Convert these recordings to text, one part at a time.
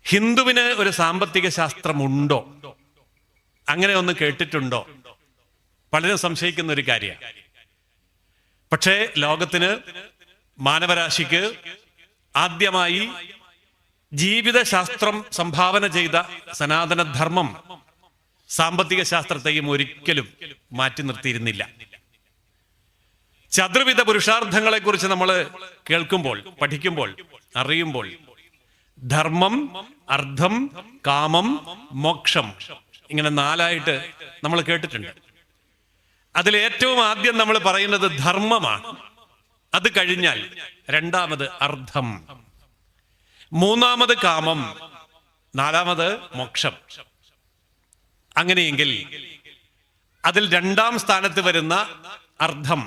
ഹിന്ദുവിന് ഒരു സാമ്പത്തിക ശാസ്ത്രമുണ്ടോ? അങ്ങനെ ഒന്ന് കേട്ടിട്ടുണ്ടോ? പലരും സംശയിക്കുന്ന ഒരു കാര്യമാണ്. പക്ഷേ ലോകത്തിന്, മാനവരാശിക്ക് ആദ്യമായി ജീവിതശാസ്ത്രം സംഭാവന ചെയ്ത സനാതനധർമ്മം സാമ്പത്തിക ശാസ്ത്രത്തെയും ഒരിക്കലും മാറ്റി നിർത്തിയിരുന്നില്ല. ചതുർവിധ പുരുഷാർത്ഥങ്ങളെ കുറിച്ച് നമ്മൾ കേൾക്കുമ്പോൾ, പഠിക്കുമ്പോൾ, അറിയുമ്പോൾ ധർമ്മം, അർത്ഥം, കാമം, മോക്ഷം, ഇങ്ങനെ 4ആയിട്ട് നമ്മൾ കേട്ടിട്ടുണ്ട്. അതിൽ ഏറ്റവും ആദ്യം നമ്മൾ പറയുന്നത് ധർമ്മമാണ്. അത് കഴിഞ്ഞാൽ രണ്ടാമത് അർത്ഥം, മൂന്നാമത് കാമം, നാലാമത് മോക്ഷം. അങ്ങനെയെങ്കിൽ അതിൽ 2ാം സ്ഥാനത്ത് വരുന്ന അർത്ഥം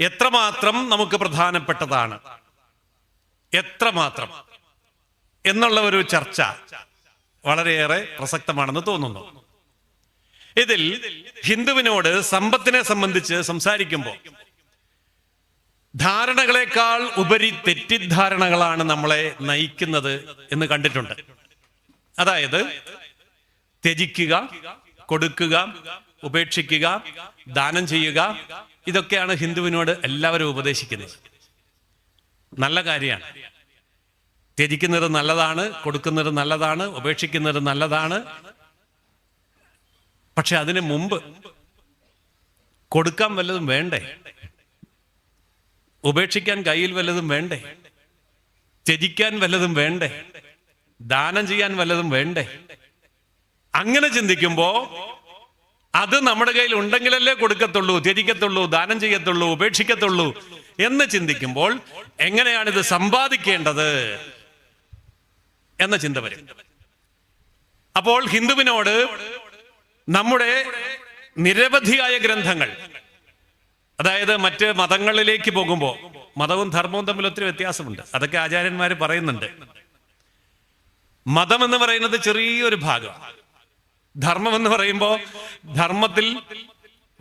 എത്രമാത്രം നമുക്ക് പ്രധാനപ്പെട്ടതാണ്, എത്രമാത്രം എന്നുള്ള ഒരു ചർച്ച വളരെയേറെ പ്രസക്തമാണെന്ന് തോന്നുന്നു. ഇതിൽ ഹിന്ദുവിനോട് സമ്പത്തിനെ സംബന്ധിച്ച് സംസാരിക്കുമ്പോൾ ധാരണകളെക്കാൾ ഉപരി തെറ്റിദ്ധാരണകളാണ് നമ്മളെ നയിക്കുന്നത് എന്ന് കണ്ടിട്ടുണ്ട്. അതായത് ത്യജിക്കുക, കൊടുക്കുക, ഉപേക്ഷിക്കുക, ദാനം ചെയ്യുക, ഇതൊക്കെയാണ് ഹിന്ദുവിനോട് എല്ലാവരും ഉപദേശിക്കുന്നത്. നല്ല കാര്യമാണ്. ത്യജിക്കുന്നത് നല്ലതാണ്, കൊടുക്കുന്നത് നല്ലതാണ്, ഉപേക്ഷിക്കുന്നത് നല്ലതാണ്. പക്ഷെ അതിന് മുമ്പ് കൊടുക്കാൻ വല്ലതും വേണ്ടേ? ഉപേക്ഷിക്കാൻ കയ്യിൽ വല്ലതും വേണ്ടേ? ത്യജിക്കാൻ വല്ലതും വേണ്ടേ? ദാനം ചെയ്യാൻ വല്ലതും വേണ്ടേ? അങ്ങനെ ചിന്തിക്കുമ്പോ അത് നമ്മുടെ കയ്യിൽ ഉണ്ടെങ്കിലല്ലേ കൊടുക്കത്തുള്ളൂ, ത്യജിക്കത്തുള്ളൂ, ദാനം ചെയ്യത്തുള്ളൂ, ഉപേക്ഷിക്കത്തുള്ളൂ എന്ന് ചിന്തിക്കുമ്പോൾ എങ്ങനെയാണിത് സമ്പാദിക്കേണ്ടത് എന്ന ചിന്ത വരും. അപ്പോൾ ഹിന്ദുവിനോട് നമ്മുടെ നിരവധിയായ ഗ്രന്ഥങ്ങൾ, അതായത് മറ്റ് മതങ്ങളിലേക്ക് പോകുമ്പോൾ മതവും ധർമ്മവും തമ്മിൽ ഒത്തിരി വ്യത്യാസമുണ്ട്. അതൊക്കെ ആചാര്യന്മാർ പറയുന്നുണ്ട്. മതം എന്ന് പറയുന്നത് ചെറിയൊരു ഭാഗം. ധർമ്മം എന്ന് പറയുമ്പോൾ ധർമ്മത്തിൽ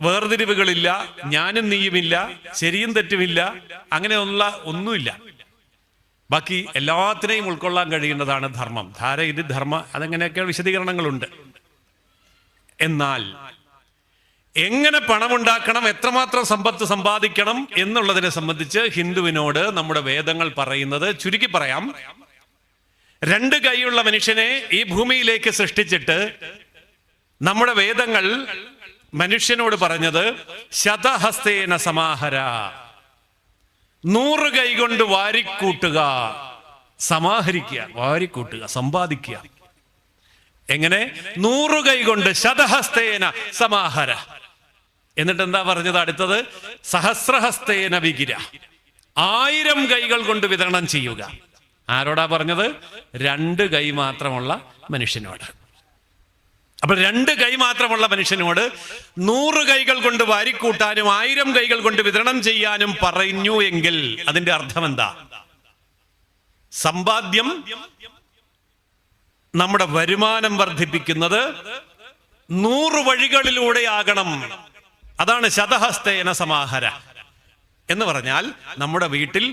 വേർതിരിവുകളില്ല, ഞാനും നീയുമില്ല, ശരിയും തെറ്റുമില്ല, അങ്ങനെയുള്ള ഒന്നുമില്ല. ബാക്കി എല്ലാത്തിനെയും ഉൾക്കൊള്ളാൻ കഴിയുന്നതാണ് ധർമ്മം. ഇത് ധർമ്മ, അതെങ്ങനെയൊക്കെ വിശദീകരണങ്ങളുണ്ട്. എന്നാൽ എങ്ങനെ പണമുണ്ടാക്കണം, എത്രമാത്രം സമ്പത്ത് സമ്പാദിക്കണം എന്നുള്ളതിനെ സംബന്ധിച്ച് ഹിന്ദുവിനോട് നമ്മുടെ വേദങ്ങൾ പറയുന്നത്, ചുരുക്കി പറയാം, 2 കൈയുള്ള മനുഷ്യനെ ഈ ഭൂമിയിലേക്ക് സൃഷ്ടിച്ചിട്ട് നമ്മുടെ വേദങ്ങൾ മനുഷ്യനോട് പറഞ്ഞത് ശതഹസ്തേന സമാഹര, 100 കൈ കൊണ്ട് വാരിക്കൂട്ടുക, സമാഹരിക്കുക, വാരിക്കൂട്ടുക, സമ്പാദിക്കുക. എങ്ങനെ? 100 കൈ കൊണ്ട്, ശതഹസ്തേന സമാഹര. എന്നിട്ട് എന്താ പറഞ്ഞത് അടുത്തത്? സഹസ്രഹസ്തേന വികിര, 1000 കൈകൾ കൊണ്ട് വിതരണം ചെയ്യുക. ആരോടാ പറഞ്ഞത്? 2 കൈ മാത്രമുള്ള മനുഷ്യനോട്. അപ്പൊ 2 കൈ മാത്രമുള്ള മനുഷ്യനോട് 100 കൈകൾ കൊണ്ട് വാരിക്കൂട്ടാനും 1000 കൈകൾ കൊണ്ട് വിതരണം ചെയ്യാനും പറഞ്ഞു എങ്കിൽ അതിന്റെ അർത്ഥം എന്താ? സമ്പാദ്യം, നമ്മുടെ വരുമാനം വർദ്ധിപ്പിക്കുന്നത് 100 വഴികളിലൂടെ ആകണം. അതാണ് ശതഹസ്തേന സമാഹര എന്ന് പറഞ്ഞാൽ നമ്മുടെ വീട്ടിൽ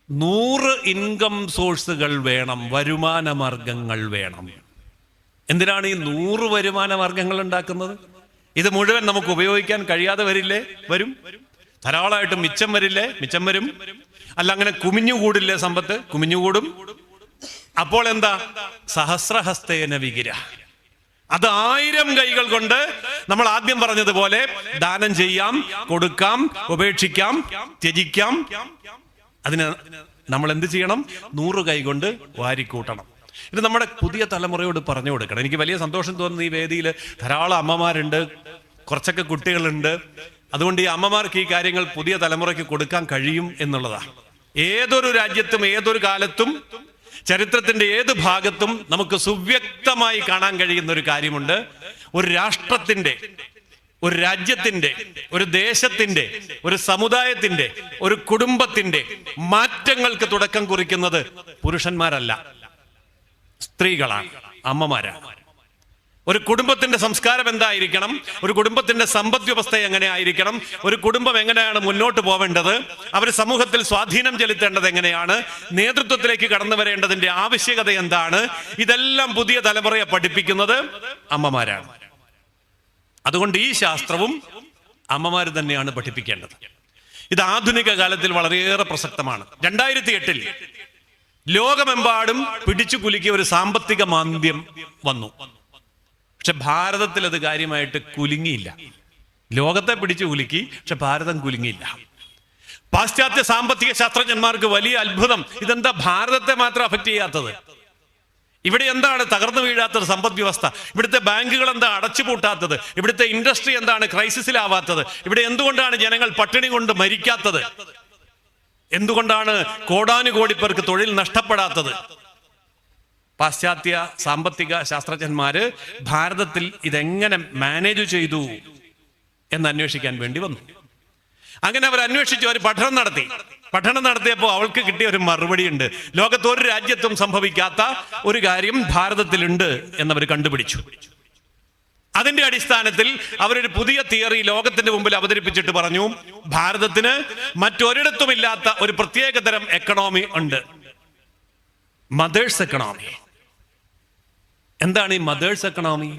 100 ഇൻകം സോഴ്സുകൾ വേണം, വരുമാന മാർഗങ്ങൾ വേണം. എന്തിനാണ് ഈ 100 വരുമാന മാർഗങ്ങൾ ഉണ്ടാക്കുന്നത്? ഇത് മുഴുവൻ നമുക്ക് ഉപയോഗിക്കാൻ കഴിയാതെ വരില്ലേ? വരും. ധാരാളമായിട്ട് മിച്ചം വരില്ലേ? മിച്ചം വരും. അല്ല, അങ്ങനെ കുമിഞ്ഞുകൂടില്ലേ സമ്പത്ത്? കുമിഞ്ഞുകൂടും. അപ്പോൾ എന്താ? സഹസ്രഹസ്തേന വികിര, അത് 1000 കൈകൾ കൊണ്ട് നമ്മൾ ആദ്യം പറഞ്ഞതുപോലെ ദാനം ചെയ്യാം, കൊടുക്കാം, ഉപേക്ഷിക്കാം, ത്യജിക്കാം. അതിന് നമ്മൾ എന്ത് ചെയ്യണം? 100 കൈ കൊണ്ട് വാരിക്കൂട്ടണം. ഇത് നമ്മുടെ പുതിയ തലമുറയോട് പറഞ്ഞു കൊടുക്കണം. എനിക്ക് വലിയ സന്തോഷം തോന്നുന്നു, ഈ വേദിയിൽ ധാരാളം അമ്മമാരുണ്ട്, കുറച്ചൊക്കെ കുട്ടികളുണ്ട്. അതുകൊണ്ട് ഈ അമ്മമാർക്ക് ഈ കാര്യങ്ങൾ പുതിയ തലമുറയ്ക്ക് കൊടുക്കാൻ കഴിയും എന്നുള്ളതാണ്. ഏതൊരു രാജ്യത്തും ഏതൊരു കാലത്തും ചരിത്രത്തിന്റെ ഏത് ഭാഗത്തും നമുക്ക് സുവ്യക്തമായി കാണാൻ കഴിയുന്ന ഒരു കാര്യമുണ്ട്. ഒരു രാഷ്ട്രത്തിന്റെ, ഒരു രാജ്യത്തിന്റെ, ഒരു ദേശത്തിന്റെ, ഒരു സമുദായത്തിന്റെ, ഒരു കുടുംബത്തിന്റെ മാറ്റങ്ങൾക്ക് തുടക്കം കുറിക്കുന്നത് പുരുഷന്മാരല്ല, സ്ത്രീകളാണ്, അമ്മമാരാണ്. ഒരു കുടുംബത്തിന്റെ സംസ്കാരം എന്തായിരിക്കണം, ഒരു കുടുംബത്തിന്റെ സമ്പദ് വ്യവസ്ഥ എങ്ങനെ ആയിരിക്കണം, ഒരു കുടുംബം എങ്ങനെയാണ് മുന്നോട്ട് പോവേണ്ടത്, അവർ സമൂഹത്തിൽ സ്വാധീനം ചെലുത്തേണ്ടത് എങ്ങനെയാണ്, നേതൃത്വത്തിലേക്ക് കടന്നു വരേണ്ടതിന്റെ ആവശ്യകത എന്താണ്, ഇതെല്ലാം പുതിയ തലമുറയെ പഠിപ്പിക്കുന്നത് അമ്മമാരാണ്. അതുകൊണ്ട് ഈ ശാസ്ത്രവും അമ്മമാർ തന്നെയാണ് പഠിപ്പിക്കേണ്ടത്. ഇത് ആധുനിക കാലത്തിൽ വളരെയേറെ പ്രസക്തമാണ്. 2008 ലോകമെമ്പാടും പിടിച്ചു കുലുക്കിയ ഒരു സാമ്പത്തിക മാന്ദ്യം വന്നു. പക്ഷെ ഭാരതത്തിൽ അത് കാര്യമായിട്ട് കുലുങ്ങിയില്ല. ലോകത്തെ പിടിച്ചു കുലുക്കി, പക്ഷെ ഭാരതം കുലുങ്ങിയില്ല. പാശ്ചാത്യ സാമ്പത്തിക ശാസ്ത്രജ്ഞന്മാർക്ക് വലിയ അത്ഭുതം, ഇതെന്താ ഭാരതത്തെ മാത്രം അഫക്റ്റ് ചെയ്യാത്തത്? ഇവിടെ എന്താണ് തകർന്നു വീഴാത്തത് സമ്പദ് വ്യവസ്ഥ? ഇവിടുത്തെ ബാങ്കുകൾ എന്താ അടച്ചുപൂട്ടാത്തത്? ഇവിടുത്തെ ഇൻഡസ്ട്രി എന്താണ് ക്രൈസിസിലാവാത്തത്? ഇവിടെ എന്തുകൊണ്ടാണ് ജനങ്ങൾ പട്ടിണി കൊണ്ട് മരിക്കാത്തത്? എന്തുകൊണ്ടാണ് കോടാനുകോടി പേർക്ക് തൊഴിൽ നഷ്ടപ്പെടാത്തത്? പാശ്ചാത്യ സാമ്പത്തിക ശാസ്ത്രജ്ഞന്മാര് ഭാരതത്തിൽ ഇതെങ്ങനെ മാനേജ് ചെയ്തു എന്ന് അന്വേഷിക്കാൻ വേണ്ടി വന്നു. അങ്ങനെ അവർ അന്വേഷിച്ചു, അവർ പഠനം നടത്തിയപ്പോൾ അവൾക്ക് കിട്ടിയ ഒരു മറുപടി ഉണ്ട്. ലോകത്ത് ഒരു രാജ്യത്തും സംഭവിക്കാത്ത ഒരു കാര്യം ഭാരതത്തിലുണ്ട് എന്നവർ കണ്ടുപിടിച്ചു. അതിന്റെ അടിസ്ഥാനത്തിൽ അവരൊരു പുതിയ തിയറി ലോകത്തിന്റെ മുമ്പിൽ അവതരിപ്പിച്ചിട്ട് പറഞ്ഞു, ഭാരതത്തിന് മറ്റൊരിടത്തുമില്ലാത്ത ഒരു പ്രത്യേകതരം എക്കണോമി ഉണ്ട്, മദേഴ്സ് എക്കണോമി. എന്താണ് ഈ മദേഴ്സ് എക്കണോമി?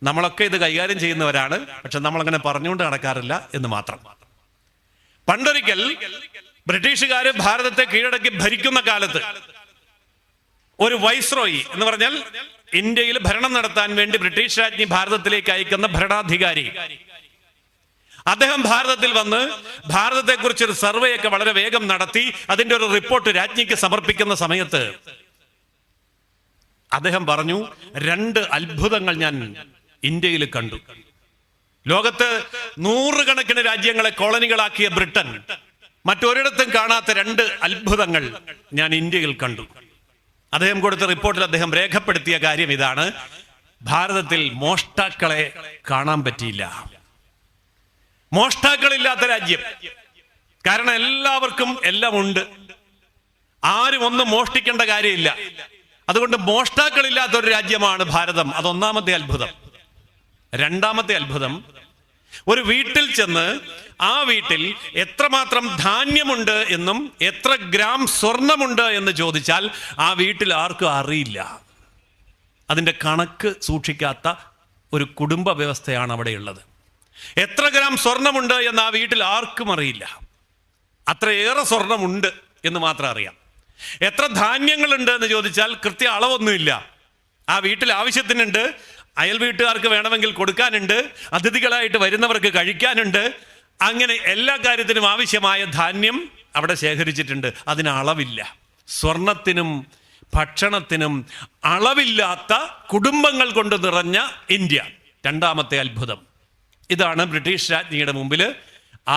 നമ്മളൊക്കെ ഇത് കൈകാര്യം ചെയ്യുന്നവരാണ്, പക്ഷെ നമ്മളങ്ങനെ പറഞ്ഞുകൊണ്ട് നടക്കാറില്ല എന്ന് മാത്രം. പണ്ടൊരിക്കൽ ബ്രിട്ടീഷുകാര് ഭാരതത്തെ കീഴടക്കി ഭരിക്കുന്ന കാലത്ത് ഒരു വൈസ്രോയി എന്ന് പറഞ്ഞാൽ ഇന്ത്യയിൽ ഭരണം നടത്താൻ വേണ്ടി ബ്രിട്ടീഷ് രാജ്ഞി ഭാരതത്തിലേക്ക് അയക്കുന്ന ഭരണാധികാരി, അദ്ദേഹം ഭാരതത്തിൽ വന്ന് ഭാരതത്തെക്കുറിച്ച് ഒരു സർവേ ഒക്കെ വളരെ വേഗം നടത്തി അതിന്റെ ഒരു റിപ്പോർട്ട് രാജ്ഞിക്ക് സമർപ്പിക്കുന്ന സമയത്ത് അദ്ദേഹം പറഞ്ഞു, 2 അത്ഭുതങ്ങൾ ഞാൻ ഇന്ത്യയിൽ കണ്ടു. ലോകത്ത് 100 കണക്കിന് രാജ്യങ്ങളെ കോളനികളാക്കിയ ബ്രിട്ടൻ മറ്റൊരിടത്തും കാണാത്ത 2 അത്ഭുതങ്ങൾ ഞാൻ ഇന്ത്യയിൽ കണ്ടു. അദ്ദേഹം കൊടുത്ത റിപ്പോർട്ടിൽ അദ്ദേഹം രേഖപ്പെടുത്തിയ കാര്യം ഇതാണ്: ഭാരതത്തിൽ മോഷ്ടാക്കളെ കാണാൻ പറ്റിയില്ല. മോഷ്ടാക്കളില്ലാത്ത രാജ്യം. കാരണം എല്ലാവർക്കും എല്ലാം ഉണ്ട്, ആരും ഒന്നും മോഷ്ടിക്കേണ്ട കാര്യമില്ല. അതുകൊണ്ട് മോഷ്ടാക്കളില്ലാത്ത ഒരു രാജ്യമാണ് ഭാരതം. അതൊന്നാമത്തെ അത്ഭുതം. രണ്ടാമത്തെ അത്ഭുതം, ഒരു വീട്ടിൽ ചെന്ന് ആ വീട്ടിൽ എത്രമാത്രം ധാന്യമുണ്ട് എന്നും എത്ര ഗ്രാം സ്വർണമുണ്ട് എന്ന് ചോദിച്ചാൽ ആ വീട്ടിൽ ആർക്കും അറിയില്ല. അതിൻ്റെ കണക്ക് സൂക്ഷിക്കാത്ത ഒരു കുടുംബ വ്യവസ്ഥയാണ് അവിടെയുള്ളത്. എത്ര ഗ്രാം സ്വർണമുണ്ട് എന്ന് ആ വീട്ടിൽ ആർക്കും അറിയില്ല. അത്രയേറെ സ്വർണമുണ്ട് എന്ന് മാത്രം അറിയാം. എത്ര ധാന്യങ്ങളുണ്ട് എന്ന് ചോദിച്ചാൽ കൃത്യ അളവൊന്നുമില്ല. ആ വീട്ടിൽ ആവശ്യത്തിനുണ്ട്, അയൽ വീട്ടുകാർക്ക് വേണമെങ്കിൽ കൊടുക്കാനുണ്ട്, അതിഥികളായിട്ട് വരുന്നവർക്ക് കഴിക്കാനുണ്ട്. അങ്ങനെ എല്ലാ കാര്യത്തിനും ആവശ്യമായ ധാന്യം അവിടെ ശേഖരിച്ചിട്ടുണ്ട്. അതിന് അളവില്ല. സ്വർണത്തിനും ഭക്ഷണത്തിനും അളവില്ലാത്ത കുടുംബങ്ങൾ കൊണ്ട് നിറഞ്ഞ ഇന്ത്യ. രണ്ടാമത്തെ അത്ഭുതം. ഇതാണ് ബ്രിട്ടീഷ് രാജ്ഞിയുടെ മുമ്പിൽ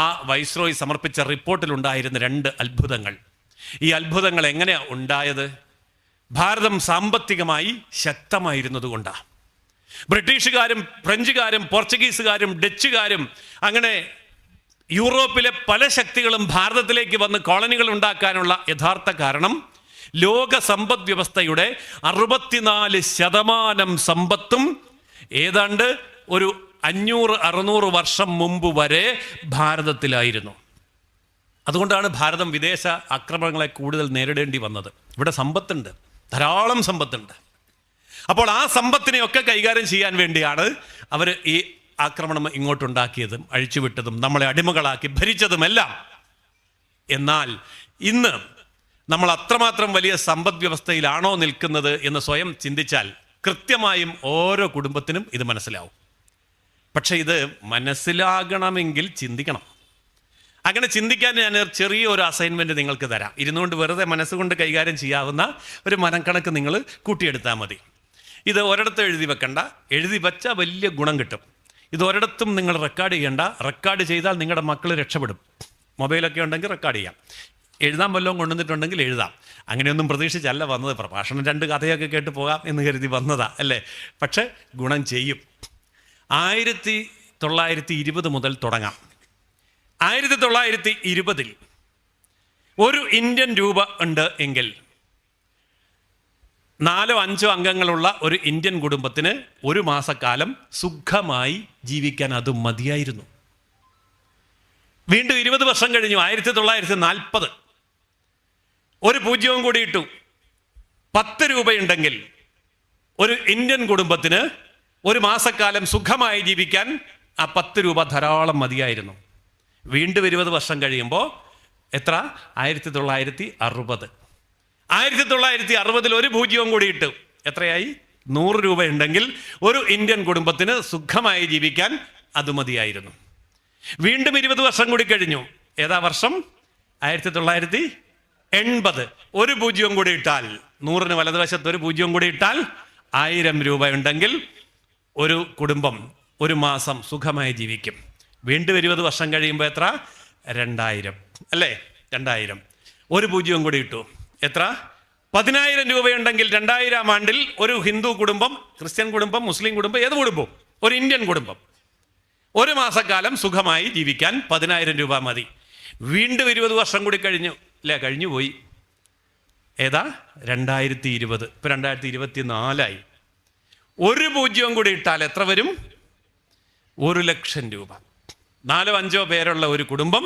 ആ വൈസ്രോയി സമർപ്പിച്ച റിപ്പോർട്ടിൽ ഉണ്ടായിരുന്ന 2 അത്ഭുതങ്ങൾ. ഈ അത്ഭുതങ്ങൾ എങ്ങനെയാണ് ഉണ്ടായത്? ഭാരതം സാമ്പത്തികമായി ശക്തമായിരുന്നത് കൊണ്ടാണ്. ബ്രിട്ടീഷുകാരും ഫ്രഞ്ചുകാരും പോർച്ചുഗീസുകാരും ഡച്ചുകാരും അങ്ങനെ യൂറോപ്പിലെ പല ശക്തികളും ഭാരതത്തിലേക്ക് വന്ന് കോളനികൾ ഉണ്ടാക്കാനുള്ള യഥാർത്ഥ കാരണം ലോക സമ്പദ് വ്യവസ്ഥയുടെ 64% സമ്പത്തും ഏതാണ്ട് ഒരു 500-600 വർഷം മുമ്പ് വരെ ഭാരതത്തിലായിരുന്നു. അതുകൊണ്ടാണ് ഭാരതം വിദേശ ആക്രമണങ്ങളെ കൂടുതൽ നേരിടേണ്ടി വന്നത്. ഇവിടെ സമ്പത്തുണ്ട്, ധാരാളം സമ്പത്തുണ്ട്. അപ്പോൾ ആ സമ്പത്തിനെയൊക്കെ കൈകാര്യം ചെയ്യാൻ വേണ്ടിയാണ് അവർ ഈ ആക്രമണം ഇങ്ങോട്ടുണ്ടാക്കിയതും അഴിച്ചുവിട്ടതും നമ്മളെ അടിമകളാക്കി ഭരിച്ചതുമെല്ലാം. എന്നാൽ ഇന്ന് നമ്മൾ അത്രമാത്രം വലിയ സമ്പദ് വ്യവസ്ഥയിലാണോ നിൽക്കുന്നത് എന്ന് സ്വയം ചിന്തിച്ചാൽ കൃത്യമായും ഓരോ കുടുംബത്തിനും ഇത് മനസ്സിലാവും. പക്ഷെ ഇത് മനസ്സിലാകണമെങ്കിൽ ചിന്തിക്കണം. അങ്ങനെ ചിന്തിക്കാൻ ഞാൻ ചെറിയൊരു അസൈൻമെൻറ്റ് നിങ്ങൾക്ക് തരാം. ഇരുന്നുകൊണ്ട് വെറുതെ മനസ്സുകൊണ്ട് കൈകാര്യം ചെയ്യാവുന്ന ഒരു മനക്കണക്ക് നിങ്ങൾ കൂട്ടിയെടുത്താൽ മതി. ഇത് ഒരിടത്ത് എഴുതി വെക്കണ്ട, എഴുതി വെച്ചാൽ വലിയ ഗുണം കിട്ടും. ഇത് ഒരിടത്തും നിങ്ങൾ റെക്കോർഡ് ചെയ്യണ്ട. റെക്കോർഡ് ചെയ്താൽ നിങ്ങളുടെ മക്കൾ രക്ഷപ്പെടും. മൊബൈലൊക്കെ ഉണ്ടെങ്കിൽ റെക്കോർഡ് ചെയ്യാം. എഴുതാൻ വല്ലതും കൊണ്ടുവന്നിട്ടുണ്ടെങ്കിൽ എഴുതാം. അങ്ങനെയൊന്നും പ്രതീക്ഷിച്ചല്ല വന്നത്. പ്രഭാഷണം 2 കഥയൊക്കെ കേട്ട് പോകാം എന്ന് കരുതി വന്നതാ അല്ലേ? പക്ഷെ ഗുണം ചെയ്യും. 1920 മുതൽ തുടങ്ങാം. 1920 1 ഇന്ത്യൻ രൂപ ഉണ്ട് എങ്കിൽ 4 5 അംഗങ്ങളുള്ള ഒരു ഇന്ത്യൻ കുടുംബത്തിന് ഒരു മാസക്കാലം സുഖമായി ജീവിക്കാൻ അത് മതിയായിരുന്നു. വീണ്ടും 20 വർഷം കഴിഞ്ഞു, 1940. ഒരു പൂജ്യവും കൂടി ഇട്ടു. 10 രൂപയുണ്ടെങ്കിൽ ഒരു ഇന്ത്യൻ കുടുംബത്തിന് ഒരു മാസക്കാലം സുഖമായി ജീവിക്കാൻ ആ 10 രൂപ ധാരാളം മതിയായിരുന്നു. വീണ്ടും 20 വർഷം കഴിയുമ്പോൾ എത്ര? 1960. 1960 ഒരു പൂജ്യവും കൂടി ഇട്ടു. എത്രയായി? 100 രൂപയുണ്ടെങ്കിൽ ഒരു ഇന്ത്യൻ കുടുംബത്തിന് സുഖമായി ജീവിക്കാൻ അത് മതിയായിരുന്നു. വീണ്ടും 20 വർഷം കൂടി കഴിഞ്ഞു. ഏതാ വർഷം? 1980. ഒരു പൂജ്യവും കൂടി ഇട്ടാൽ, 100-ന് വലതുവശത്ത് ഒരു പൂജ്യവും കൂടി ഇട്ടാൽ 1000 രൂപയുണ്ടെങ്കിൽ ഒരു കുടുംബം ഒരു മാസം സുഖമായി ജീവിക്കും. വീണ്ടും 20 വർഷം കഴിയുമ്പോൾ എത്ര? 2000 അല്ലേ? 2000. ഒരു പൂജ്യവും കൂടി ഇട്ടു. എത്ര? 10,000 രൂപയുണ്ടെങ്കിൽ 2000 ആണ്ടിൽ ഒരു ഹിന്ദു കുടുംബം, ക്രിസ്ത്യൻ കുടുംബം, മുസ്ലിം കുടുംബം, ഏത് കുടുംബം? ഒരു ഇന്ത്യൻ കുടുംബം ഒരു മാസക്കാലം സുഖമായി ജീവിക്കാൻ 10,000 രൂപ മതി. വീണ്ടും 20 വർഷം കൂടി കഴിഞ്ഞു അല്ലേ? കഴിഞ്ഞു പോയി. ഏതാ? 2020. ഇപ്പം 2024 ഒരു പൂജ്യവും കൂടി ഇട്ടാൽ എത്ര വരും? 1,00,000 രൂപ. 4 5 പേരുള്ള ഒരു കുടുംബം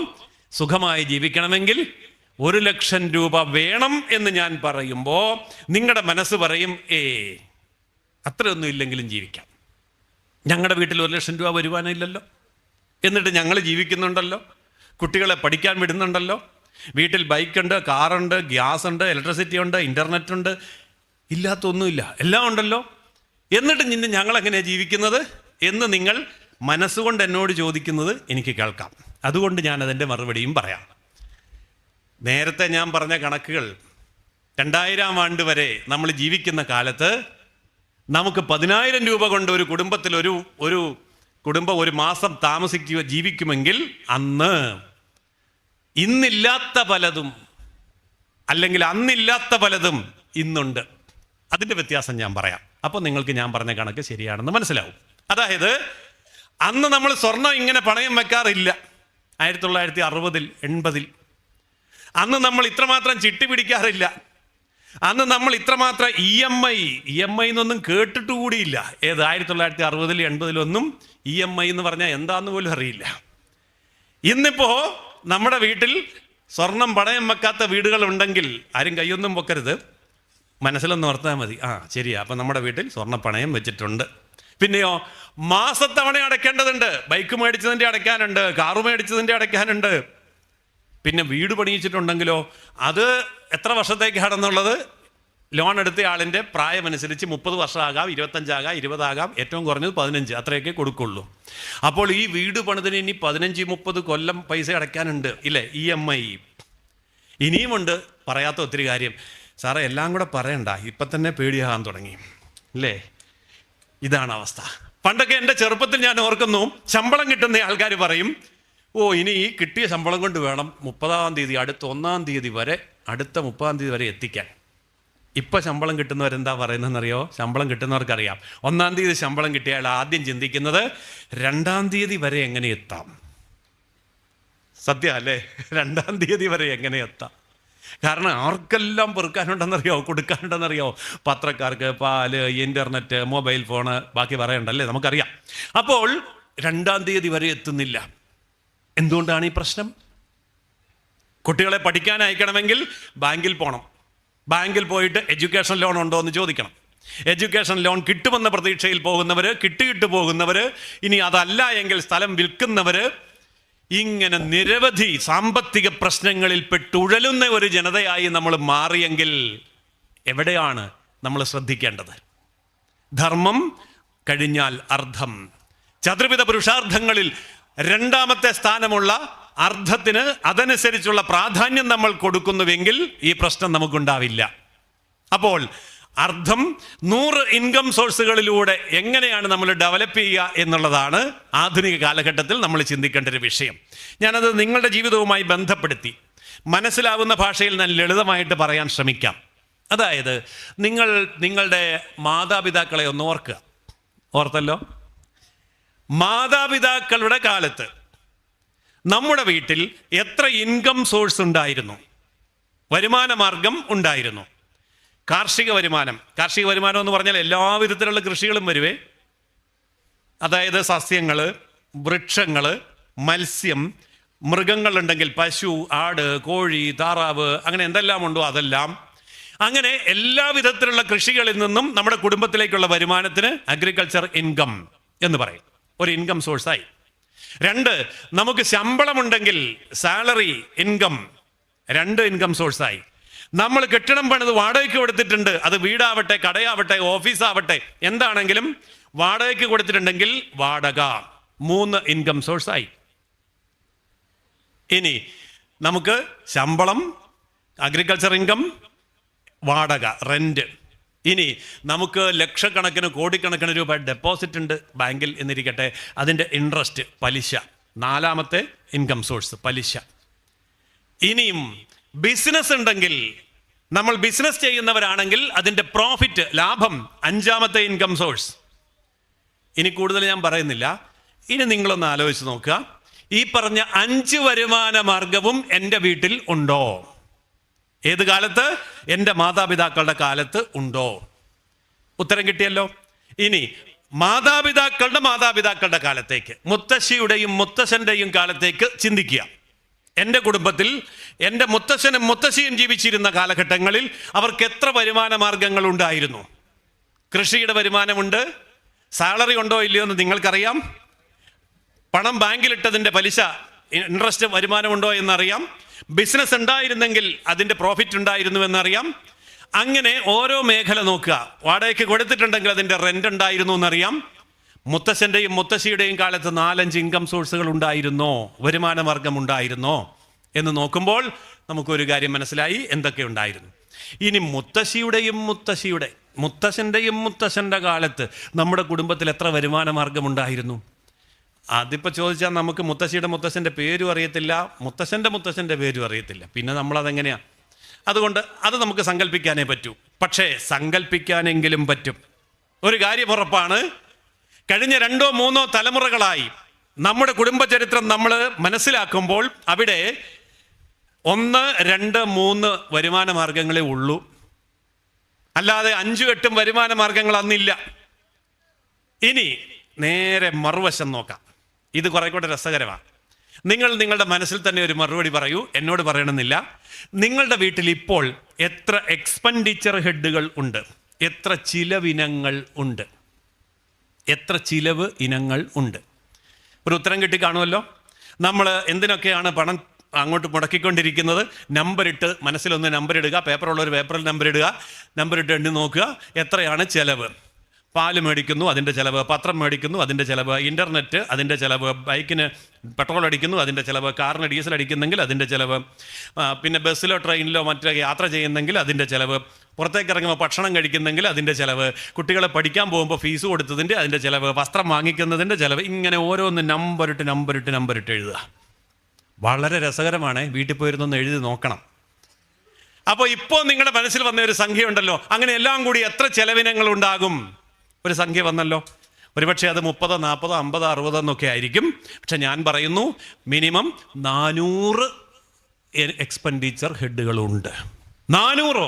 സുഖമായി ജീവിക്കണമെങ്കിൽ 1,00,000 രൂപ വേണം എന്ന് ഞാൻ പറയുമ്പോൾ നിങ്ങളുടെ മനസ്സ് പറയും, അത്രയൊന്നും ഇല്ലെങ്കിലും ജീവിക്കാം. ഞങ്ങളുടെ വീട്ടിൽ 1,00,000 രൂപ വരുവാനില്ലല്ലോ, എന്നിട്ട് ഞങ്ങൾ ജീവിക്കുന്നുണ്ടല്ലോ, കുട്ടികളെ പഠിക്കാൻ വിടുന്നുണ്ടല്ലോ, വീട്ടിൽ ബൈക്കുണ്ട്, കാറുണ്ട്, ഗ്യാസ് ഉണ്ട്, ഇലക്ട്രിസിറ്റി ഉണ്ട്, ഇൻ്റർനെറ്റ് ഉണ്ട്, ഇല്ലാത്തൊന്നുമില്ല, എല്ലാം ഉണ്ടല്ലോ, എന്നിട്ട് ഞങ്ങളെങ്ങനെയാണ് ജീവിക്കുന്നത് എന്ന് നിങ്ങൾ മനസ്സുകൊണ്ട് എന്നോട് ചോദിക്കുന്നത് എനിക്ക് കേൾക്കാം. അതുകൊണ്ട് ഞാൻ അതിൻ്റെ മറുപടിയും പറയാം. നേരത്തെ ഞാൻ പറഞ്ഞ കണക്കുകൾ 2000 ആണ്ട് വരെ നമ്മൾ ജീവിക്കുന്ന കാലത്ത് നമുക്ക് 10,000 രൂപ കൊണ്ട് ഒരു കുടുംബത്തിൽ ഒരു കുടുംബം ഒരു മാസം ജീവിക്കുമെങ്കിൽ അന്ന് ഇന്നില്ലാത്ത പലതും, അല്ലെങ്കിൽ അന്നില്ലാത്ത പലതും ഇന്നുണ്ട്. അതിൻ്റെ വ്യത്യാസം ഞാൻ പറയാം. അപ്പോൾ നിങ്ങൾക്ക് ഞാൻ പറഞ്ഞ കണക്ക് ശരിയാണെന്ന് മനസ്സിലാവും. അതായത് അന്ന് നമ്മൾ സ്വർണം ഇങ്ങനെ പണയം വെക്കാറില്ല. 1960 80 അന്ന് നമ്മൾ ഇത്രമാത്രം ചിട്ടി പിടിക്കാറില്ല. അന്ന് നമ്മൾ ഇത്രമാത്രം EMI എന്നൊന്നും കേട്ടിട്ട് കൂടിയില്ല. 1960 80 EMI എന്ന് പറഞ്ഞാൽ എന്താന്ന് പോലും അറിയില്ല. ഇന്നിപ്പോൾ നമ്മുടെ വീട്ടിൽ സ്വർണം പണയം വെക്കാത്ത വീടുകളുണ്ടെങ്കിൽ ആരും കൈയൊന്നും പൊക്കരുത്, മനസ്സിലൊന്ന് ഓർത്താൽ മതി. ശരിയാ, അപ്പം നമ്മുടെ വീട്ടിൽ സ്വർണ്ണ പണയം വെച്ചിട്ടുണ്ട്. പിന്നെയോ മാസത്തവണ അടയ്ക്കേണ്ടതുണ്ട്. Bike മേടിച്ചതിൻ്റെ അടയ്ക്കാനുണ്ട്, car മേടിച്ചതിൻ്റെ അടയ്ക്കാനുണ്ട്. പിന്നെ വീട് പണിയിച്ചിട്ടുണ്ടെങ്കിലോ അത് എത്ര വർഷത്തേക്കാണെന്നുള്ളത് ലോൺ എടുത്ത ആളിൻ്റെ പ്രായമനുസരിച്ച് 30 വർഷമാകാം, 25 ആകാം, 20 ആകാം, ഏറ്റവും കുറഞ്ഞത് 15, അത്രയൊക്കെ കൊടുക്കുള്ളൂ. അപ്പോൾ ഈ വീട് പണിതിന് ഇനി 15-30 കൊല്ലം പൈസ അടയ്ക്കാനുണ്ട് ഇല്ലേ? EMI ഇനിയുമുണ്ട്. പറയാത്ത ഒത്തിരി കാര്യം. സാറേ എല്ലാം കൂടെ പറയണ്ട, ഇപ്പം തന്നെ പേടിയാകാൻ തുടങ്ങി അല്ലേ? ഇതാണ് അവസ്ഥ. പണ്ടൊക്കെ എൻ്റെ ചെറുപ്പത്തിൽ ഞാൻ ഓർക്കുന്നു, ശമ്പളം കിട്ടുന്ന ആൾക്കാർ പറയും, ഇനി ഈ കിട്ടിയ ശമ്പളം കൊണ്ട് വേണം 30-ാം തീയതി അടുത്ത 1-ാം തീയതി വരെ, അടുത്ത 30-ാം തീയതി വരെ എത്തിക്കാൻ. ഇപ്പം ശമ്പളം കിട്ടുന്നവരെന്താ പറയുന്നതെന്നറിയോ? ശമ്പളം കിട്ടുന്നവർക്കറിയാം. 1-ാം തീയതി ശമ്പളം കിട്ടിയാൽ ആദ്യം ചിന്തിക്കുന്നത് 2-ാം തീയതി വരെ എങ്ങനെ എത്താം. സത്യം അല്ലേ? 2-ാം തീയതി വരെ എങ്ങനെ എത്താം. കാരണം ആർക്കെല്ലാം പെറുക്കാനുണ്ടെന്നറിയോ, കൊടുക്കാനുണ്ടെന്നറിയോ? പത്രക്കാർക്ക്, പാല്, ഇൻ്റർനെറ്റ്, മൊബൈൽ ഫോണ്, ബാക്കി പറയണ്ടല്ലേ, നമുക്കറിയാം. അപ്പോൾ 2-ാം തീയതി വരെ എത്തുന്നില്ല. എന്തുകൊണ്ടാണ് ഈ പ്രശ്നം? കുട്ടികളെ പഠിക്കാൻ അയക്കണമെങ്കിൽ ബാങ്കിൽ പോകണം. ബാങ്കിൽ പോയിട്ട് എഡ്യൂക്കേഷൻ ലോൺ ഉണ്ടോ എന്ന് ചോദിക്കണം. എഡ്യൂക്കേഷൻ ലോൺ കിട്ടുമെന്ന പ്രതീക്ഷയിൽ പോകുന്നവർ, കിട്ടിയിട്ട് പോകുന്നവർ, ഇനി അതല്ല എങ്കിൽ സ്ഥലം വിൽക്കുന്നവർ, ഇങ്ങനെ നിരവധി സാമ്പത്തിക പ്രശ്നങ്ങളിൽ പെട്ടുഴലുന്ന ഒരു ജനതയായി നമ്മൾ മാറിയെങ്കിൽ എവിടെയാണ് നമ്മൾ ശ്രദ്ധിക്കേണ്ടത്? ധർമ്മം കഴിഞ്ഞാൽ അർത്ഥം. ചതുർവിധ പുരുഷാർത്ഥങ്ങളിൽ 2-ാമത്തെ സ്ഥാനമുള്ള അർത്ഥത്തിന് അതനുസരിച്ചുള്ള പ്രാധാന്യം നമ്മൾ കൊടുക്കുന്നുവെങ്കിൽ ഈ പ്രശ്നം നമുക്കുണ്ടാവില്ല. അപ്പോൾ അർത്ഥം 100 ഇൻകം സോഴ്സുകളിലൂടെ എങ്ങനെയാണ് നമ്മൾ ഡെവലപ്പ് ചെയ്യുക എന്നുള്ളതാണ് ആധുനിക കാലഘട്ടത്തിൽ നമ്മൾ ചിന്തിക്കേണ്ട ഒരു വിഷയം. ഞാനത് നിങ്ങളുടെ ജീവിതവുമായി ബന്ധപ്പെടുത്തി മനസ്സിലാവുന്ന ഭാഷയിൽ ഞാൻ ലളിതമായിട്ട് പറയാൻ ശ്രമിക്കാം. അതായത് നിങ്ങളുടെ മാതാപിതാക്കളെ ഒന്ന് ഓർക്കുക. ഓർത്തല്ലോ? മാതാപിതാക്കളുടെ കാലത്ത് നമ്മുടെ വീട്ടിൽ എത്ര ഇൻകം സോഴ്സ് ഉണ്ടായിരുന്നു? വരുമാന മാർഗം ഉണ്ടായിരുന്നു. കാർഷിക വരുമാനം എന്ന് പറഞ്ഞാൽ എല്ലാ വിധത്തിലുള്ള കൃഷികളും വരുവേ. അതായത് സസ്യങ്ങൾ, വൃക്ഷങ്ങൾ, മത്സ്യം, മൃഗങ്ങളുണ്ടെങ്കിൽ പശു, ആട്, കോഴി, താറാവ്, അങ്ങനെ എന്തെല്ലാം ഉണ്ടോ അതെല്ലാം. അങ്ങനെ എല്ലാ വിധത്തിലുള്ള കൃഷികളിൽ നിന്നും നമ്മുടെ കുടുംബത്തിലേക്കുള്ള വരുമാനത്തിന് അഗ്രികൾച്ചർ ഇൻകം എന്ന് പറയും. ഒരു ഇൻകം സോഴ്സായി. 2, നമുക്ക് ശമ്പളമുണ്ടെങ്കിൽ സാലറി ഇൻകം, 2 ഇൻകം സോഴ്സായി. നമ്മൾ കെട്ടിടം പണിത് വാടകയ്ക്ക് കൊടുത്തിട്ടുണ്ട്, അത് വീടാവട്ടെ, കടയാവട്ടെ, ഓഫീസാവട്ടെ, എന്താണെങ്കിലും വാടകയ്ക്ക് കൊടുത്തിട്ടുണ്ടെങ്കിൽ വാടക, 3 ഇൻകം സോഴ്സായി. ഇനി നമുക്ക് ശമ്പളം, അഗ്രികൾച്ചർ ഇൻകം, വാടക, റെന്റ്. ഇനി നമുക്ക് ലക്ഷക്കണക്കിന് കോടിക്കണക്കിന് രൂപ ഡെപ്പോസിറ്റ് ഉണ്ട് ബാങ്കിൽ എന്നിരിക്കട്ടെ, അതിൻ്റെ ഇൻട്രസ്റ്റ്, പലിശ, 4ാമത്തെ ഇൻകം സോഴ്സ് പലിശ. ഇനിയും ബിസിനസ് ഉണ്ടെങ്കിൽ, നമ്മൾ ബിസിനസ് ചെയ്യുന്നവരാണെങ്കിൽ അതിൻ്റെ പ്രോഫിറ്റ്, ലാഭം, 5ാമത്തെ ഇൻകം സോഴ്സ്. ഇനി കൂടുതൽ ഞാൻ പറയുന്നില്ല. ഇനി നിങ്ങളൊന്ന് ആലോചിച്ച് നോക്കുക, ഈ പറഞ്ഞ 5 വരുമാന മാർഗവും എൻ്റെ വീട്ടിൽ ഉണ്ടോ? ഏത് കാലത്ത്? എൻ്റെ മാതാപിതാക്കളുടെ കാലത്ത് ഉണ്ടോ? ഉത്തരം കിട്ടിയല്ലോ. ഇനി മാതാപിതാക്കളുടെ കാലത്തേക്ക്, മുത്തശ്ശിയുടെയും മുത്തശ്ശൻ്റെയും കാലത്തേക്ക് ചിന്തിക്കുക. എൻ്റെ കുടുംബത്തിൽ എൻ്റെ മുത്തശ്ശനും മുത്തശ്ശിയും ജീവിച്ചിരുന്ന കാലഘട്ടങ്ങളിൽ അവർക്ക് എത്ര വരുമാന മാർഗങ്ങൾ ഉണ്ടായിരുന്നു? കൃഷിയുടെ വരുമാനമുണ്ട്. സാലറി ഉണ്ടോ ഇല്ലയോ എന്ന് നിങ്ങൾക്കറിയാം. പണം ബാങ്കിലിട്ടതിൻ്റെ പലിശ, ഇൻട്രസ്റ്റ് വരുമാനമുണ്ടോ എന്നറിയാം. ബിസിനസ് ഉണ്ടായിരുന്നെങ്കിൽ അതിൻ്റെ പ്രോഫിറ്റ് ഉണ്ടായിരുന്നു എന്നറിയാം. അങ്ങനെ ഓരോ മേഖല നോക്കുക. വാടകയ്ക്ക് കൊടുത്തിട്ടുണ്ടെങ്കിൽ അതിൻ്റെ റെൻ്റ് ഉണ്ടായിരുന്നു എന്നറിയാം. മുത്തശ്ശൻ്റെയും മുത്തശ്ശിയുടെയും കാലത്ത് 4-5 ഇൻകം സോഴ്സുകൾ ഉണ്ടായിരുന്നോ, വരുമാന മാർഗം ഉണ്ടായിരുന്നോ എന്ന് നോക്കുമ്പോൾ നമുക്കൊരു കാര്യം മനസ്സിലായി, എന്തൊക്കെ ഉണ്ടായിരുന്നു. ഇനി മുത്തശ്ശൻ്റെയും മുത്തശ്ശൻ്റെ കാലത്ത് നമ്മുടെ കുടുംബത്തിൽ എത്ര വരുമാന മാർഗം ഉണ്ടായിരുന്നു? അതിപ്പോൾ ചോദിച്ചാൽ നമുക്ക് മുത്തശ്ശൻ്റെ പേരും അറിയത്തില്ല, മുത്തശ്ശൻ്റെ പേരും അറിയത്തില്ല. പിന്നെ നമ്മളതെങ്ങനെയാണ്? അതുകൊണ്ട് അത് നമുക്ക് സങ്കല്പിക്കാനേ പറ്റൂ. പക്ഷേ സങ്കല്പിക്കാനെങ്കിലും പറ്റും. ഒരു കാര്യം ഉറപ്പാണ്, കഴിഞ്ഞ 2-3 തലമുറകളായി നമ്മുടെ കുടുംബചരിത്രം നമ്മൾ മനസ്സിലാക്കുമ്പോൾ അവിടെ 1, 2, 3 വരുമാന മാർഗങ്ങളേ ഉള്ളൂ. അല്ലാതെ 5-8 വരുമാന മാർഗങ്ങൾ അന്നില്ല. ഇനി നേരെ മറുവശം നോക്കാം. ഇത് കുറെ കൂടെ രസകരമാണ്. നിങ്ങളുടെ മനസ്സിൽ തന്നെ ഒരു മറുപടി പറയൂ, എന്നോട് പറയണമെന്നില്ല. നിങ്ങളുടെ വീട്ടിൽ ഇപ്പോൾ എത്ര എക്സ്പെൻഡിച്ചർ ഹെഡുകൾ ഉണ്ട്? എത്ര ചിലവിനങ്ങൾ ഉണ്ട്? ഒരു ഉത്തരം കിട്ടി കാണുമല്ലോ. നമ്മൾ എന്തിനൊക്കെയാണ് പണം അങ്ങോട്ട് മുടക്കിക്കൊണ്ടിരിക്കുന്നത്? നമ്പറിട്ട്, മനസ്സിലൊന്ന് നമ്പറിടുക, പേപ്പറുള്ളൊരു പേപ്പറിൽ നമ്പറിട്ട് എണ്ണി നോക്കുക, എത്രയാണ് ചിലവ്. പാല് മേടിക്കുന്നു, അതിൻ്റെ ചിലവ്. പത്രം മേടിക്കുന്നു, അതിൻ്റെ ചിലവ്. ഇൻ്റർനെറ്റ്, അതിൻ്റെ ചിലവ്. ബൈക്കിന് പെട്രോൾ അടിക്കുന്നു, അതിൻ്റെ ചിലവ്. കാറിന് ഡീസൽ അടിക്കുന്നെങ്കിൽ അതിൻ്റെ ചിലവ്. പിന്നെ ബസ്സിലോ ട്രെയിനിലോ മറ്റോ യാത്ര ചെയ്യുന്നെങ്കിൽ അതിൻ്റെ ചിലവ്. പുറത്തേക്ക് ഇറങ്ങുമ്പോൾ ഭക്ഷണം കഴിക്കുന്നെങ്കിൽ അതിൻ്റെ ചിലവ്. കുട്ടികളെ പഠിക്കാൻ പോകുമ്പോൾ ഫീസ് കൊടുത്തതിൻ്റെ അതിൻ്റെ ചിലവ്. വസ്ത്രം വാങ്ങിക്കുന്നതിൻ്റെ ചിലവ്. ഇങ്ങനെ ഓരോന്ന് നമ്പറിട്ട് എഴുതുക. വളരെ രസകരമാണ്. വീട്ടിൽ പോയിരുന്നൊന്ന് എഴുതി നോക്കണം. അപ്പോൾ ഇപ്പോൾ നിങ്ങളുടെ മനസ്സിൽ വന്ന ഒരു സംഖ്യ ഉണ്ടല്ലോ, അങ്ങനെ എല്ലാം കൂടി എത്ര ചെലവിനങ്ങൾ ഉണ്ടാകും? ഒരു സംഖ്യ വന്നല്ലോ. ഒരുപക്ഷെ അത് 30, 40, 50, 60 എന്നൊക്കെ ആയിരിക്കും. പക്ഷെ ഞാൻ പറയുന്നു, മിനിമം 400 എക്സ്പെൻഡിച്ചർ ഹെഡുകളുണ്ട്. 400?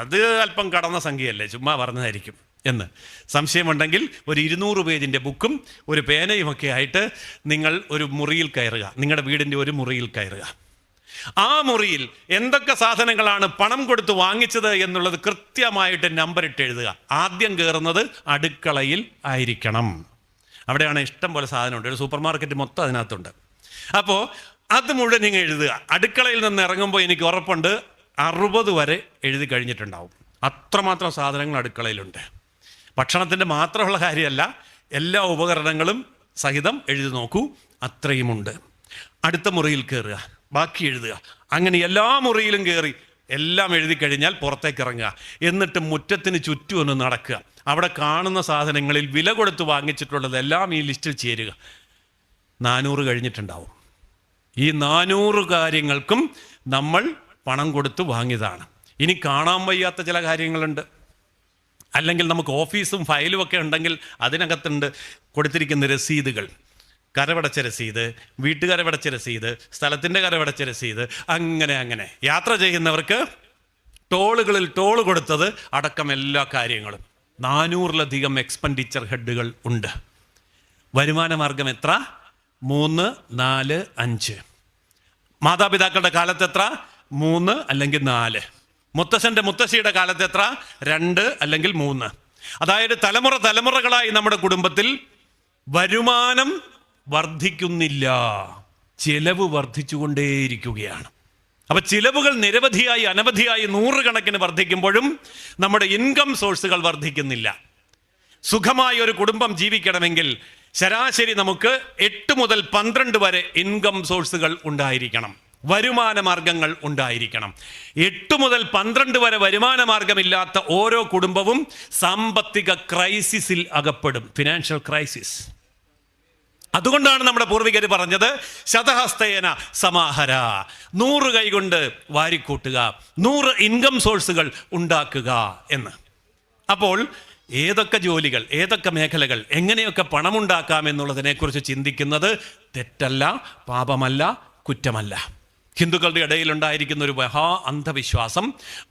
അത് അല്പം കടന്ന സംഖ്യയല്ലേ, ചുമ്മാ പറഞ്ഞതായിരിക്കും എന്ന് സംശയമുണ്ടെങ്കിൽ ഒരു 200 പേജിൻ്റെ ബുക്കും ഒരു പേനയുമൊക്കെ ആയിട്ട് നിങ്ങൾ ഒരു മുറിയിൽ കയറുക. നിങ്ങളുടെ വീടിൻ്റെ ഒരു മുറിയിൽ കയറുക. ആ മുറിയിൽ എന്തൊക്കെ സാധനങ്ങളാണ് പണം കൊടുത്ത് വാങ്ങിച്ചത് എന്നുള്ളത് കൃത്യമായിട്ട് നമ്പറിട്ട് എഴുതുക. ആദ്യം കയറുന്നത് അടുക്കളയിൽ ആയിരിക്കണം. അവിടെയാണ് ഇഷ്ടം പോലെ സാധനമുണ്ട്. ഒരു സൂപ്പർ മാർക്കറ്റ് മൊത്തം അതിനകത്തുണ്ട്. അപ്പോൾ അത് മുഴുവൻ നിങ്ങൾ എഴുതുക. അടുക്കളയിൽ നിന്ന് ഇറങ്ങുമ്പോൾ എനിക്ക് ഉറപ്പുണ്ട് 60 വരെ എഴുതി കഴിഞ്ഞിട്ടുണ്ടാവും. അത്രമാത്രം സാധനങ്ങൾ അടുക്കളയിലുണ്ട്. ഭക്ഷണത്തിൻ്റെ മാത്രമുള്ള കാര്യമല്ല, എല്ലാ ഉപകരണങ്ങളും സഹിതം എഴുതി നോക്കൂ, അത്രയുമുണ്ട്. അടുത്ത മുറിയിൽ കയറുക, ബാക്കി എഴുതുക. അങ്ങനെ എല്ലാ മുറിയിലും കയറി എല്ലാം എഴുതി കഴിഞ്ഞാൽ പുറത്തേക്ക് ഇറങ്ങുക. എന്നിട്ട് മുറ്റത്തിന് ചുറ്റും ഒന്ന് നടക്കുക. അവിടെ കാണുന്ന സാധനങ്ങളിൽ വില കൊടുത്ത് വാങ്ങിച്ചിട്ടുള്ളതെല്ലാം ഈ ലിസ്റ്റിൽ ചേരുക. 400 കഴിഞ്ഞിട്ടുണ്ടാവും. ഈ 400 കാര്യങ്ങൾക്കും നമ്മൾ പണം കൊടുത്ത് വാങ്ങിയതാണ്. ഇനി കാണാൻ വയ്യാത്ത ചില കാര്യങ്ങളുണ്ട്. അല്ലെങ്കിൽ നമുക്ക് ഓഫീസും ഫയലും ഒക്കെ ഉണ്ടെങ്കിൽ അതിനകത്തുണ്ട് കൊടുത്തിരിക്കുന്ന രസീതുകൾ. കരവടച്ച രസീത്, വീട്ടുകരവടച്ച രസീത്, സ്ഥലത്തിൻ്റെ കരവടച്ച രസീത്, അങ്ങനെ യാത്ര ചെയ്യുന്നവർക്ക് ടോളുകളിൽ ടോള് കൊടുത്തത് അടക്കം എല്ലാ കാര്യങ്ങളും 400-ലധികം എക്സ്പെൻഡിച്ചർ ഹെഡുകൾ ഉണ്ട്. വരുമാന മാർഗം എത്ര? 3, 4, 5. മാതാപിതാക്കളുടെ കാലത്ത് എത്ര? 3 അല്ലെങ്കിൽ 4. മുത്തശ്ശൻ്റെ മുത്തശ്ശിയുടെ കാലത്ത് എത്ര? 2 അല്ലെങ്കിൽ 3. അതായത് തലമുറകളായി നമ്മുടെ കുടുംബത്തിൽ വരുമാനം വർദ്ധിക്കുന്നില്ല, ചിലവ് വർദ്ധിച്ചുകൊണ്ടേയിരിക്കുകയാണ്. അപ്പം ചിലവുകൾ നിരവധിയായി അനവധിയായി 100 കണക്കിന് വർദ്ധിക്കുമ്പോഴും നമ്മുടെ ഇൻകം സോഴ്സുകൾ വർദ്ധിക്കുന്നില്ല. സുഖമായ ഒരു കുടുംബം ജീവിക്കണമെങ്കിൽ ശരാശരി നമുക്ക് 8 മുതൽ 12 വരെ ഇൻകം സോഴ്സുകൾ ഉണ്ടായിരിക്കണം, വരുമാന മാർഗങ്ങൾ ഉണ്ടായിരിക്കണം. 8 മുതൽ 12 വരെ വരുമാന മാർഗമില്ലാത്ത ഓരോ കുടുംബവും സാമ്പത്തിക ക്രൈസിസിൽ അകപ്പെടും, ഫിനാൻഷ്യൽ ക്രൈസിസ്. അതുകൊണ്ടാണ് നമ്മുടെ പൂർവികർ പറഞ്ഞത് ശതഹസ്തേന സമാഹര, 100 കൈകൊണ്ട് വാരിക്കൂട്ടുക, 100 ഇൻകം സോഴ്സുകൾ ഉണ്ടാക്കുക എന്ന്. അപ്പോൾ ഏതൊക്കെ ജോലികൾ, ഏതൊക്കെ മേഖലകൾ, എങ്ങനെയൊക്കെ പണമുണ്ടാക്കാം എന്നുള്ളതിനെക്കുറിച്ച് ചിന്തിക്കുന്നത് തെറ്റല്ല, പാപമല്ല, കുറ്റമല്ല. ഹിന്ദുക്കളുടെ ഇടയിലുണ്ടായിരിക്കുന്ന ഒരു മഹാ അന്ധവിശ്വാസം,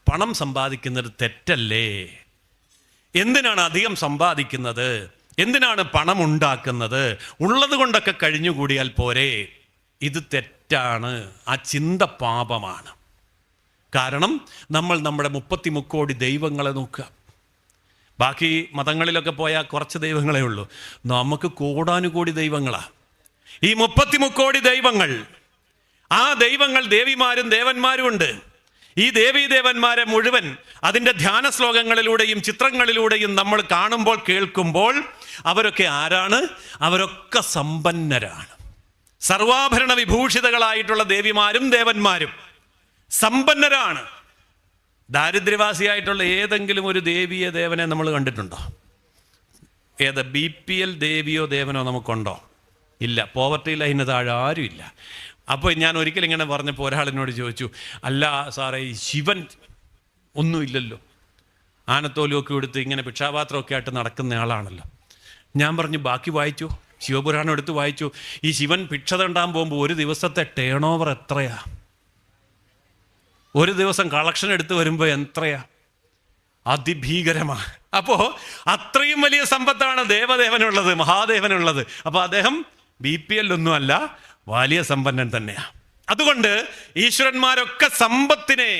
പണം സമ്പാദിക്കുന്നത് തെറ്റല്ലേ, എന്തിനാണ് അധികം സമ്പാദിക്കുന്നത്, എന്തിനാണ് പണം ഉണ്ടാക്കുന്നത്, ഉള്ളത് കൊണ്ടൊക്കെ കഴിഞ്ഞുകൂടിയാൽ പോരെ. ഇത് തെറ്റാണ്, ആ ചിന്ത പാപമാണ്. കാരണം നമ്മൾ നമ്മുടെ 33 കോടി ദൈവങ്ങളെ നോക്കുക. ബാക്കി മതങ്ങളിലൊക്കെ പോയാൽ കുറച്ച് ദൈവങ്ങളേ ഉള്ളൂ, നമുക്ക് കോടാനുകോടി ദൈവങ്ങളാണ്. ഈ 33 കോടി ദൈവങ്ങൾ, ആ ദൈവങ്ങൾ ദേവിമാരും ദേവന്മാരും ഉണ്ട്. ഈ ദേവീദേവന്മാരെ മുഴുവൻ അതിൻ്റെ ധ്യാന ശ്ലോകങ്ങളിലൂടെയും ചിത്രങ്ങളിലൂടെയും നമ്മൾ കാണുമ്പോൾ കേൾക്കുമ്പോൾ അവരൊക്കെ ആരാണ്? അവരൊക്കെ സമ്പന്നരാണ്. സർവാഭരണ വിഭൂഷിതകളായിട്ടുള്ള ദേവിമാരും ദേവന്മാരും സമ്പന്നരാണ്. ദാരിദ്ര്യവാസിയായിട്ടുള്ള ഏതെങ്കിലും ഒരു ദേവിയെ ദേവനെ നമ്മൾ കണ്ടിട്ടുണ്ടോ? ഏത് BPL ദേവിയോ ദേവനോ നമുക്കുണ്ടോ? ഇല്ല. പോവർട്ടി ലൈന് താഴെ ആരുമില്ല. അപ്പോൾ ഞാൻ ഒരിക്കലും ഇങ്ങനെ പറഞ്ഞപ്പോൾ ഒരാളിനോട് ചോദിച്ചു, അല്ല സാറേ, ഈ ശിവൻ ഒന്നുമില്ലല്ലോ, ആനത്തോലുമൊക്കെ എടുത്ത് ഇങ്ങനെ ഭിക്ഷാപാത്രമൊക്കെ ആയിട്ട് നടക്കുന്ന ആളാണല്ലോ. ഞാൻ പറഞ്ഞു, ബാക്കി വായിച്ചു, ശിവപുരാണം എടുത്ത് വായിച്ചു. ഈ ശിവൻ ഭിക്ഷ തണ്ടാൻ പോകുമ്പോൾ ഒരു ദിവസത്തെ ടേൺ ഓവർ എത്രയാ? ഒരു ദിവസം കളക്ഷൻ എടുത്ത് വരുമ്പോൾ എത്രയാ? അതിഭീകരമാണ്. അപ്പോൾ അത്രയും വലിയ സമ്പത്താണ് ദേവദേവനുള്ളത്, മഹാദേവനുള്ളത്. അപ്പോൾ അദ്ദേഹം BPL ഒന്നുമല്ല, വലിയ സമ്പന്നൻ തന്നെയാണ്. അതുകൊണ്ട് ഈശ്വരന്മാരൊക്കെ സമ്പത്തിനെ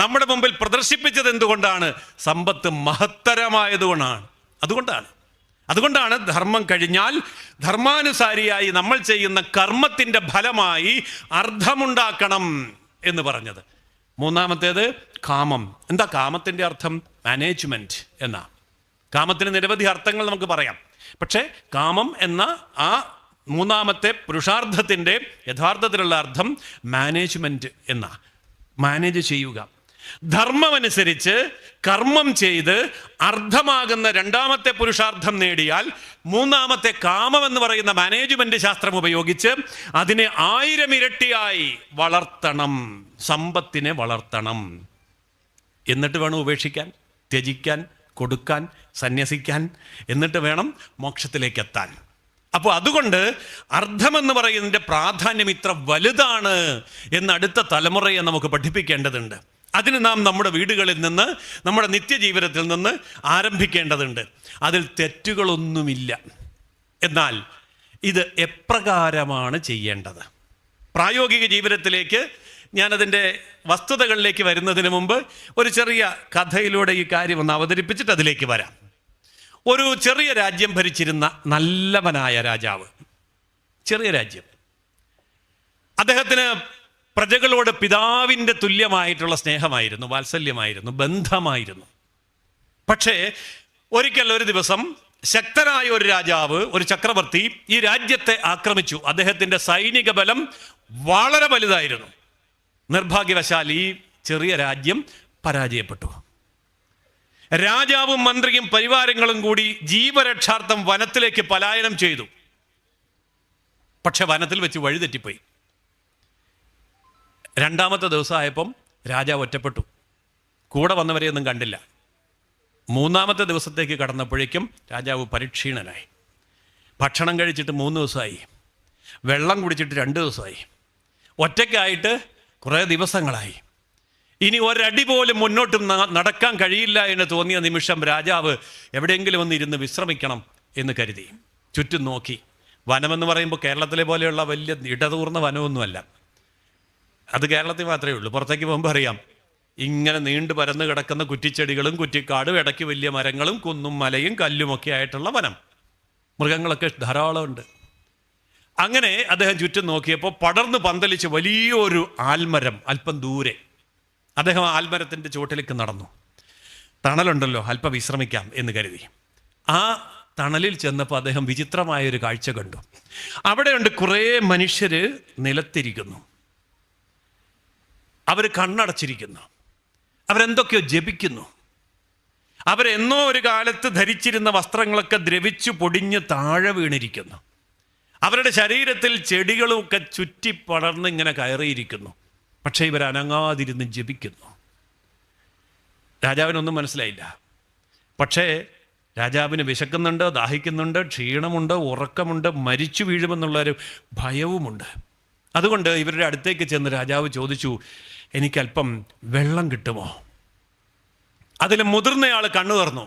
നമ്മുടെ മുമ്പിൽ പ്രദർശിപ്പിച്ചത് എന്തുകൊണ്ടാണ്? സമ്പത്ത് മഹത്തരമായതുകൊണ്ടാണ്. അതുകൊണ്ടാണ് ധർമ്മം കഴിഞ്ഞാൽ ധർമാനുസാരിയായി നമ്മൾ ചെയ്യുന്ന കർമ്മത്തിൻ്റെ ഫലമായി അർത്ഥമുണ്ടാക്കണം എന്ന് പറഞ്ഞത്. മൂന്നാമത്തേത് കാമം. എന്താ കാമത്തിൻ്റെ അർത്ഥം? മാനേജ്മെൻറ്റ് എന്നാ. കാമത്തിന് നിരവധി അർത്ഥങ്ങൾ നമുക്ക് പറയാം. പക്ഷേ കാമം എന്ന ആ മൂന്നാമത്തെ പുരുഷാർത്ഥത്തിൻ്റെ യഥാർത്ഥത്തിലുള്ള അർത്ഥം മാനേജ്മെൻറ്റ് എന്നാ. മാനേജ് ചെയ്യുക, ധർമ്മമനുസരിച്ച് കർമ്മം ചെയ്ത് അർത്ഥമാകുന്ന രണ്ടാമത്തെ പുരുഷാർത്ഥം നേടിയാൽ മൂന്നാമത്തെ കാമം എന്ന് പറയുന്ന മാനേജ്മെന്റ് ശാസ്ത്രം ഉപയോഗിച്ച് അതിനെ 1000 ഇരട്ടിയായി വളർത്തണം, സമ്പത്തിനെ വളർത്തണം. എന്നിട്ട് വേണം ഉപേക്ഷിക്കാൻ, ത്യജിക്കാൻ, കൊടുക്കാൻ, സന്യസിക്കാൻ. എന്നിട്ട് വേണം മോക്ഷത്തിലേക്ക് എത്താൻ. അപ്പോൾ അതുകൊണ്ട് അർത്ഥമെന്ന് പറയുന്നതിൻ്റെ പ്രാധാന്യം ഇത്ര വലുതാണ് എന്ന് അടുത്ത തലമുറയെ നമുക്ക് പഠിപ്പിക്കേണ്ടതുണ്ട്. അതിന് നാം നമ്മുടെ വീടുകളിൽ നിന്ന്, നമ്മുടെ നിത്യജീവിതത്തിൽ നിന്ന് ആരംഭിക്കേണ്ടതുണ്ട്. അതിൽ തെറ്റുകളൊന്നുമില്ല. എന്നാൽ ഇത് എപ്രകാരമാണ് ചെയ്യേണ്ടത്? പ്രായോഗിക ജീവിതത്തിലേക്ക് ഞാനതിൻ്റെ വസ്തുതകളിലേക്ക് വരുന്നതിന് മുമ്പ് ഒരു ചെറിയ കഥയിലൂടെ ഈ കാര്യം ഒന്ന് അവതരിപ്പിച്ചിട്ട് അതിലേക്ക് വരാം. ഒരു ചെറിയ രാജ്യം ഭരിച്ചിരുന്ന നല്ലവനായ രാജാവ്, ചെറിയ രാജ്യം. അദ്ദേഹത്തിന് പ്രജകളോട് പിതാവിൻ്റെ തുല്യമായിട്ടുള്ള സ്നേഹമായിരുന്നു, വാത്സല്യമായിരുന്നു, ബന്ധമായിരുന്നു. പക്ഷേ ഒരു ദിവസം ശക്തനായ ഒരു രാജാവ്, ഒരു ചക്രവർത്തി ഈ രാജ്യത്തെ ആക്രമിച്ചു. അദ്ദേഹത്തിൻ്റെ സൈനിക ബലം വളരെ വലുതായിരുന്നു. നിർഭാഗ്യവശാൽ ഈ ചെറിയ രാജ്യം പരാജയപ്പെട്ടു. രാജാവും മന്ത്രിയും പരിവാരങ്ങളും കൂടി ജീവരക്ഷാർത്ഥം വനത്തിലേക്ക് പലായനം ചെയ്തു. പക്ഷെ വനത്തിൽ വെച്ച് വഴിതെറ്റിപ്പോയി. രണ്ടാമത്തെ ദിവസമായപ്പം രാജാവ് ഒറ്റപ്പെട്ടു. കൂടെ വന്നവരെയൊന്നും കണ്ടില്ല. മൂന്നാമത്തെ ദിവസത്തേക്ക് കടന്നപ്പോഴേക്കും രാജാവ് പരിക്ഷീണനായി. ഭക്ഷണം കഴിച്ചിട്ട് 3 ദിവസമായി, വെള്ളം കുടിച്ചിട്ട് 2 ദിവസമായി, ഒറ്റയ്ക്കായിട്ട് കുറേ ദിവസങ്ങളായി. ഇനി ഒരടി പോലും മുന്നോട്ടും നടക്കാൻ കഴിയില്ല എന്ന് തോന്നിയ നിമിഷം രാജാവ് എവിടെയെങ്കിലും ഒന്ന് ഇരുന്ന് വിശ്രമിക്കണം എന്ന് കരുതി. ചുറ്റും നോക്കി. വനമെന്ന് പറയുമ്പോൾ കേരളത്തിലെ പോലെയുള്ള വലിയ ഇടതൂർന്ന വനമൊന്നുമല്ല. അത് കേരളത്തിൽ മാത്രമേ ഉള്ളൂ. പുറത്തേക്ക് പോകുമ്പോൾ അറിയാം, ഇങ്ങനെ നീണ്ടു പരന്ന് കിടക്കുന്ന കുറ്റിച്ചെടികളും കുറ്റിക്കാടും ഇടയ്ക്ക് വലിയ മരങ്ങളും കുന്നും മലയും കല്ലുമൊക്കെ ആയിട്ടുള്ള വനം. മൃഗങ്ങളൊക്കെ ധാരാളം ഉണ്ട്. അങ്ങനെ അദ്ദേഹം ചുറ്റും നോക്കിയപ്പോൾ പടർന്ന് പന്തലിച്ച് വലിയൊരു ആൽമരം അല്പം ദൂരെ. അദ്ദേഹം ആൽമരത്തിൻ്റെ ചുവട്ടിലേക്ക് നടന്നു. തണലുണ്ടല്ലോ, അല്പം വിശ്രമിക്കാം എന്ന് കരുതി. ആ തണലിൽ ചെന്നപ്പോൾ അദ്ദേഹം വിചിത്രമായൊരു കാഴ്ച കണ്ടു. അവിടെയുണ്ട് കുറേ മനുഷ്യർ നിലത്തിരിക്കുന്നു. അവർ കണ്ണടച്ചിരിക്കുന്നു. അവരെന്തൊക്കെയോ ജപിക്കുന്നു. അവരെന്നോ ഒരു കാലത്ത് ധരിച്ചിരുന്ന വസ്ത്രങ്ങളൊക്കെ ദ്രവിച്ചു പൊടിഞ്ഞ് താഴെ വീണിരിക്കുന്നു. അവരുടെ ശരീരത്തിൽ ചെടികളുമൊക്കെ ചുറ്റി പടർന്ന് ഇങ്ങനെ കയറിയിരിക്കുന്നു. പക്ഷേ ഇവർ അനങ്ങാതിരുന്ന് ജപിക്കുന്നു. രാജാവിനൊന്നും മനസ്സിലായില്ല. പക്ഷേ രാജാവിന് വിശക്കുന്നുണ്ട്, ദാഹിക്കുന്നുണ്ട്, ക്ഷീണമുണ്ട്, ഉറക്കമുണ്ട്, മരിച്ചു വീഴുമെന്നുള്ളൊരു ഭയവുമുണ്ട്. അതുകൊണ്ട് ഇവരുടെ അടുത്തേക്ക് ചെന്ന് രാജാവ് ചോദിച്ചു, എനിക്കല്പം വെള്ളം കിട്ടുമോ? അതിൽ മുതിർന്നയാൾ കണ്ണു തുറന്നു.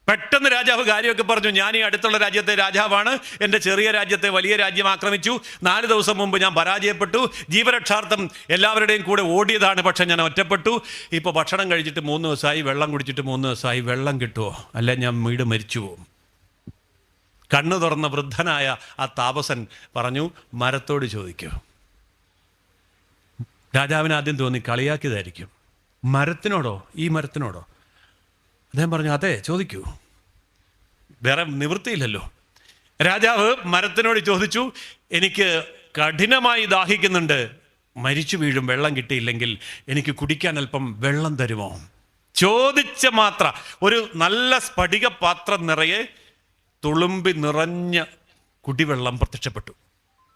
പെട്ടെന്ന് രാജാവ് കാര്യമൊക്കെ പറഞ്ഞു. ഞാൻ ഈ അടുത്തുള്ള രാജ്യത്തെ രാജാവാണ്. എൻ്റെ ചെറിയ രാജ്യത്തെ വലിയ രാജ്യം ആക്രമിച്ചു. 4 ദിവസം മുമ്പ് ഞാൻ പരാജയപ്പെട്ടു. ജീവരക്ഷാർത്ഥം എല്ലാവരുടെയും കൂടെ ഓടിയതാണ്. പക്ഷെ ഞാൻ ഒറ്റപ്പെട്ടു. ഇപ്പോൾ ഭക്ഷണം കഴിച്ചിട്ട് 3 ദിവസമായി, വെള്ളം കുടിച്ചിട്ട് 3 ദിവസമായി. വെള്ളം കിട്ടുമോ? അല്ല ഞാൻ വീട് മരിച്ചു പോകും. കണ്ണു തുറന്ന വൃദ്ധനായ ആ താപസൻ പറഞ്ഞു, മരത്തോട് ചോദിക്കൂ. രാജാവിന് ആദ്യം തോന്നി കളിയാക്കിയതായിരിക്കും. മരത്തിനോടോ? ഈ മരത്തിനോടോ? അദ്ദേഹം പറഞ്ഞു, അതെ, ചോദിക്കൂ. വേറെ നിവൃത്തിയില്ലല്ലോ. രാജാവ് മരത്തിനോട് ചോദിച്ചു, എനിക്ക് കഠിനമായി ദാഹിക്കുന്നുണ്ട്, മരിച്ചു വീഴും വെള്ളം കിട്ടിയില്ലെങ്കിൽ. എനിക്ക് കുടിക്കാൻ അല്പം വെള്ളം തരുമോ? ചോദിച്ച മാത്ര ഒരു നല്ല സ്ഫടിക പാത്രം നിറയെ തുളുമ്പി നിറഞ്ഞ കുടിവെള്ളം പ്രത്യക്ഷപ്പെട്ടു.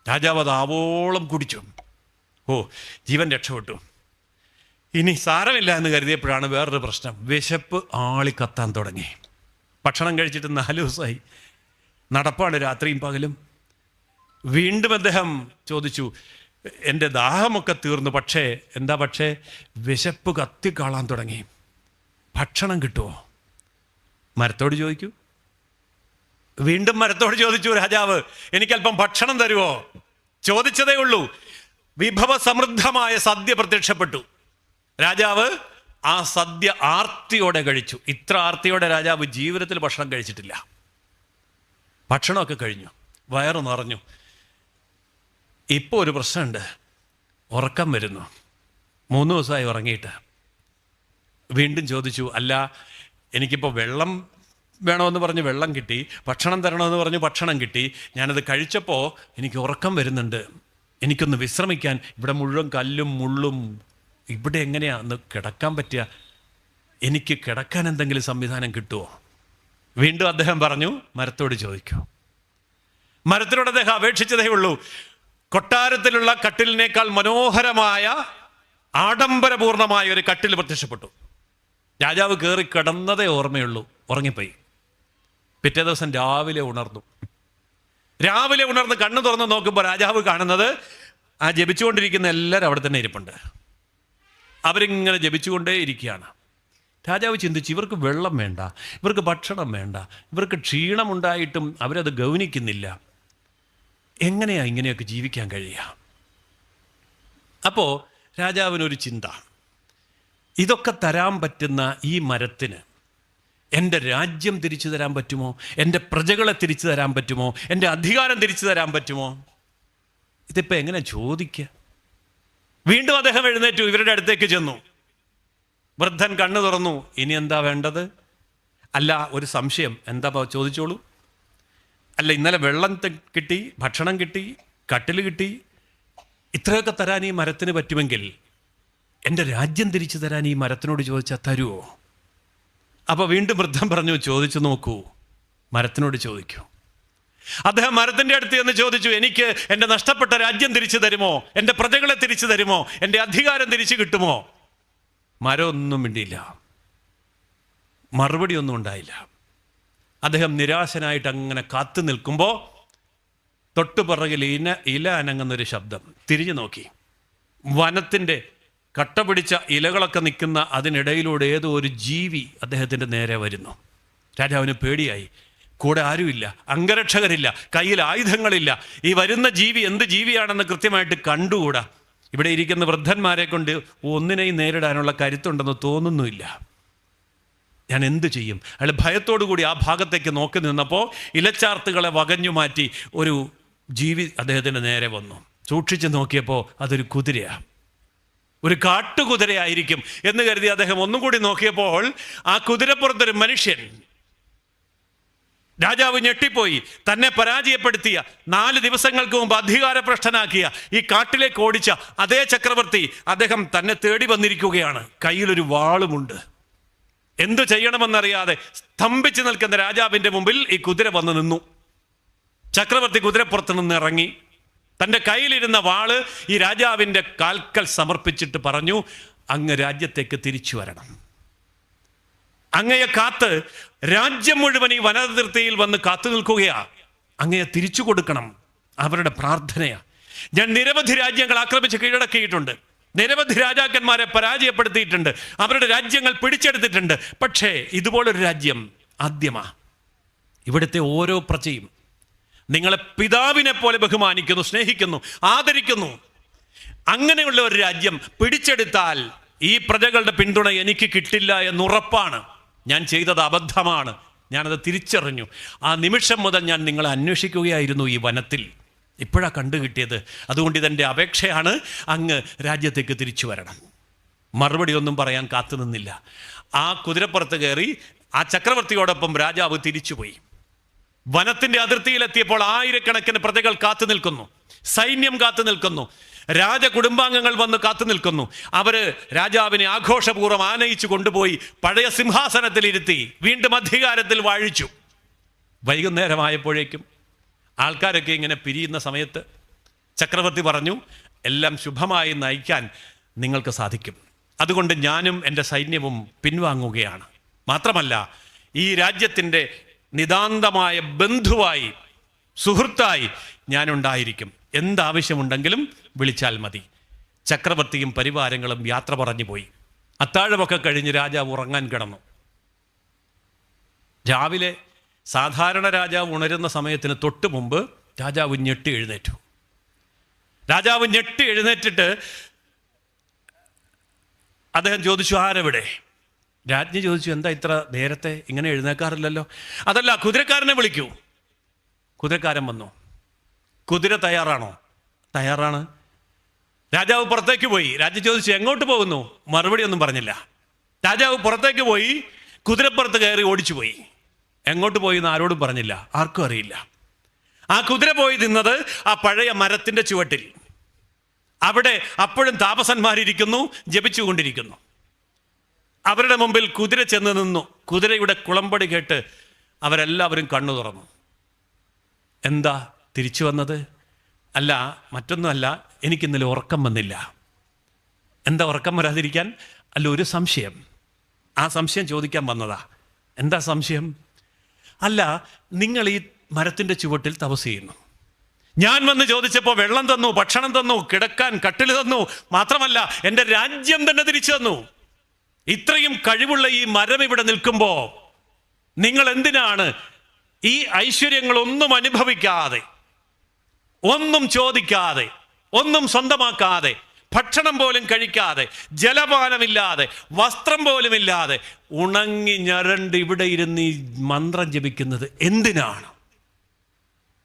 രാജാവ് അത് ആവോളം കുടിച്ചു. ഓ, ജീവൻ രക്ഷപ്പെട്ടു. ഇനി സാരമില്ല എന്ന് കരുതിയപ്പോഴാണ് വേറൊരു പ്രശ്നം. വിശപ്പ് ആളിക്കത്താൻ തുടങ്ങി. ഭക്ഷണം കഴിച്ചിട്ട് 4 ദിവസമായി. നടപ്പാണ് രാത്രിയും പകലും. വീണ്ടും അദ്ദേഹം ചോദിച്ചു, എൻ്റെ ദാഹമൊക്കെ തീർന്നു. പക്ഷേ വിശപ്പ് കത്തിക്കാളാൻ തുടങ്ങി. ഭക്ഷണം കിട്ടുമോ? മരത്തോട് ചോദിക്കൂ. വീണ്ടും മരത്തോട് ചോദിച്ചു രാജാവ്, എനിക്കല്പം ഭക്ഷണം തരുമോ? ചോദിച്ചതേ ഉള്ളൂ. വിഭവസമൃദ്ധമായ സദ്യ പ്രത്യക്ഷപ്പെട്ടു. രാജാവ് ആ സദ്യ ആർത്തിയോടെ കഴിച്ചു. ഇത്ര ആർത്തിയോടെ രാജാവ് ജീവിതത്തിൽ ഭക്ഷണം കഴിച്ചിട്ടില്ല. ഭക്ഷണമൊക്കെ കഴിഞ്ഞു, വയറ് നിറഞ്ഞു. ഇപ്പോൾ ഒരു പ്രശ്നമുണ്ട്, ഉറക്കം വരുന്നു. 3 ദിവസമായി ഉറങ്ങിയിട്ട്. വീണ്ടും ചോദിച്ചു, അല്ല, എനിക്കിപ്പോൾ വെള്ളം വേണമെന്ന് പറഞ്ഞ് വെള്ളം കിട്ടി, ഭക്ഷണം തരണമെന്ന് പറഞ്ഞ് ഭക്ഷണം കിട്ടി. ഞാനത് കഴിച്ചപ്പോൾ എനിക്ക് ഉറക്കം വരുന്നുണ്ട്. എനിക്കൊന്ന് വിശ്രമിക്കാൻ. ഇവിടെ മുഴുവൻ കല്ലും മുള്ളും. ഇവിടെ എങ്ങനെയാന്ന് കിടക്കാൻ പറ്റുക? എനിക്ക് കിടക്കാൻ എന്തെങ്കിലും സംവിധാനം കിട്ടുമോ? വീണ്ടും അദ്ദേഹം പറഞ്ഞു, മരത്തോട് ചോദിക്കൂ. മരത്തിനോട് അദ്ദേഹം അപേക്ഷിച്ചതേ ഉള്ളൂ. കൊട്ടാരത്തിലുള്ള കട്ടിലിനേക്കാൾ മനോഹരമായ ആഡംബരപൂർണമായ ഒരു കട്ടിൽ പ്രത്യക്ഷപ്പെട്ടു. രാജാവ് കയറി കിടന്നതേ ഓർമ്മയുള്ളൂ, ഉറങ്ങിപ്പോയി. പിറ്റേ ദിവസം രാവിലെ ഉണർന്ന് കണ്ണു തുറന്ന് നോക്കുമ്പോൾ രാജാവ് കാണുന്നത് ആ ജപിച്ചുകൊണ്ടിരിക്കുന്ന എല്ലാവരും അവിടെ തന്നെ ഇരിപ്പുണ്ട്. അവരിങ്ങനെ ജപിച്ചുകൊണ്ടേ ഇരിക്കുകയാണ്. രാജാവ് ചിന്തിച്ചു, ഇവർക്ക് വെള്ളം വേണ്ട, ഇവർക്ക് ഭക്ഷണം വേണ്ട, ഇവർക്ക് ക്ഷീണമുണ്ടായിട്ടും അവരത് ഗൗനിക്കുന്നില്ല. എങ്ങനെയാ ഇങ്ങനെയൊക്കെ ജീവിക്കാൻ കഴിയുക? അപ്പോൾ രാജാവിനൊരു ചിന്ത, ഇതൊക്കെ തരാൻ പറ്റുന്ന ഈ മരത്തിന് എൻ്റെ രാജ്യം തിരിച്ചു തരാൻ പറ്റുമോ? എൻ്റെ പ്രജകളെ തിരിച്ചു തരാൻ പറ്റുമോ? എൻ്റെ അധികാരം തിരിച്ചു തരാൻ പറ്റുമോ? ഇതിപ്പോൾ എങ്ങനെ ചോദിക്കുക? വീണ്ടും അദ്ദേഹം എഴുന്നേറ്റു, ഇവരുടെ അടുത്തേക്ക് ചെന്നു. വൃദ്ധൻ കണ്ണു തുറന്നു. ഇനി എന്താ വേണ്ടത്? അല്ല, ഒരു സംശയം. എന്താ ചോദിച്ചോളൂ. അല്ല, ഇന്നലെ വെള്ളം കിട്ടി, ഭക്ഷണം കിട്ടി, കട്ടിൽ കിട്ടി, ഇത്രയൊക്കെ തരാൻ ഈ മരത്തിന് പറ്റുമെങ്കിൽ എൻ്റെ രാജ്യം തിരിച്ചു തരാൻ ഈ മരത്തിനോട് ചോദിച്ചാൽ തരുമോ? അപ്പോൾ വീണ്ടും വൃദ്ധൻ പറഞ്ഞു, ചോദിച്ചു നോക്കൂ, മരത്തിനോട് ചോദിക്കൂ. അദ്ദേഹം മരത്തിൻ്റെ അടുത്ത് എന്ന് ചോദിച്ചു, എനിക്ക് എൻ്റെ നഷ്ടപ്പെട്ട രാജ്യം തിരിച്ചു തരുമോ? എൻ്റെ പ്രജകളെ തിരിച്ചു തരുമോ? എൻ്റെ അധികാരം തിരിച്ചു കിട്ടുമോ? മരം ഒന്നും മിണ്ടിയില്ല, മറുപടി ഒന്നും ഉണ്ടായില്ല. അദ്ദേഹം നിരാശനായിട്ട് അങ്ങനെ കാത്തു നിൽക്കുമ്പോൾ തൊട്ടുപുറകിൽ ഇല അനങ്ങുന്നൊരു ശബ്ദം. തിരിഞ്ഞു നോക്കി. വനത്തിൻ്റെ കട്ട പിടിച്ച ഇലകളൊക്കെ നിൽക്കുന്ന അതിനിടയിലൂടെ ഏതോ ഒരു ജീവി അദ്ദേഹത്തിൻ്റെ നേരെ വരുന്നു. രാജാവിന് പേടിയായി. കൂടെ ആരുമില്ല, അംഗരക്ഷകരില്ല, കയ്യിൽ ആയുധങ്ങളില്ല. ഈ വരുന്ന ജീവി എന്ത് ജീവിയാണെന്ന് കൃത്യമായിട്ട് കണ്ടുകൂടാ. ഇവിടെ ഇരിക്കുന്ന വൃദ്ധന്മാരെ കൊണ്ട് ഒന്നിനെയും നേരിടാനുള്ള കരുത്തുണ്ടെന്ന് തോന്നുന്നുമില്ല. ഞാൻ എന്തു ചെയ്യും? അയാൾ ഭയത്തോടു കൂടി ആ ഭാഗത്തേക്ക് നോക്കി നിന്നപ്പോൾ ഇലച്ചാർത്തുകളെ വകഞ്ഞു മാറ്റി ഒരു ജീവി അദ്ദേഹത്തിൻ്റെ നേരെ വന്നു. സൂക്ഷിച്ച് നോക്കിയപ്പോൾ അതൊരു കുതിരയാണ്. ഒരു കാട്ടുകുതിരയായിരിക്കും എന്ന് കരുതി അദ്ദേഹം ഒന്നും കൂടി നോക്കിയപ്പോൾ ആ കുതിരപ്പുറത്തൊരു മനുഷ്യൻ. രാജാവ് ഞെട്ടിപ്പോയി. തന്നെ പരാജയപ്പെടുത്തിയ 4 ദിവസങ്ങൾക്ക് മുമ്പ് അധികാരഭ്രഷ്ടനാക്കിയ ഈ കാട്ടിലേക്ക് ഓടിച്ച അതേ ചക്രവർത്തി അദ്ദേഹം തന്നെ തേടി വന്നിരിക്കുകയാണ്. കയ്യിലൊരു വാളുമുണ്ട്. എന്തു ചെയ്യണമെന്നറിയാതെ സ്തംഭിച്ച് നിൽക്കുന്ന രാജാവിൻ്റെ മുമ്പിൽ ഈ കുതിര വന്ന് നിന്നു. ചക്രവർത്തി കുതിരപ്പുറത്ത് നിന്ന് ഇറങ്ങി തൻ്റെ കയ്യിലിരുന്ന വാള് ഈ രാജാവിൻ്റെ കാൽക്കൽ സമർപ്പിച്ചിട്ട് പറഞ്ഞു, അങ്ങ് രാജ്യത്തേക്ക് തിരിച്ചു വരണം. അങ്ങയെ കാത്ത് രാജ്യം മുഴുവൻ ഈ വനാതിർത്തിയിൽ വന്ന് കാത്തു നിൽക്കുകയാ. അങ്ങയെ തിരിച്ചു കൊടുക്കണം. അവരുടെ പ്രാർത്ഥനയാ. ഞാൻ നിരവധി രാജ്യങ്ങൾ ആക്രമിച്ച് കീഴടക്കിയിട്ടുണ്ട്. നിരവധി രാജാക്കന്മാരെ പരാജയപ്പെടുത്തിയിട്ടുണ്ട്. അവരുടെ രാജ്യങ്ങൾ പിടിച്ചെടുത്തിട്ടുണ്ട്. പക്ഷേ ഇതുപോലൊരു രാജ്യം ആദ്യമാ. ഇവിടുത്തെ ഓരോ പ്രജയും നിങ്ങളെ പിതാവിനെ പോലെ ബഹുമാനിക്കുന്നു, സ്നേഹിക്കുന്നു, ആദരിക്കുന്നു. അങ്ങനെയുള്ള ഒരു രാജ്യം പിടിച്ചെടുത്താൽ ഈ പ്രജകളുടെ പിന്തുണ എനിക്ക് കിട്ടില്ല എന്നുറപ്പാണ്. ഞാൻ ചെയ്തത് അബദ്ധമാണ്. ഞാനത് തിരിച്ചറിഞ്ഞു. ആ നിമിഷം മുതൽ ഞാൻ നിങ്ങളെ അന്വേഷിക്കുകയായിരുന്നു ഈ വനത്തിൽ. ഇപ്പോഴാണ് കണ്ടുകിട്ടിയത്. അതുകൊണ്ട് ഇതെൻ്റെ അപേക്ഷയാണ്, അങ്ങ് രാജ്യത്തേക്ക് തിരിച്ചു വരണം. മറുപടി ഒന്നും പറയാൻ കാത്തു നിന്നില്ല. ആ കുതിരപ്പുറത്ത് കയറി ആ ചക്രവർത്തിയോടൊപ്പം രാജാവ് തിരിച്ചുപോയി. വനത്തിൻ്റെ അതിർത്തിയിലെത്തിയപ്പോൾ ആയിരക്കണക്കിന് പ്രജകൾ കാത്തു നിൽക്കുന്നു, സൈന്യം കാത്തു നിൽക്കുന്നു, രാജകുടുംബാംഗങ്ങൾ വന്ന് കാത്തു നിൽക്കുന്നു. അവര് രാജാവിനെ ആഘോഷപൂർവ്വം ആനയിച്ചു കൊണ്ടുപോയി പഴയ സിംഹാസനത്തിലിരുത്തി വീണ്ടും അധികാരത്തിൽ വാഴിച്ചു. വൈകുന്നേരമായപ്പോഴേക്കും ആൾക്കാരൊക്കെ ഇങ്ങനെ പിരിയുന്ന സമയത്ത് ചക്രവർത്തി പറഞ്ഞു, എല്ലാം ശുഭമായി നയിക്കാൻ നിങ്ങൾക്ക് സാധിക്കും. അതുകൊണ്ട് ഞാനും എൻ്റെ സൈന്യവും പിൻവാങ്ങുകയാണ്. മാത്രമല്ല, ഈ രാജ്യത്തിൻ്റെ നിതാന്തമായ ബന്ധുവായി, സുഹൃത്തായി ഞാനുണ്ടായിരിക്കും. എന്താവശ്യമുണ്ടെങ്കിലും വിളിച്ചാൽ മതി. ചക്രവർത്തിയും പരിവാരങ്ങളും യാത്ര പറഞ്ഞു പോയി. അത്താഴമൊക്കെ കഴിഞ്ഞ് രാജാവ് ഉറങ്ങാൻ കിടന്നു. രാവിലെ സാധാരണ രാജാവ് ഉണരുന്ന സമയത്തിന് തൊട്ട് മുമ്പ് രാജാവ് ഞെട്ടി എഴുന്നേറ്റു. രാജാവ് ഞെട്ടി എഴുന്നേറ്റിട്ട് അദ്ദേഹം ചോദിച്ചു, ആരെവിടെ? രാജ്ഞി ചോദിച്ചു, എന്താ ഇത്ര നേരത്തെ? ഇങ്ങനെ എഴുന്നേക്കാറില്ലല്ലോ. അതല്ല, കുതിരക്കാരനെ വിളിക്കൂ. കുതിരക്കാരൻ വന്നു. കുതിര തയ്യാറാണോ? തയ്യാറാണ്. രാജാവ് പുറത്തേക്ക് പോയി. രാജ്ഞി ചോദിച്ചു, എങ്ങോട്ട് പോകുന്നു? മറുപടി ഒന്നും പറഞ്ഞില്ല. രാജാവ് പുറത്തേക്ക് പോയി, കുതിരപ്പുറത്ത് കയറി ഓടിച്ചു പോയി. എങ്ങോട്ട് പോയി എന്ന് ആരോടും പറഞ്ഞില്ല, ആർക്കും അറിയില്ല. ആ കുതിര പോയി നിന്നത് ആ പഴയ മരത്തിൻ്റെ ചുവട്ടിൽ. അവിടെ അപ്പോഴും താപസന്മാരിയ്ക്കുന്നു, ജപിച്ചുകൊണ്ടിരിക്കുന്നു. അവരുടെ മുമ്പിൽ കുതിര ചെന്ന് നിന്നു. കുതിരയുടെ കുളമ്പടി കേട്ട് അവരെല്ലാവരും കണ്ണു തുറന്നു. എന്താ തിരിച്ചു വന്നത്? അല്ല, മറ്റൊന്നുമല്ല, എനിക്കിന്നലെ ഉറക്കം വന്നില്ല. എന്താ ഉറക്കം വരാതിരിക്കാൻ? അല്ല, ഒരു സംശയം. ആ സംശയം ചോദിക്കാൻ വന്നതാ. എന്താ സംശയം? അല്ല, നിങ്ങൾ ഈ മരത്തിൻ്റെ ചുവട്ടിൽ തപസ് ചെയ്യുന്നു. ഞാൻ വന്ന് ചോദിച്ചപ്പോൾ വെള്ളം തന്നു, ഭക്ഷണം തന്നു, കിടക്കാൻ കട്ടിൽ തന്നു. മാത്രമല്ല, എൻ്റെ രാജ്യം തന്നെ തിരിച്ചു തന്നു. ഇത്രയും കഴിവുള്ള ഈ മരം ഇവിടെ നിൽക്കുമ്പോൾ നിങ്ങൾ എന്തിനാണ് ഈ ഐശ്വര്യങ്ങളൊന്നും അനുഭവിക്കാതെ, ഒന്നും ചോദിക്കാതെ, ഒന്നും സ്വന്തമാക്കാതെ, ഭക്ഷണം പോലും കഴിക്കാതെ, ജലപാനമില്ലാതെ, വസ്ത്രം പോലും ഇല്ലാതെ ഉണങ്ങി ഞരണ്ട് ഇവിടെ ഇരുന്ന് ഈ മന്ത്രം ജപിക്കുന്നത് എന്തിനാണ്?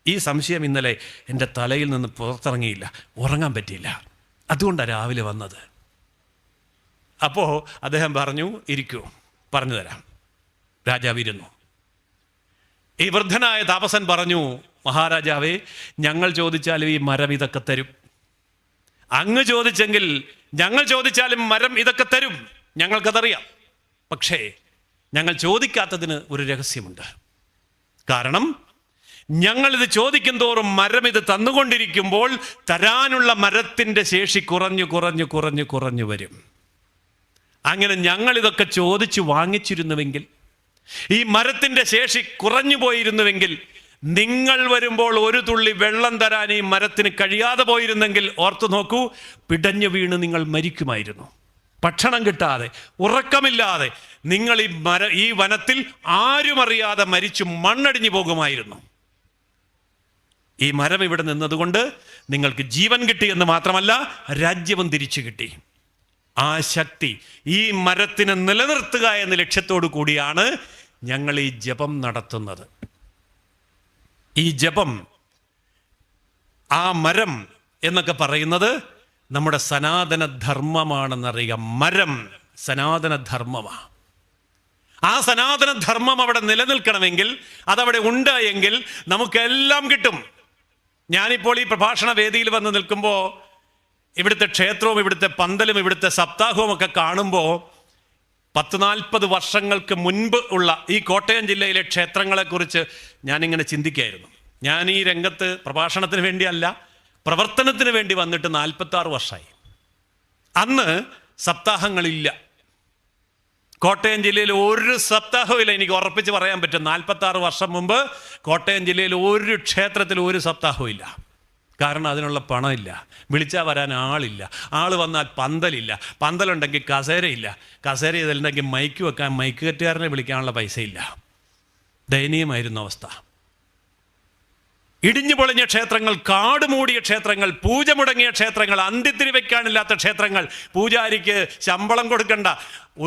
ഈ സംശയം ഇന്നലെ എൻ്റെ തലയിൽ നിന്ന് പുറത്തിറങ്ങിയില്ല. ഉറങ്ങാൻ പറ്റിയില്ല. അതുകൊണ്ടാണ് രാവിലെ വന്നത്. അപ്പോൾ അദ്ദേഹം പറഞ്ഞു, ഇരിക്കൂ, പറഞ്ഞു തരാം. രാജാവ് ഇരുന്നു. ഈ വൃദ്ധനായ താപസൻ പറഞ്ഞു, മഹാരാജാവേ, ഞങ്ങൾ ചോദിച്ചാലും ഈ മരം ഇതൊക്കെ തരും. അങ്ങ് ചോദിച്ചെങ്കിൽ ഞങ്ങൾ ചോദിച്ചാലും മരം ഇതൊക്കെ തരും, ഞങ്ങൾക്കതറിയാം. പക്ഷേ ഞങ്ങൾ ചോദിക്കാത്തതിന് ഒരു രഹസ്യമുണ്ട്. കാരണം ഞങ്ങളിത് ചോദിക്കും തോറും മരം ഇത് തന്നുകൊണ്ടിരിക്കുമ്പോൾ തരാനുള്ള മരത്തിൻ്റെ ശേഷി കുറഞ്ഞു കുറഞ്ഞു കുറഞ്ഞു കുറഞ്ഞു വരും. അങ്ങനെ ഞങ്ങളിതൊക്കെ ചോദിച്ചു വാങ്ങിച്ചിരുന്നുവെങ്കിൽ, ഈ മരത്തിൻ്റെ ശേഷി കുറഞ്ഞു പോയിരുന്നുവെങ്കിൽ നിങ്ങൾ വരുമ്പോൾ ഒരു തുള്ളി വെള്ളം തരാൻ ഈ മരത്തിന് കഴിയാതെ പോയിരുന്നെങ്കിൽ ഓർത്തു നോക്കൂ, പിടഞ്ഞു വീണ് നിങ്ങൾ മരിക്കുമായിരുന്നു. ഭക്ഷണം കിട്ടാതെ, ഉറക്കമില്ലാതെ നിങ്ങൾ ഈ വനത്തിൽ ആരും അറിയാതെ മരിച്ചു മണ്ണടിഞ്ഞു പോകുമായിരുന്നു. ഈ മരം ഇവിടെ നിന്നതുകൊണ്ട് നിങ്ങൾക്ക് ജീവൻ കിട്ടി എന്ന് മാത്രമല്ല, രാജ്യവും തിരിച്ചു കിട്ടി. ആ ശക്തി ഈ മരത്തിനെ നിലനിർത്തുക എന്ന ലക്ഷ്യത്തോടു കൂടിയാണ് ഞങ്ങൾ ഈ ജപം നടത്തുന്നത്. ഈ ജപം, ആ മരം എന്നൊക്കെ പറയുന്നത് നമ്മുടെ സനാതന ധർമ്മമാണെന്നറിയാം. മരം സനാതന ധർമ്മമാണ്. ആ സനാതന ധർമ്മം അവിടെ നിലനിൽക്കണമെങ്കിൽ, അതവിടെ ഉണ്ട് എങ്കിൽ നമുക്കെല്ലാം കിട്ടും. ഞാനിപ്പോൾ ഈ പ്രഭാഷണ വേദിയിൽ വന്ന് നിൽക്കുമ്പോൾ ഇവിടുത്തെ ക്ഷേത്രവും ഇവിടുത്തെ പന്തലും ഇവിടുത്തെ സപ്താഹവും ഒക്കെ കാണുമ്പോൾ 40-40 വർഷങ്ങൾക്ക് മുൻപ് ഉള്ള ഈ കോട്ടയം ജില്ലയിലെ ക്ഷേത്രങ്ങളെക്കുറിച്ച് ഞാനിങ്ങനെ ചിന്തിക്കുകയായിരുന്നു. ഞാൻ ഈ രംഗത്ത് പ്രഭാഷണത്തിന് വേണ്ടിയല്ല, പ്രവർത്തനത്തിന് വേണ്ടി വന്നിട്ട് 46 വർഷമായി. അന്ന് സപ്താഹങ്ങളില്ല. കോട്ടയം ജില്ലയിൽ ഒരു സപ്താഹവും ഇല്ല. എനിക്ക് ഉറപ്പിച്ച് പറയാൻ പറ്റും, 46 വർഷം മുമ്പ് കോട്ടയം ജില്ലയിൽ ഒരു ക്ഷേത്രത്തിൽ ഒരു സപ്താഹവും ഇല്ല. കാരണം അതിനുള്ള പണമില്ല, വിളിച്ചാൽ വരാൻ ആളില്ല, ആൾ വന്നാൽ പന്തലില്ല, പന്തലുണ്ടെങ്കിൽ കസേരയില്ല, കസേര ഇതിലുണ്ടെങ്കിൽ മൈക്ക് വെക്കാൻ മൈക്ക് കെട്ടുകാരനെ വിളിക്കാനുള്ള പൈസയില്ല. ദയനീയമായിരുന്നു അവസ്ഥ. ഇടിഞ്ഞു പൊളിഞ്ഞ ക്ഷേത്രങ്ങൾ, കാട് മൂടിയ ക്ഷേത്രങ്ങൾ, പൂജ മുടങ്ങിയ ക്ഷേത്രങ്ങൾ, അന്ത്യത്തിരി വെക്കാനില്ലാത്ത ക്ഷേത്രങ്ങൾ, പൂജാരിക്ക് ശമ്പളം കൊടുക്കണ്ട,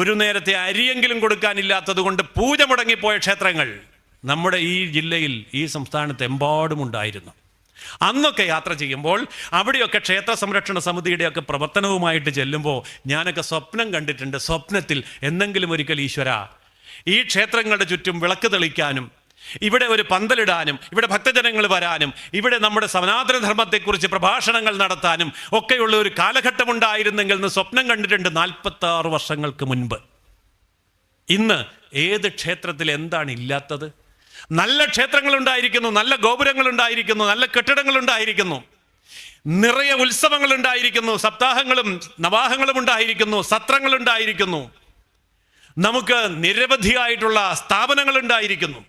ഒരു നേരത്തെ അരിയെങ്കിലും കൊടുക്കാനില്ലാത്തത് കൊണ്ട് പൂജ മുടങ്ങിപ്പോയ ക്ഷേത്രങ്ങൾ നമ്മുടെ ഈ ജില്ലയിൽ, ഈ സംസ്ഥാനത്ത് എമ്പാടുമുണ്ടായിരുന്നു. അന്നൊക്കെ യാത്ര ചെയ്യുമ്പോൾ അവിടെയൊക്കെ ക്ഷേത്ര സംരക്ഷണ സമിതിയുടെയൊക്കെ പ്രവർത്തനവുമായിട്ട് ചെല്ലുമ്പോൾ ഞാനൊക്കെ സ്വപ്നം കണ്ടിട്ടുണ്ട്. സ്വപ്നത്തിൽ എന്നെങ്കിലും ഒരിക്കൽ ഈശ്വര, ഈ ക്ഷേത്രങ്ങളുടെ ചുറ്റും വിളക്ക് തെളിക്കാനും, ഇവിടെ ഒരു പന്തലിടാനും, ഇവിടെ ഭക്തജനങ്ങൾ വരാനും, ഇവിടെ നമ്മുടെ സനാതനധർമ്മത്തെക്കുറിച്ച് പ്രഭാഷണങ്ങൾ നടത്താനും ഒക്കെയുള്ള ഒരു കാലഘട്ടം ഉണ്ടായിരുന്നെങ്കിൽ എന്ന് സ്വപ്നം കണ്ടിട്ടുണ്ട് 46 വർഷങ്ങൾക്ക് മുൻപ്. ഇന്ന് ഏത് ക്ഷേത്രത്തിൽ എന്താണ് ഇല്ലാത്തത്? നല്ല ക്ഷേത്രങ്ങളുണ്ടായിരിക്കുന്നു, നല്ല ഗോപുരങ്ങളുണ്ടായിരിക്കുന്നു, നല്ല കെട്ടിടങ്ങളുണ്ടായിരിക്കുന്നു, നിറയെ ഉത്സവങ്ങളുണ്ടായിരിക്കുന്നു, സപ്താഹങ്ങളും നവാഹങ്ങളും ഉണ്ടായിരിക്കുന്നു, സത്രങ്ങളുണ്ടായിരിക്കുന്നു, നമുക്ക് നിരവധിയായിട്ടുള്ള സ്ഥാപനങ്ങളുണ്ടായിരിക്കുന്നു.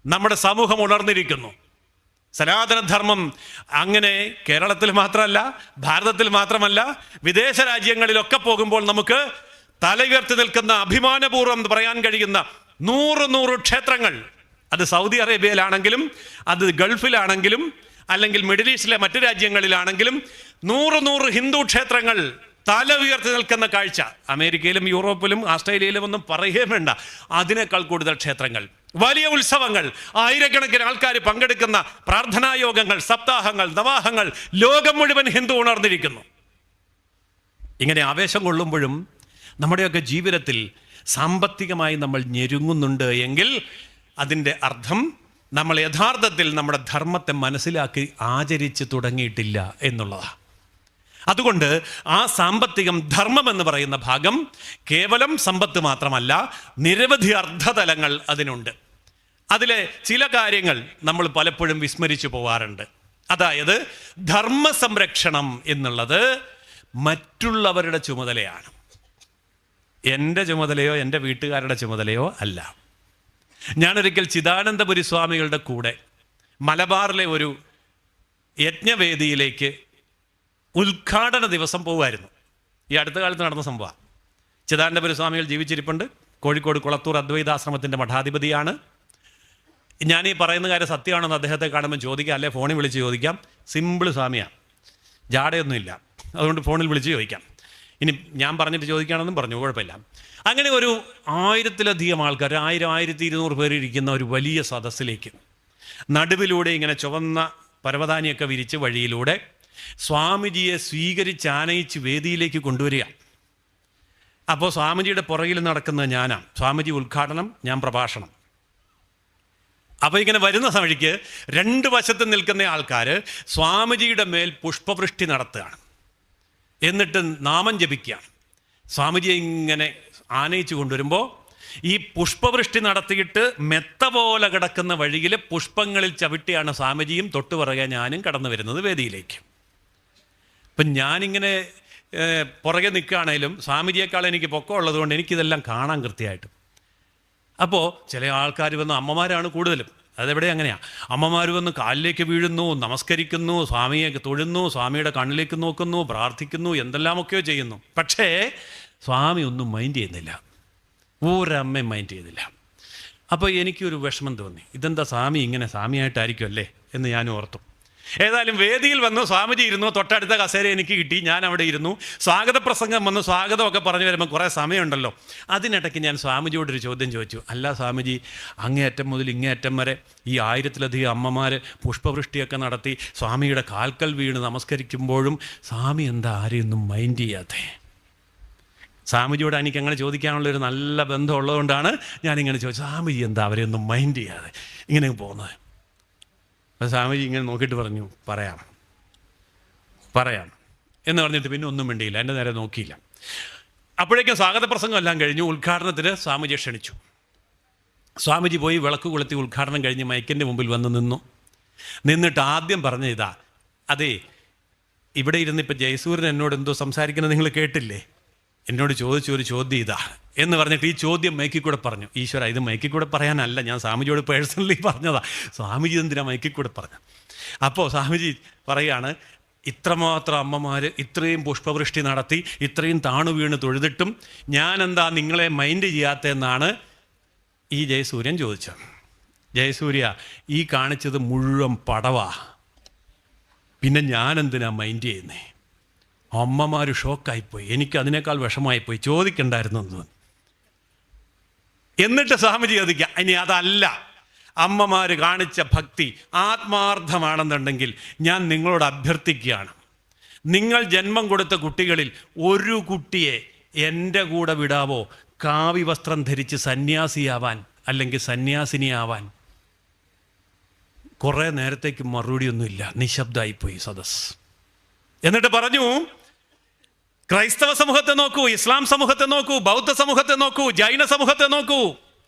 നമ്മുടെ സമൂഹം ഉണർന്നിരിക്കുന്നു. സനാതനധർമ്മം അങ്ങനെ കേരളത്തിൽ മാത്രമല്ല, ഭാരതത്തിൽ മാത്രമല്ല, വിദേശ രാജ്യങ്ങളിലൊക്കെ പോകുമ്പോൾ നമുക്ക് തല ഉയർത്തി നിൽക്കുന്ന, അഭിമാനപൂർവ്വം പറയാൻ കഴിയുന്ന 100 ക്ഷേത്രങ്ങൾ, അത് സൗദി അറേബ്യയിലാണെങ്കിലും, അത് ഗൾഫിലാണെങ്കിലും, അല്ലെങ്കിൽ മിഡിൽ ഈസ്റ്റിലെ മറ്റു രാജ്യങ്ങളിലാണെങ്കിലും 100 ഹിന്ദു ക്ഷേത്രങ്ങൾ തല ഉയർത്തി നിൽക്കുന്ന കാഴ്ച. അമേരിക്കയിലും യൂറോപ്പിലും ആസ്ട്രേലിയയിലും ഒന്നും പറയുകയും വേണ്ട, അതിനേക്കാൾ കൂടുതൽ ക്ഷേത്രങ്ങൾ, വലിയ ഉത്സവങ്ങൾ, ആയിരക്കണക്കിന് ആൾക്കാർ പങ്കെടുക്കുന്ന പ്രാർത്ഥനായോഗങ്ങൾ, സപ്താഹങ്ങൾ, നവാഹങ്ങൾ, ലോകം മുഴുവൻ ഹിന്ദു ഉണർന്നിരിക്കുന്നു. ഇങ്ങനെ ആവേശം കൊള്ളുമ്പോഴും നമ്മുടെയൊക്കെ ജീവിതത്തിൽ സാമ്പത്തികമായി നമ്മൾ ഞെരുങ്ങുന്നുണ്ട് എങ്കിൽ അതിൻ്റെ അർത്ഥം നമ്മൾ യഥാർത്ഥത്തിൽ നമ്മുടെ ധർമ്മത്തെ മനസ്സിലാക്കി ആചരിച്ച് തുടങ്ങിയിട്ടില്ല എന്നുള്ളതാണ്. അതുകൊണ്ട് ആ സാമ്പത്തികം, ധർമ്മം എന്ന് പറയുന്ന ഭാഗം കേവലം സമ്പത്ത് മാത്രമല്ല, നിരവധി അർത്ഥതലങ്ങൾ അതിനുണ്ട്. അതിലെ ചില കാര്യങ്ങൾ നമ്മൾ പലപ്പോഴും വിസ്മരിച്ചു പോവാറുണ്ട്. അതായത് ധർമ്മ സംരക്ഷണം എന്നുള്ളത് മറ്റുള്ളവരുടെ ചുമതലയാണ്, എൻ്റെ ചുമതലയോ എൻ്റെ വീട്ടുകാരുടെ ചുമതലയോ അല്ല. ഞാനൊരിക്കൽ ചിദാനന്ദപുരി സ്വാമികളുടെ കൂടെ മലബാറിലെ ഒരു യജ്ഞവേദിയിലേക്ക് ഉദ്ഘാടന ദിവസം പോകുമായിരുന്നു. ഈ അടുത്ത കാലത്ത് നടന്ന സംഭവമാണ്. ചിദാനന്ദപുരി സ്വാമികൾ ജീവിച്ചിരിപ്പുണ്ട്. കോഴിക്കോട് കുളത്തൂർ അദ്വൈതാശ്രമത്തിൻ്റെ മഠാധിപതിയാണ്. ഞാനീ പറയുന്ന കാര്യം സത്യമാണെന്ന് അദ്ദേഹത്തെ കാണുമ്പോൾ ചോദിക്കാം, അല്ലെ ഫോണിൽ വിളിച്ച് ചോദിക്കാം. സിമ്പിൾ സ്വാമിയാണ്, ജാടയൊന്നുമില്ല, അതുകൊണ്ട് ഫോണിൽ വിളിച്ച് ചോദിക്കാം. ഇനി ഞാൻ പറഞ്ഞിട്ട് ചോദിക്കുകയാണെന്നും പറഞ്ഞു, കുഴപ്പമില്ല. അങ്ങനെ ഒരു 1000-ലധികം ആൾക്കാർ, 1000-1200 പേര് ഇരിക്കുന്ന ഒരു വലിയ സദസ്സിലേക്ക് നടുവിലൂടെ ഇങ്ങനെ ചുവന്ന പരവതാനിയൊക്കെ വിരിച്ച് വഴിയിലൂടെ സ്വാമിജിയെ സ്വീകരിച്ച് ആനയിച്ച് വേദിയിലേക്ക് കൊണ്ടുവരിക. അപ്പോൾ സ്വാമിജിയുടെ പുറകിൽ നടക്കുന്നത് ഞാനാണ്. സ്വാമിജി ഉദ്ഘാടനം, ഞാൻ പ്രഭാഷണം. അപ്പോൾ ഇങ്ങനെ വരുന്ന സമയത്ത് 2 വശത്ത് നിൽക്കുന്ന ആൾക്കാർ സ്വാമിജിയുടെ മേൽ പുഷ്പവൃഷ്ടി നടത്തുകയാണ്. എന്നിട്ട് നാമം ജപിക്കുകയാണ്. സ്വാമിജിയെ ഇങ്ങനെ ആനയിച്ചു കൊണ്ടുവരുമ്പോൾ ഈ പുഷ്പവൃഷ്ടി നടത്തിയിട്ട് മെത്ത പോലെ കിടക്കുന്ന വഴിയിൽ പുഷ്പങ്ങളിൽ ചവിട്ടിയാണ് സ്വാമിജിയും തൊട്ടു പുറകെ ഞാനും കടന്നു വരുന്നത് വേദിയിലേക്ക്. അപ്പം ഞാനിങ്ങനെ പുറകെ നിൽക്കുകയാണേലും സ്വാമിജിയേക്കാൾ എനിക്ക് പൊക്കം ഉള്ളതുകൊണ്ട് എനിക്കിതെല്ലാം കാണാൻ കൃത്യമായിട്ട്. അപ്പോൾ ചില ആൾക്കാർ വന്ന്, അമ്മമാരാണ് കൂടുതലും, അതെവിടെ അങ്ങനെയാണ്. അമ്മമാർ വന്ന് കാലിലേക്ക് വീഴുന്നു, നമസ്കരിക്കുന്നു, സ്വാമിയെ തൊഴുന്നു, സ്വാമിയുടെ കണ്ണിലേക്ക് നോക്കുന്നു, പ്രാർത്ഥിക്കുന്നു, എന്തെല്ലാമൊക്കെയോ ചെയ്യുന്നു. പക്ഷേ സ്വാമി ഒന്നും മൈൻഡ് ചെയ്യുന്നില്ല, ഒരമ്മയും മൈൻഡ് ചെയ്തില്ല. അപ്പോൾ എനിക്കൊരു വിഷമം തോന്നി, ഇതെന്താ സ്വാമി ഇങ്ങനെ സ്വാമിയായിട്ടായിരിക്കും അല്ലേ എന്ന് ഞാൻ ഓർത്തു. ഏതായാലും വേദിയിൽ വന്നു, സ്വാമിജി ഇരുന്നു, തൊട്ടടുത്ത കസേര എനിക്ക് കിട്ടി, ഞാൻ അവിടെ ഇരുന്നു. സ്വാഗത പ്രസംഗം വന്നു, സ്വാഗതമൊക്കെ പറഞ്ഞു വരുമ്പോൾ കുറേ സമയമുണ്ടല്ലോ. അതിനിടയ്ക്ക് ഞാൻ സ്വാമിജിയോടൊരു ചോദ്യം ചോദിച്ചു, അല്ല സ്വാമിജി, അങ്ങേയറ്റം മുതൽ ഇങ്ങേയറ്റം വരെ ഈ 1000-ലധികം അമ്മമാർ പുഷ്പവൃഷ്ടിയൊക്കെ നടത്തി സ്വാമിയുടെ കാൽക്കൽ വീണ് നമസ്കരിക്കുമ്പോഴും സ്വാമി എന്താ ആരെയൊന്നും മൈൻഡ് ചെയ്യാതെ? സ്വാമിജിയോട് എനിക്ക് അങ്ങനെ ചോദിക്കാനുള്ളൊരു നല്ല ബന്ധം ഉള്ളതുകൊണ്ടാണ് ഞാനിങ്ങനെ ചോദിച്ചു, സ്വാമിജി എന്താ അവരെയൊന്നും മൈൻഡ് ചെയ്യാതെ ഇങ്ങനെ പോകുന്നത്? അപ്പോൾ സ്വാമിജി ഇങ്ങനെ നോക്കിയിട്ട് പറഞ്ഞു, പറയാം എന്ന് പറഞ്ഞിട്ട് പിന്നെ ഒന്നും മിണ്ടിയില്ല, എൻ്റെ നേരെ നോക്കിയില്ല. അപ്പോഴേക്കും സ്വാഗത പ്രസംഗം എല്ലാം കഴിഞ്ഞു. ഉദ്ഘാടനത്തിന് സ്വാമിജിയെ ക്ഷണിച്ചു. സ്വാമിജി പോയി വിളക്ക് കൊളുത്തി ഉദ്ഘാടനം കഴിഞ്ഞ് മൈക്കിൻ്റെ മുമ്പിൽ വന്ന് നിന്നിട്ട് ആദ്യം പറഞ്ഞ ഇതാ, അതെ, ഇവിടെ ഇരുന്നിപ്പോൾ ജയസൂര്യൻ എന്നോട് എന്തോ സംസാരിക്കുന്നത് നിങ്ങൾ കേട്ടില്ലേ? എന്നോട് ചോദിച്ചൊരു ചോദ്യം ഇതാ എന്ന് പറഞ്ഞിട്ട് ഈ ചോദ്യം മൈക്കിൽ കൂടെ പറഞ്ഞു. ഈശ്വര, ഇത് മൈക്കിൽ കൂടെ പറയാനല്ല, ഞാൻ സ്വാമിജിയോട് പേഴ്സണലി പറഞ്ഞതാ. സ്വാമിജി എന്തിനാ മൈക്കിൽ കൂടെ പറഞ്ഞു? അപ്പോൾ സ്വാമിജി പറയാണ്, ഇത്രമാത്രം അമ്മമാർ ഇത്രയും പുഷ്പവൃഷ്ടി നടത്തി ഇത്രയും താണു വീണ് തൊഴുതിട്ടും ഞാനെന്താ നിങ്ങളെ മൈൻഡ് ചെയ്യാത്തതെന്നാണ് ഈ ജയസൂര്യൻ ചോദിച്ചത്. ജയസൂര്യ, ഈ കാണിച്ചത് മുഴുവൻ പടവാ, പിന്നെ ഞാനെന്തിനാ മൈൻഡ് ചെയ്യുന്നേ? അമ്മമാർ ഷോക്കായിപ്പോയി, എനിക്ക് അതിനേക്കാൾ വിഷമമായിപ്പോയി, ചോദിക്കണ്ടായിരുന്നു എന്ന്. എന്നിട്ട് സ്വാമിജി ചോദിക്കുക, ഇനി അതല്ല, അമ്മമാർ കാണിച്ച ഭക്തി ആത്മാർത്ഥമാണെന്നുണ്ടെങ്കിൽ ഞാൻ നിങ്ങളോട് അഭ്യർത്ഥിക്കുകയാണ്, നിങ്ങൾ ജന്മം കൊടുത്ത കുട്ടികളിൽ ഒരു കുട്ടിയെ എൻ്റെ കൂടെ വിടാവോ കാവി വസ്ത്രം ധരിച്ച് സന്യാസിയാവാൻ അല്ലെങ്കിൽ സന്യാസിനിയാവാൻ? കുറേ നേരത്തേക്ക് മറുപടിയൊന്നുമില്ല, നിശബ്ദമായിപ്പോയി സദസ്. എന്നിട്ട് പറഞ്ഞു, ക്രൈസ്തവ സമൂഹത്തെ നോക്കൂ, ഇസ്ലാം സമൂഹത്തെ നോക്കൂ, ബൗദ്ധ സമൂഹത്തെ നോക്കൂ, ജൈന സമൂഹത്തെ നോക്കൂ.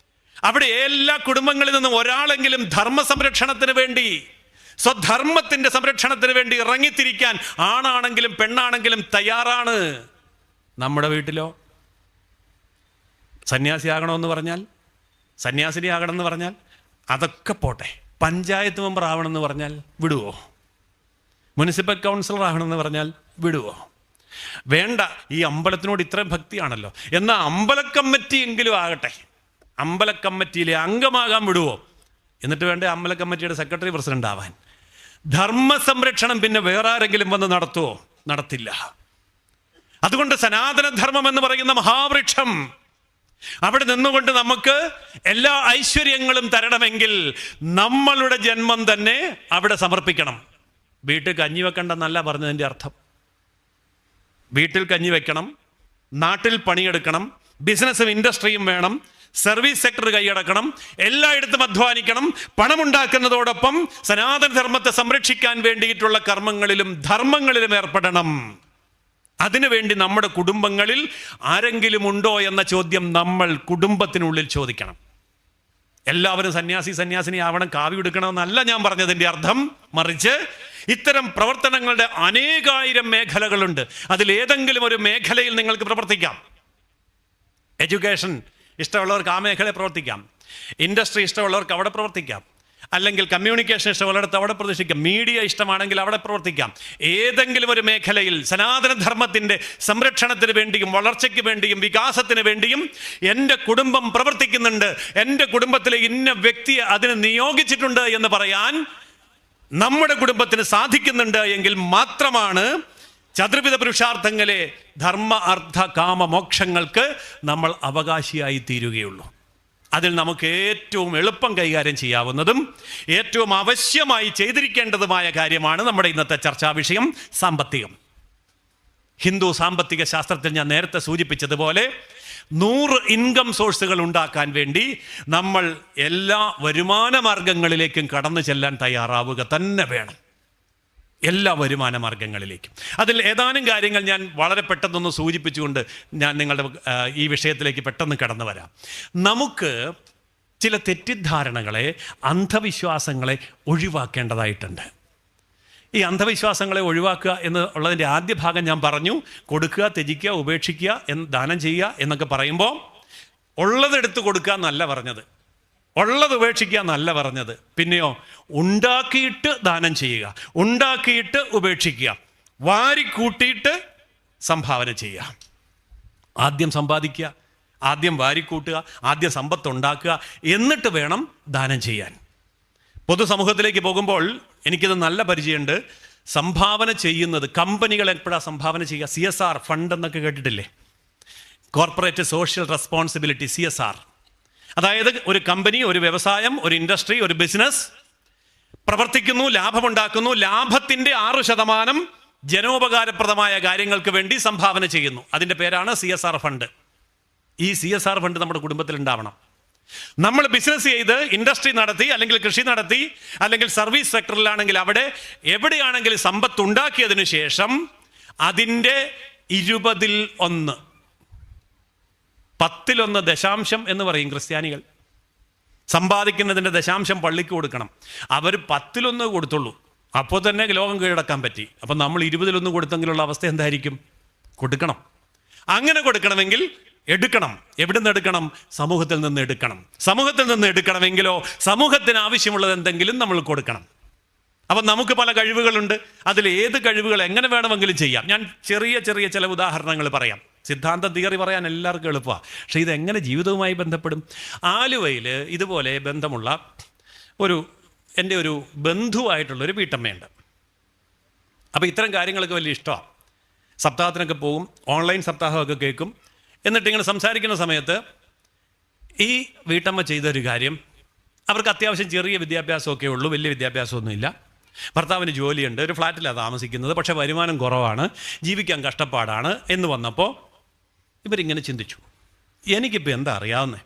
അവിടെ എല്ലാ കുടുംബങ്ങളിൽ നിന്നും ഒരാളെങ്കിലും ധർമ്മ സംരക്ഷണത്തിന് വേണ്ടി, സ്വധർമ്മത്തിന്റെ സംരക്ഷണത്തിന് വേണ്ടി ഇറങ്ങിത്തിരിക്കാൻ ആണാണെങ്കിലും പെണ്ണാണെങ്കിലും തയ്യാറാണ്. നമ്മുടെ വീട്ടിലോ സന്യാസിയാകണമെന്ന് പറഞ്ഞാൽ, സന്യാസിനിയാകണമെന്ന് പറഞ്ഞാൽ അതൊക്കെ പോട്ടെ, പഞ്ചായത്ത് മെമ്പർ ആവണമെന്ന് പറഞ്ഞാൽ വിടുവോ? മുനിസിപ്പൽ കൗൺസിലർ ആകണമെന്ന് പറഞ്ഞാൽ വിടുവോ? വേണ്ട. ഈ അമ്പലത്തിനോട് ഇത്രയും ഭക്തിയാണല്ലോ, എന്നാൽ അമ്പലക്കമ്മിറ്റി എങ്കിലും ആകട്ടെ, അമ്പലക്കമ്മിറ്റിയിലെ അംഗമാകാൻ വിടുവോ? എന്നിട്ട് വേണ്ട അമ്പലക്കമ്മിറ്റിയുടെ സെക്രട്ടറി പ്രസിഡന്റ് ആവാൻ. ധർമ്മ സംരക്ഷണം പിന്നെ വേറെ ആരെങ്കിലും വന്ന് നടത്തുമോ? നടത്തില്ല. അതുകൊണ്ട് സനാതനധർമ്മം എന്ന് പറയുന്ന മഹാവൃക്ഷം, അവിടെ നിന്നുകൊണ്ട് നമുക്ക് എല്ലാ ഐശ്വര്യങ്ങളും തരണമെങ്കിൽ നമ്മളുടെ ജന്മം തന്നെ അവിടെ സമർപ്പിക്കണം. വീട്ടിൽ കഞ്ഞി വെക്കണ്ടെന്നല്ല പറഞ്ഞതിൻ്റെ അർത്ഥം. വീട്ടിൽ കഞ്ഞി വെക്കണം, നാട്ടിൽ പണിയെടുക്കണം, ബിസിനസ്സും ഇൻഡസ്ട്രിയും വേണം, സർവീസ് സെക്ടർ കൈയടക്കണം, എല്ലായിടത്തും അധ്വാനിക്കണം, പണമുണ്ടാക്കുന്നതോടൊപ്പം സനാതന ധർമ്മത്തെ സംരക്ഷിക്കാൻ വേണ്ടിയിട്ടുള്ള കർമ്മങ്ങളിലും ധർമ്മങ്ങളിലും ഏർപ്പെടണം. അതിനുവേണ്ടി നമ്മുടെ കുടുംബങ്ങളിൽ ആരെങ്കിലും ഉണ്ടോ എന്ന ചോദ്യം നമ്മൾ കുടുംബത്തിനുള്ളിൽ ചോദിക്കണം. എല്ലാവരും സന്യാസിനി ആവണം, കാവി എടുക്കണമെന്നല്ല ഞാൻ പറഞ്ഞതിൻ്റെ അർത്ഥം. മറിച്ച് ഇത്തരം പ്രവർത്തനങ്ങളുടെ അനേകായിരം മേഖലകളുണ്ട്. അതിലേതെങ്കിലും ഒരു മേഖലയിൽ നിങ്ങൾക്ക് പ്രവർത്തിക്കാം. എഡ്യൂക്കേഷൻ ഇഷ്ടമുള്ളവർക്ക് ആ മേഖലയിൽ പ്രവർത്തിക്കാം, ഇൻഡസ്ട്രി ഇഷ്ടമുള്ളവർക്ക് അവിടെ പ്രവർത്തിക്കാം, അല്ലെങ്കിൽ കമ്മ്യൂണിക്കേഷൻ ഇഷ്ടമുള്ളിടത്ത് അവിടെ പ്രവർത്തിക്കാം, മീഡിയ ഇഷ്ടമാണെങ്കിൽ അവിടെ പ്രവർത്തിക്കാം. ഏതെങ്കിലും ഒരു മേഖലയിൽ സനാതനധർമ്മത്തിൻ്റെ സംരക്ഷണത്തിന് വേണ്ടിയും വളർച്ചയ്ക്ക് വേണ്ടിയും വികാസത്തിന് വേണ്ടിയും എൻ്റെ കുടുംബം പ്രവർത്തിക്കുന്നുണ്ട്, എൻ്റെ കുടുംബത്തിലെ ഇന്ന വ്യക്തിയെ അതിന് നിയോഗിച്ചിട്ടുണ്ട് എന്ന് പറയാൻ നമ്മുടെ കുടുംബത്തിന് സാധിക്കുന്നുണ്ട് എങ്കിൽ മാത്രമാണ് ചതുർവിധ പുരുഷാർത്ഥങ്ങളെ ധർമ്മ അർത്ഥ കാമ മോക്ഷങ്ങൾക്ക് നമ്മൾ അവകാശിയായി തീരുകയുള്ളൂ. അതിൽ നമുക്ക് ഏറ്റവും എളുപ്പം കൈകാര്യം ചെയ്യാവുന്നതും ഏറ്റവും ആവശ്യമായി ചെയ്തിരിക്കേണ്ടതുമായ കാര്യമാണ് നമ്മുടെ ഇന്നത്തെ ചർച്ചാ വിഷയം, സാമ്പത്തികം. ഹിന്ദു സാമ്പത്തിക ശാസ്ത്രത്തിൽ ഞാൻ നേരത്തെ സൂചിപ്പിച്ചതുപോലെ 100 ഇൻകം സോഴ്സുകൾ ഉണ്ടാക്കാൻ വേണ്ടി നമ്മൾ എല്ലാ വരുമാന മാർഗങ്ങളിലേക്കും കടന്നു ചെല്ലാൻ തയ്യാറാവുക തന്നെ വേണം. എല്ലാ വരുമാന മാർഗങ്ങളിലേക്കും. അതിൽ ഏതാനും കാര്യങ്ങൾ ഞാൻ വളരെ പെട്ടെന്നൊന്ന് സൂചിപ്പിച്ചുകൊണ്ട് ഞാൻ നിങ്ങളുടെ ഈ വിഷയത്തിലേക്ക് പെട്ടെന്ന് കടന്നു വരാം. നമുക്ക് ചില തെറ്റിദ്ധാരണകളെ, അന്ധവിശ്വാസങ്ങളെ ഒഴിവാക്കേണ്ടതായിട്ടുണ്ട്. ഈ അന്ധവിശ്വാസങ്ങളെ ഒഴിവാക്കുക എന്നുള്ളതിൻ്റെ ആദ്യ ഭാഗം ഞാൻ പറഞ്ഞു. കൊടുക്കുക, ത്യജിക്കുക, ഉപേക്ഷിക്കുക, ദാനം ചെയ്യുക എന്നൊക്കെ പറയുമ്പോൾ ഉള്ളതെടുത്ത് കൊടുക്കുക എന്നല്ല പറഞ്ഞത്. ഉള്ളത് ഉപേക്ഷിക്കുക എന്നല്ല പറഞ്ഞത്. പിന്നെയോ ഉണ്ടാക്കിയിട്ട് ദാനം ചെയ്യുക, ഉണ്ടാക്കിയിട്ട് ഉപേക്ഷിക്കുക, വാരിക്കൂട്ടിയിട്ട് സംഭാവന ചെയ്യുക. ആദ്യം സമ്പാദിക്കുക, ആദ്യം വാരിക്കൂട്ടുക, ആദ്യം സമ്പത്ത് ഉണ്ടാക്കുക, എന്നിട്ട് വേണം ദാനം ചെയ്യാൻ. പൊതുസമൂഹത്തിലേക്ക് പോകുമ്പോൾ എനിക്കിത് നല്ല പരിചയമുണ്ട്. സംഭാവന ചെയ്യുന്നത് കമ്പനികൾ എപ്പോഴാണ് സംഭാവന ചെയ്യുക? CSR ഫണ്ട് എന്നൊക്കെ കേട്ടിട്ടില്ലേ? Corporate social responsibility, CSR. അതായത് ഒരു കമ്പനി, ഒരു വ്യവസായം, ഒരു ഇൻഡസ്ട്രി, ഒരു ബിസിനസ് പ്രവർത്തിക്കുന്നു, ലാഭമുണ്ടാക്കുന്നു, ലാഭത്തിൻ്റെ 6% ജനോപകാരപ്രദമായ കാര്യങ്ങൾക്ക് വേണ്ടി സംഭാവന ചെയ്യുന്നു. അതിൻ്റെ പേരാണ് CSR ഫണ്ട്. ഈ CSR ഫണ്ട് നമ്മുടെ കുടുംബത്തിൽ ഉണ്ടാവണം. നമ്മൾ ബിസിനസ് ചെയ്ത് ഇൻഡസ്ട്രി നടത്തി, അല്ലെങ്കിൽ കൃഷി നടത്തി, അല്ലെങ്കിൽ സർവീസ് സെക്ടറിലാണെങ്കിൽ അവിടെ എവിടെയാണെങ്കിലും സമ്പത്ത് ഉണ്ടാക്കിയതിനു ശേഷം അതിൻ്റെ 1/20, 10 ദശാംശം എന്ന് പറയും ക്രിസ്ത്യാനികൾ. സമ്പാദിക്കുന്നതിൻ്റെ ദശാംശം പള്ളിക്ക് കൊടുക്കണം. അവർ 10 കൊടുത്തുള്ളൂ, അപ്പോൾ തന്നെ ലോകം കീഴടക്കാൻ പറ്റി. അപ്പം നമ്മൾ 20 കൊടുത്തെങ്കിലുള്ള അവസ്ഥ എന്തായിരിക്കും? കൊടുക്കണം. അങ്ങനെ കൊടുക്കണമെങ്കിൽ എടുക്കണം. എവിടെ നിന്ന് എടുക്കണം? സമൂഹത്തിൽ നിന്ന് എടുക്കണം. സമൂഹത്തിൽ നിന്ന് എടുക്കണമെങ്കിലോ സമൂഹത്തിന് ആവശ്യമുള്ളത് എന്തെങ്കിലും നമ്മൾ കൊടുക്കണം. അപ്പം നമുക്ക് പല കഴിവുകളുണ്ട്. അതിൽ ഏത് കഴിവുകൾ എങ്ങനെ വേണമെങ്കിലും ചെയ്യാം. ഞാൻ ചെറിയ ചെറിയ ചില ഉദാഹരണങ്ങൾ പറയാം. സിദ്ധാന്ത തിയറി പറയാൻ എല്ലാവർക്കും എളുപ്പമാണ്, പക്ഷേ ഇതെങ്ങനെ ജീവിതവുമായി ബന്ധപ്പെടും? ആലുവയിൽ ഇതുപോലെ ബന്ധമുള്ള എൻ്റെ ഒരു ബന്ധുവായിട്ടുള്ളൊരു വീട്ടമ്മയുണ്ട്. അപ്പോൾ ഇത്തരം കാര്യങ്ങളൊക്കെ വലിയ ഇഷ്ടമാണ്. സപ്താഹത്തിനൊക്കെ പോകും, ഓൺലൈൻ സപ്താഹമൊക്കെ കേൾക്കും. എന്നിട്ട് ഇങ്ങനെ സംസാരിക്കുന്ന സമയത്ത് ഈ വീട്ടമ്മ ചെയ്തൊരു കാര്യം, അവർക്ക് അത്യാവശ്യം ചെറിയ വിദ്യാഭ്യാസമൊക്കെ ഉള്ളൂ, വലിയ വിദ്യാഭ്യാസമൊന്നുമില്ല. ഭർത്താവിന് ജോലിയുണ്ട്, ഒരു ഫ്ലാറ്റിലാണ് താമസിക്കുന്നത്, പക്ഷേ വരുമാനം കുറവാണ്, ജീവിക്കാൻ കഷ്ടപ്പാടാണ് എന്ന് വന്നപ്പോൾ ഇവരിങ്ങനെ ചിന്തിച്ചു, എനിക്കിപ്പോൾ എന്താ അറിയാവുന്നത്?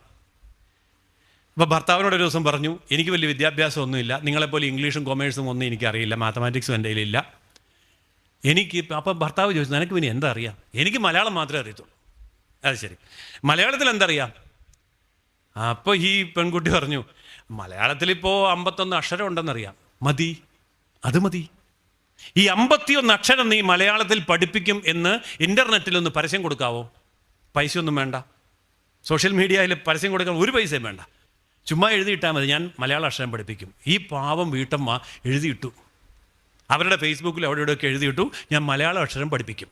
അപ്പോൾ ഭർത്താവിനോട് ഒരു ദിവസം പറഞ്ഞു, എനിക്ക് വലിയ വിദ്യാഭ്യാസമൊന്നുമില്ല, നിങ്ങളെപ്പോലെ ഇംഗ്ലീഷും കൊമേഴ്സും ഒന്നും എനിക്കറിയില്ല, മാത്തമാറ്റിക്സും എൻ്റെ കയ്യിലില്ല. അപ്പോൾ ഭർത്താവ് ചോദിച്ചു, നിനക്ക് പിന്നെ എന്താ അറിയാം? എനിക്ക് മലയാളം മാത്രമേ അറിയത്തുള്ളൂ. അത് ശരി, മലയാളത്തിൽ എന്തറിയാം? അപ്പോൾ ഈ പെൺകുട്ടി പറഞ്ഞു, മലയാളത്തിലിപ്പോൾ 51 അക്ഷരം ഉണ്ടെന്നറിയാം. മതി, അത് മതി. ഈ 51 അക്ഷരം നീ മലയാളത്തിൽ പഠിപ്പിക്കും എന്ന് ഇൻ്റർനെറ്റിലൊന്ന് പരസ്യം കൊടുക്കാവോ? പൈസയൊന്നും വേണ്ട. സോഷ്യൽ മീഡിയയിൽ പരസ്യം കൊടുക്കാൻ ഒരു പൈസയും വേണ്ട. ചുമ്മാ എഴുതിയിട്ടാൽ മതി, ഞാൻ മലയാള അക്ഷരം പഠിപ്പിക്കും. ഈ പാവം വീട്ടമ്മ എഴുതിയിട്ടു, അവരുടെ ഫേസ്ബുക്കിൽ അവിടെ ഇവിടെയൊക്കെ എഴുതിയിട്ടു, ഞാൻ മലയാള അക്ഷരം പഠിപ്പിക്കും.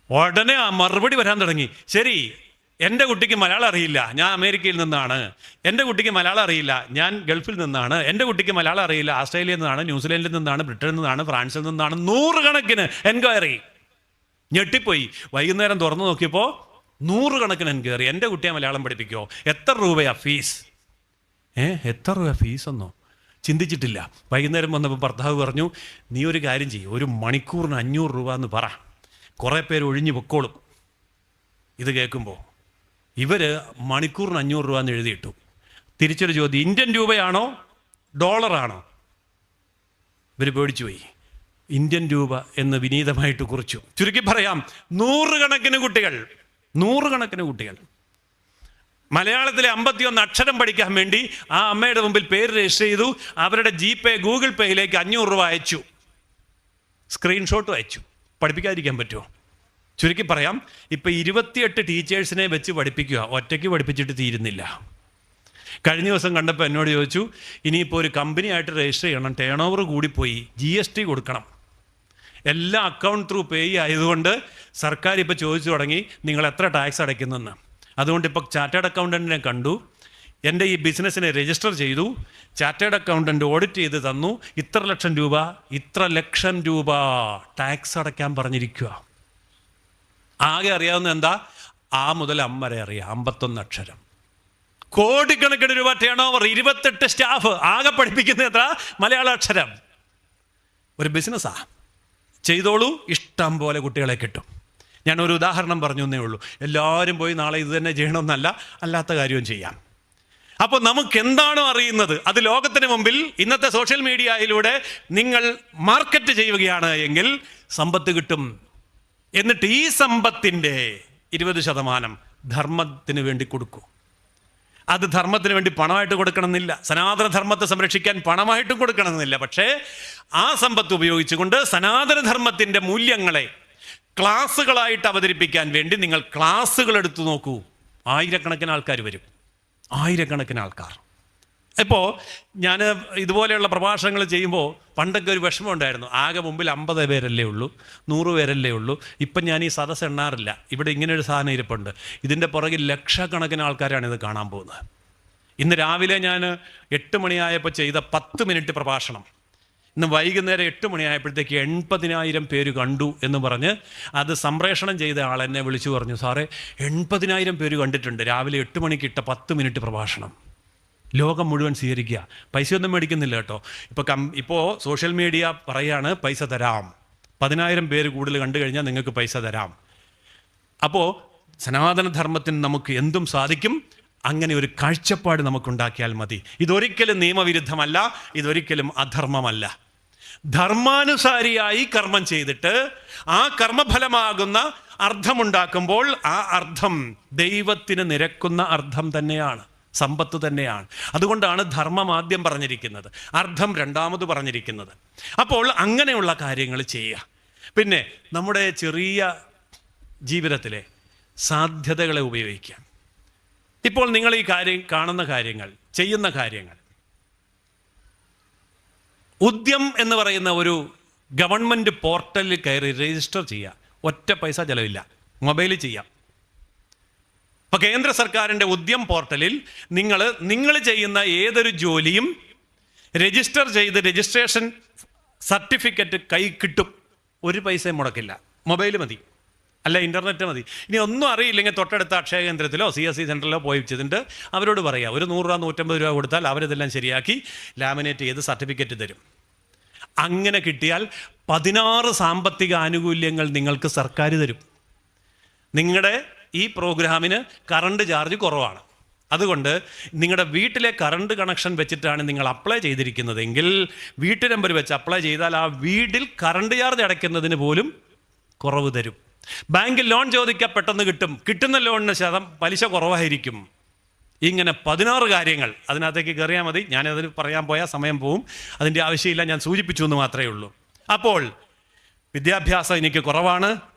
ഉടനെ ആ മറുപടി വരാൻ തുടങ്ങി, ശരി, എൻ്റെ കുട്ടിക്ക് മലയാളം അറിയില്ല, ഞാൻ അമേരിക്കയിൽ നിന്നാണ്. എൻ്റെ കുട്ടിക്ക് മലയാളം അറിയില്ല, ഞാൻ ഗൾഫിൽ നിന്നാണ്. എൻ്റെ കുട്ടിക്ക് മലയാളം അറിയില്ല, ആസ്ട്രേലിയയിൽ നിന്നാണ്, ന്യൂസിലൻഡിൽ നിന്നാണ്, ബ്രിട്ടനിൽ നിന്നാണ്, ഫ്രാൻസിൽ നിന്നാണ്. 100 കണക്കിന് എൻക്വയറി. ഞെട്ടിപ്പോയി. വൈകുന്നേരം തുറന്നു നോക്കിയപ്പോൾ 100 കണക്കിന് എൻക്വയറി. എൻ്റെ കുട്ടിയെ മലയാളം പഠിപ്പിക്കുമോ? എത്ര രൂപയാ ഫീസ്? എത്ര രൂപ ഫീസൊന്നോ ചിന്തിച്ചിട്ടില്ല. വൈകുന്നേരം വന്നപ്പോൾ ഭർത്താവ് പറഞ്ഞു, നീ ഒരു കാര്യം ചെയ്യും, 1 മണിക്കൂറിന് 500 രൂപ എന്ന് പറ, കുറേ പേര് ഒഴിഞ്ഞു പൊക്കോളും. ഇത് കേൾക്കുമ്പോൾ ഇവർ മണിക്കൂറിന് 500 രൂപ എന്ന് എഴുതിയിട്ടു. തിരിച്ചൊരു ചോദ്യം, ഇന്ത്യൻ രൂപയാണോ ഡോളറാണോ? ഇവർ പേടിച്ചു പോയി. ഇന്ത്യൻ രൂപ എന്ന് വിനീതമായിട്ട് കുറിച്ചു. ചുരുക്കി പറയാം, 100 കണക്കിന് കുട്ടികൾ മലയാളത്തിലെ 51 അക്ഷരം പഠിക്കാൻ വേണ്ടി ആ അമ്മയുടെ മുമ്പിൽ പേര് രജിസ്റ്റർ ചെയ്തു. അവരുടെ GPay, ഗൂഗിൾ പേയിലേക്ക് 500 രൂപ അയച്ചു, സ്ക്രീൻഷോട്ടും അയച്ചു. പഠിപ്പിക്കാതിരിക്കാൻ പറ്റുമോ? ചുരുക്കി പറയാം, ഇപ്പം 28 ടീച്ചേഴ്സിനെ വെച്ച് പഠിപ്പിക്കുക, ഒറ്റയ്ക്ക് പഠിപ്പിച്ചിട്ട് തീരുന്നില്ല. കഴിഞ്ഞ ദിവസം കണ്ടപ്പോൾ എന്നോട് ചോദിച്ചു, ഇനിയിപ്പോൾ ഒരു കമ്പനിയായിട്ട് രജിസ്റ്റർ ചെയ്യണം, ടേൺ ഓവർ കൂടിപ്പോയി, GST കൊടുക്കണം, എല്ലാം അക്കൗണ്ട് ത്രൂ പേ ആയതുകൊണ്ട് സർക്കാർ ഇപ്പോൾ ചോദിച്ചു തുടങ്ങി നിങ്ങൾ എത്ര ടാക്സ് അടയ്ക്കുന്നെന്ന്. അതുകൊണ്ട് ഇപ്പോൾ ചാർട്ടേഡ് അക്കൗണ്ടൻറ്റിനെ കണ്ടു, എൻ്റെ ഈ ബിസിനസ്സിനെ രജിസ്റ്റർ ചെയ്തു, ചാർട്ടേഡ് അക്കൗണ്ടൻറ്റ് ഓഡിറ്റ് ചെയ്ത് തന്നു, ഇത്ര ലക്ഷം രൂപ ടാക്സ് അടയ്ക്കാൻ പറഞ്ഞിരിക്കുക. ആകെ അറിയാവുന്ന എന്താ? ആ മുതൽ അം വരെ അറിയാം, 51 അക്ഷരം, കോടിക്കണക്കിന് രൂപ ടേൺ ഓവർ, 28 സ്റ്റാഫ്, ആകെ പഠിപ്പിക്കുന്ന എത്ര? മലയാള അക്ഷരം. ഒരു ബിസിനസ്സാ, ചെയ്തോളൂ, ഇഷ്ടം പോലെ കുട്ടികളെ കിട്ടും. ഞാനൊരു ഉദാഹരണം പറഞ്ഞു എന്നേ ഉള്ളൂ. എല്ലാവരും പോയി നാളെ ഇത് തന്നെ ചെയ്യണമെന്നല്ല, അല്ലാത്ത കാര്യവും ചെയ്യാം. അപ്പോൾ നമുക്ക് എന്താണോ അറിയുന്നത് അത് ലോകത്തിന് മുമ്പിൽ ഇന്നത്തെ സോഷ്യൽ മീഡിയയിലൂടെ നിങ്ങൾ മാർക്കറ്റ് ചെയ്യുകയാണ് എങ്കിൽ സമ്പത്ത് കിട്ടും. എന്നിട്ട് ഈ സമ്പത്തിൻ്റെ 20% ധർമ്മത്തിന് വേണ്ടി കൊടുക്കൂ. അത് ധർമ്മത്തിന് വേണ്ടി പണമായിട്ട് കൊടുക്കണമെന്നില്ല, സനാതന ധർമ്മത്തെ സംരക്ഷിക്കാൻ പണമായിട്ടും കൊടുക്കണമെന്നില്ല. പക്ഷേ ആ സമ്പത്ത് ഉപയോഗിച്ചുകൊണ്ട് സനാതനധർമ്മത്തിൻ്റെ മൂല്യങ്ങളെ ക്ലാസ്സുകളായിട്ട് അവതരിപ്പിക്കാൻ വേണ്ടി നിങ്ങൾ ക്ലാസ്സുകൾ എടുത്തു നോക്കൂ. 1000കണക്കിന് ആൾക്കാർ വരും. ആയിരക്കണക്കിന് ആൾക്കാർ. ഇപ്പോൾ ഞാൻ ഇതുപോലെയുള്ള പ്രഭാഷണങ്ങൾ ചെയ്യുമ്പോൾ പണ്ടൊക്കെ ഒരു വിഷമം ഉണ്ടായിരുന്നു. ആകെ മുമ്പിൽ 50 പേരല്ലേ ഉള്ളൂ, 100 പേരല്ലേ ഉള്ളൂ. ഇപ്പം ഞാൻ ഈ സദസ്സ് എണ്ണാറില്ല. ഇവിടെ ഇങ്ങനൊരു സാധനം ഇരിപ്പുണ്ട്. ഇതിൻ്റെ പുറകിൽ ലക്ഷക്കണക്കിന് ആൾക്കാരാണ് ഇത് കാണാൻ പോകുന്നത്. ഇന്ന് രാവിലെ ഞാൻ 8 മണിയായപ്പോൾ ചെയ്ത 10 മിനിറ്റ് പ്രഭാഷണം ഇന്ന് വൈകുന്നേരം 8 മണിയായപ്പോഴത്തേക്ക് 80,000 പേര് കണ്ടു എന്ന് പറഞ്ഞ് അത് സംപ്രേഷണം ചെയ്ത ആൾ എന്നെ വിളിച്ചു പറഞ്ഞു, സാറേ 80,000 പേര് കണ്ടിട്ടുണ്ട് രാവിലെ 8 മണിക്ക് ഇട്ട 10 മിനിറ്റ് പ്രഭാഷണം. ലോകം മുഴുവൻ സ്വീകരിക്കുക. പൈസയൊന്നും മേടിക്കുന്നില്ല കേട്ടോ. ഇപ്പോൾ സോഷ്യൽ മീഡിയ പറയാണ് പൈസ തരാം, 10,000 പേര് കൂടുതൽ കണ്ടു കഴിഞ്ഞാൽ നിങ്ങൾക്ക് പൈസ തരാം. അപ്പോൾ സനാതനധർമ്മത്തിന് നമുക്ക് എന്തും സാധിക്കും. അങ്ങനെ ഒരു കാഴ്ചപ്പാട് നമുക്കുണ്ടാക്കിയാൽ മതി. ഇതൊരിക്കലും നിയമവിരുദ്ധമല്ല, ഇതൊരിക്കലും അധർമ്മമല്ല. ധർമാനുസാരിയായി കർമ്മം ചെയ്തിട്ട് ആ കർമ്മഫലമാകുന്ന അർത്ഥമുണ്ടാക്കുമ്പോൾ ആ അർത്ഥം ദൈവത്തിന് നിരക്കുന്ന അർത്ഥം തന്നെയാണ്, സമ്പത്ത് തന്നെയാണ്. അതുകൊണ്ടാണ് ധർമ്മം ആദ്യം പറഞ്ഞിരിക്കുന്നത്, അർത്ഥം രണ്ടാമത് പറഞ്ഞിരിക്കുന്നത്. അപ്പോൾ അങ്ങനെയുള്ള കാര്യങ്ങൾ ചെയ്യുക. പിന്നെ നമ്മുടെ ചെറിയ ജീവിതത്തിലെ സാധ്യതകളെ ഉപയോഗിക്കാം. ഇപ്പോൾ നിങ്ങൾ ഈ കാണുന്ന കാര്യങ്ങൾ, ചെയ്യുന്ന കാര്യങ്ങൾ, ഉദ്യം എന്ന് പറയുന്ന ഒരു ഗവൺമെൻറ് പോർട്ടലിൽ കയറി രജിസ്റ്റർ ചെയ്യുക. ഒറ്റ പൈസ ചിലവില്ല, മൊബൈലിൽ ചെയ്യാം. ഇപ്പോൾ കേന്ദ്ര സർക്കാരിൻ്റെ ഉദ്യം പോർട്ടലിൽ നിങ്ങൾ ചെയ്യുന്ന ഏതൊരു ജോലിയും രജിസ്റ്റർ ചെയ്ത് രജിസ്ട്രേഷൻ സർട്ടിഫിക്കറ്റ് കൈ കിട്ടും. ഒരു പൈസയും മുടക്കില്ല, മൊബൈൽ മതി, അല്ല ഇൻ്റർനെറ്റ് മതി. ഇനി ഒന്നും അറിയില്ലെങ്കിൽ തൊട്ടടുത്ത അക്ഷയ കേന്ദ്രത്തിലോ CSC സെൻറ്ററിലോ പോയി വെച്ചിട്ട് അവരോട് പറയുക, ഒരു 100 രൂപ 150 രൂപ കൊടുത്താൽ അവരിതെല്ലാം ശരിയാക്കി ലാമിനേറ്റ് ചെയ്ത് സർട്ടിഫിക്കറ്റ് തരും. അങ്ങനെ കിട്ടിയാൽ 16 സാമ്പത്തിക ആനുകൂല്യങ്ങൾ നിങ്ങൾക്ക് സർക്കാർ തരും. നിങ്ങളുടെ ഈ പ്രോഗ്രാമിന് കറണ്ട് ചാർജ് കുറവാണ്. അതുകൊണ്ട് നിങ്ങളുടെ വീട്ടിലെ കറണ്ട് കണക്ഷൻ വെച്ചിട്ടാണ് നിങ്ങൾ അപ്ലൈ ചെയ്തിരിക്കുന്നതെങ്കിൽ വീട്ടു നമ്പർ വെച്ച് അപ്ലൈ ചെയ്താൽ ആ വീട്ടിൽ കറണ്ട് ചാർജ് അടയ്ക്കുന്നതിന് പോലും കുറവ് തരും. ബാങ്കിൽ ലോൺ ചോദിക്കാൻ പെട്ടെന്ന് കിട്ടും, കിട്ടുന്ന ലോണിന് പലിശ കുറവായിരിക്കും. ഇങ്ങനെ 16 കാര്യങ്ങൾ അതിനകത്തേക്ക് കയറിയാൽ മതി. ഞാനതിന് പറയാൻ പോയാൽ സമയം പോവും, അതിൻ്റെ ആവശ്യമില്ല, ഞാൻ സൂചിപ്പിച്ചു എന്ന് മാത്രമേ ഉള്ളൂ. അപ്പോൾ വിദ്യാഭ്യാസം എനിക്ക് കുറവാണ്,